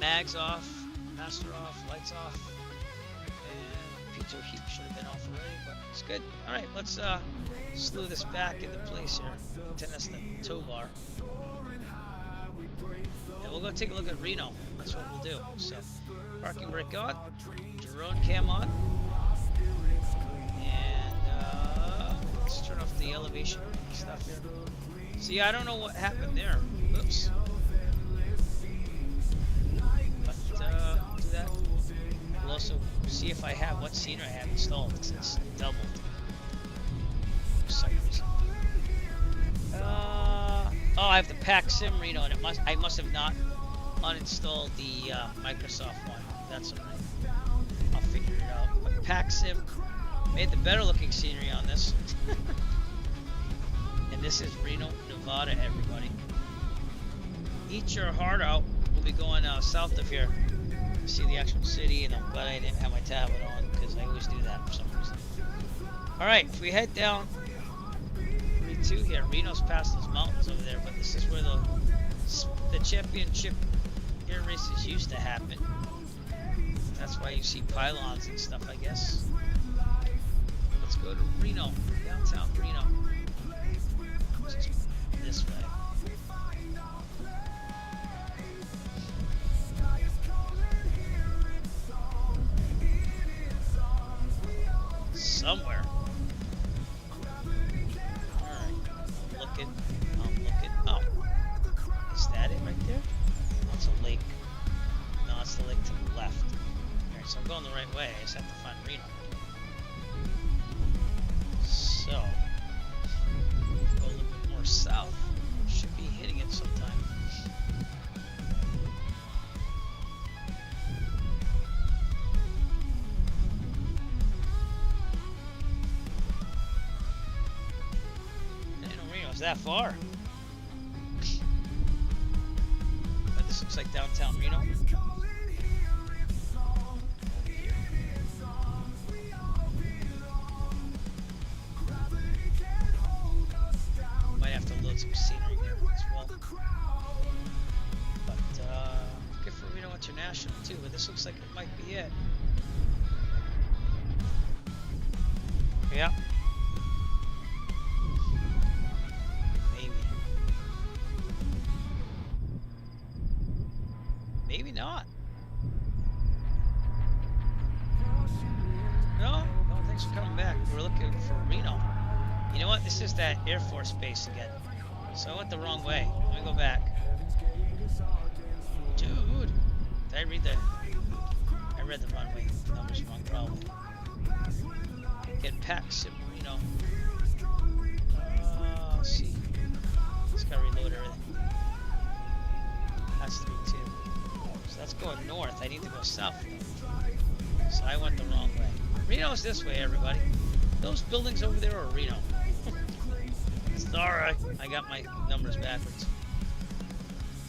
Mags off, master off, lights off, and pitot heat should have been off already, but it's good. All right, let's slew this back into place here. Pretend that's the tow bar. And we'll go take a look at Reno. That's what we'll do. So, parking brake on, drone cam on, and let's turn off the elevation stuff here. See, I don't know what happened there. Oops. But do that. We'll also see if I have what scenery I have installed, because it's doubled. For some reason. Oh, I have the Pack Sim Reno, and I must have not uninstalled the Microsoft one. That's alright. I'll figure it out. But Pack Sim made the better looking scenery on this. And this is Reno, Nevada, everybody. Eat your heart out. We'll be going south of here to see the actual city, and I'm glad I didn't have my tablet on, because I always do that for some reason. Alright, if we head down 32 here, Reno's past those mountains over there, but this is where the championship air races used to happen. That's why you see pylons and stuff, I guess. Let's go to Reno, downtown Reno. This way. Somewhere. Alright. I'm looking. Oh. Is that it right there? That's a lake. No, it's the lake to the left. Alright, so I'm going the right way. I just have to find Reno. So, go a little bit more south. Should be hitting it sometime. I didn't know Reno was that far. But this looks like downtown Reno. Might have to load some scenery there as well. But good for Reno International too, but this looks like it might be it. Yeah. Maybe. Maybe not. No, thanks for coming back. We're looking for Reno. You know what? This is that Air Force base again. So I went the wrong way. Let me go back. Dude. Did I read the runway numbers wrong, probably. Get Pack Sim Reno. Let's see. Just gotta reload everything. That's 3-2. So that's going north. I need to go south. So I went the wrong way. Reno's this way, everybody. Those buildings over there are Reno. Sorry, I got my numbers backwards.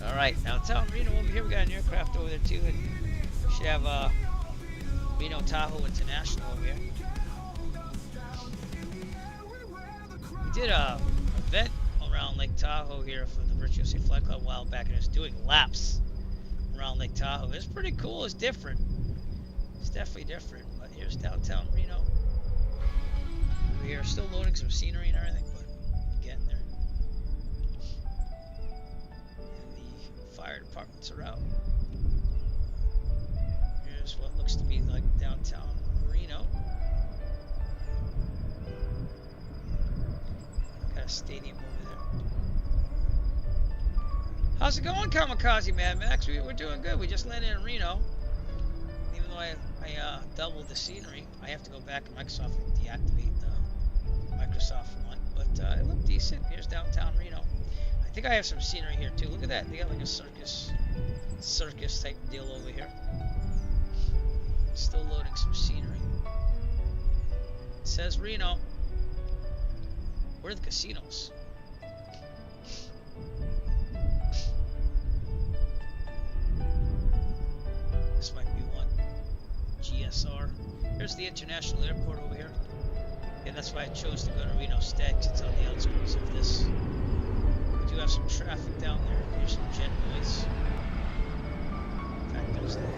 Alright, downtown Reno over here. We got an aircraft over there too. And we should have Reno Tahoe International over here. We did a event around Lake Tahoe here for the Virtual Safe Flight Club a while back, and it was doing laps around Lake Tahoe. It's pretty cool. It's different. It's definitely different. But here's downtown Reno. We are still loading some scenery and everything, but getting there. And the fire departments are out. Here's what looks to be like downtown Reno. Got a stadium over there. How's it going, Kamikaze Mad Max? We're doing good. We just landed in Reno. Even though I doubled the scenery, I have to go back to Microsoft and deactivate the Microsoft one, but it looked decent. Here's downtown Reno. I think I have some scenery here too. Look at that. They got like a circus type deal over here. Still loading some scenery. It says Reno. Where are the casinos? This might be one. GSR. Here's the international airport over here. And that's why I chose to go to Reno instead, because it's on the outskirts of this. We do have some traffic down there. Here's some jet noise. In fact, there's that.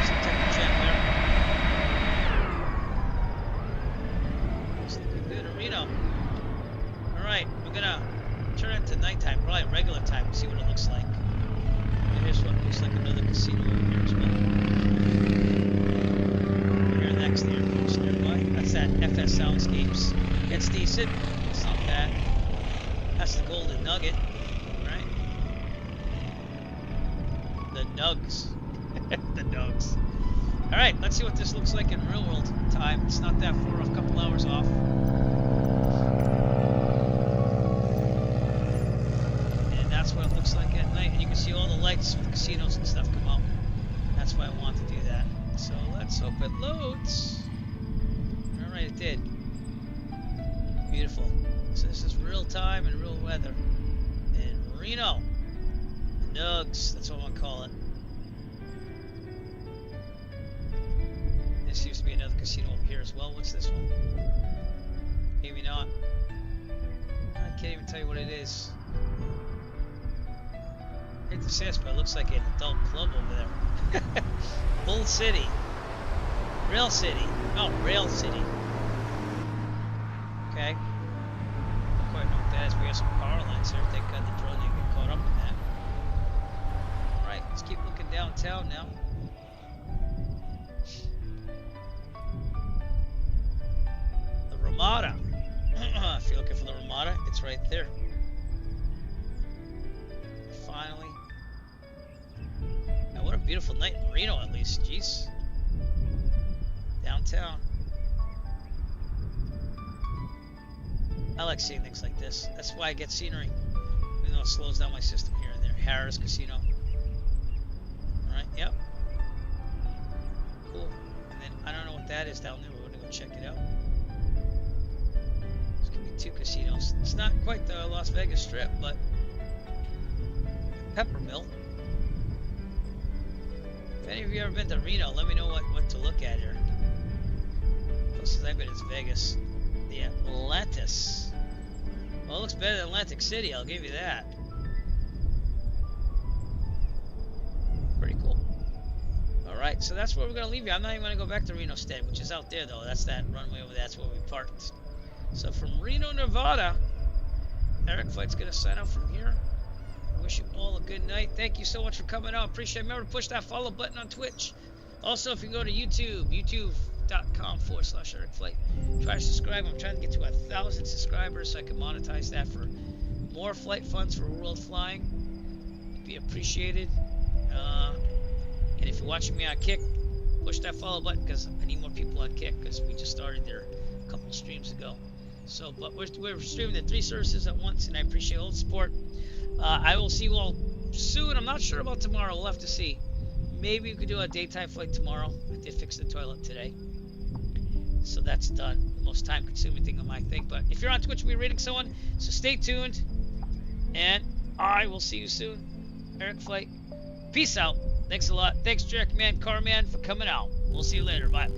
Some type of jet there. It's looking good in Reno. Alright, we're gonna turn it to nighttime, probably regular time, and see what it looks like. And here's what looks like another casino over here as well. Here next to the airport's nearby. That's that FS Soundscapes. It's decent. It's not bad. That's the Golden Nugget, right? The Nugs. The Nugs. Alright, let's see what this looks like in real world time. It's not that far off, a couple hours off. And that's what it looks like at night. And you can see all the lights with the casinos and stuff come out. That's why I want to do that. So let's hope it loads. Alright, it did. Beautiful. So this is real time and real weather. In Reno. Nugs, that's what I'm gonna call it. There seems to be another casino over here as well. What's this one? Maybe not. I can't even tell you what it is. I hate to say this, but it looks like an adult club over there. Bull City. Rail City. No, Rail City. Okay. Don't quite know what that is. We have some power lines here. Thank God the drone didn't get caught up in that. Alright, let's keep looking downtown now. The Ramada. If you're looking for the Ramada, it's right there. Finally. Now, what a beautiful night in Reno, at least. Jeez. Downtown. I like seeing things like this. That's why I get scenery. Even though it slows down my system here and there. Harris Casino. Alright, yep. Cool. And then, I don't know what that is down there. We're going to go check it out. There's going to be 2 casinos. It's not quite the Las Vegas Strip, but Peppermill. If any of you ever been to Reno, let me know what to look at here. Closest I've been is Vegas. The Atlantis. Well, it looks better than Atlantic City, I'll give you that. Pretty cool. Alright, so that's where we're going to leave you. I'm not even going to go back to Reno Stead, which is out there, though. That's that runway over there. That's where we parked. So from Reno, Nevada, Eric Flight's going to sign out from here. I wish you all a good night. Thank you so much for coming out. Appreciate it. Remember to push that follow button on Twitch. Also, if you go to YouTube, youtube.com/Eric Flight. Try to subscribe. I'm trying to get to 1,000 subscribers so I can monetize that for more flight funds for world flying. It'd be appreciated. And if you're watching me on Kick, push that follow button because I need more people on Kick because we just started there a couple streams ago. So, but we're streaming the 3 services at once, and I appreciate all the support. I will see you all soon. I'm not sure about tomorrow. We'll have to see. Maybe we could do a daytime flight tomorrow. I did fix the toilet today. So that's done. The most time-consuming thing on my thing. But if you're on Twitch, we're rating someone. So stay tuned. And I will see you soon. Eric Flight. Peace out. Thanks a lot. Thanks, Jack Man, Carman, for coming out. We'll see you later. Bye.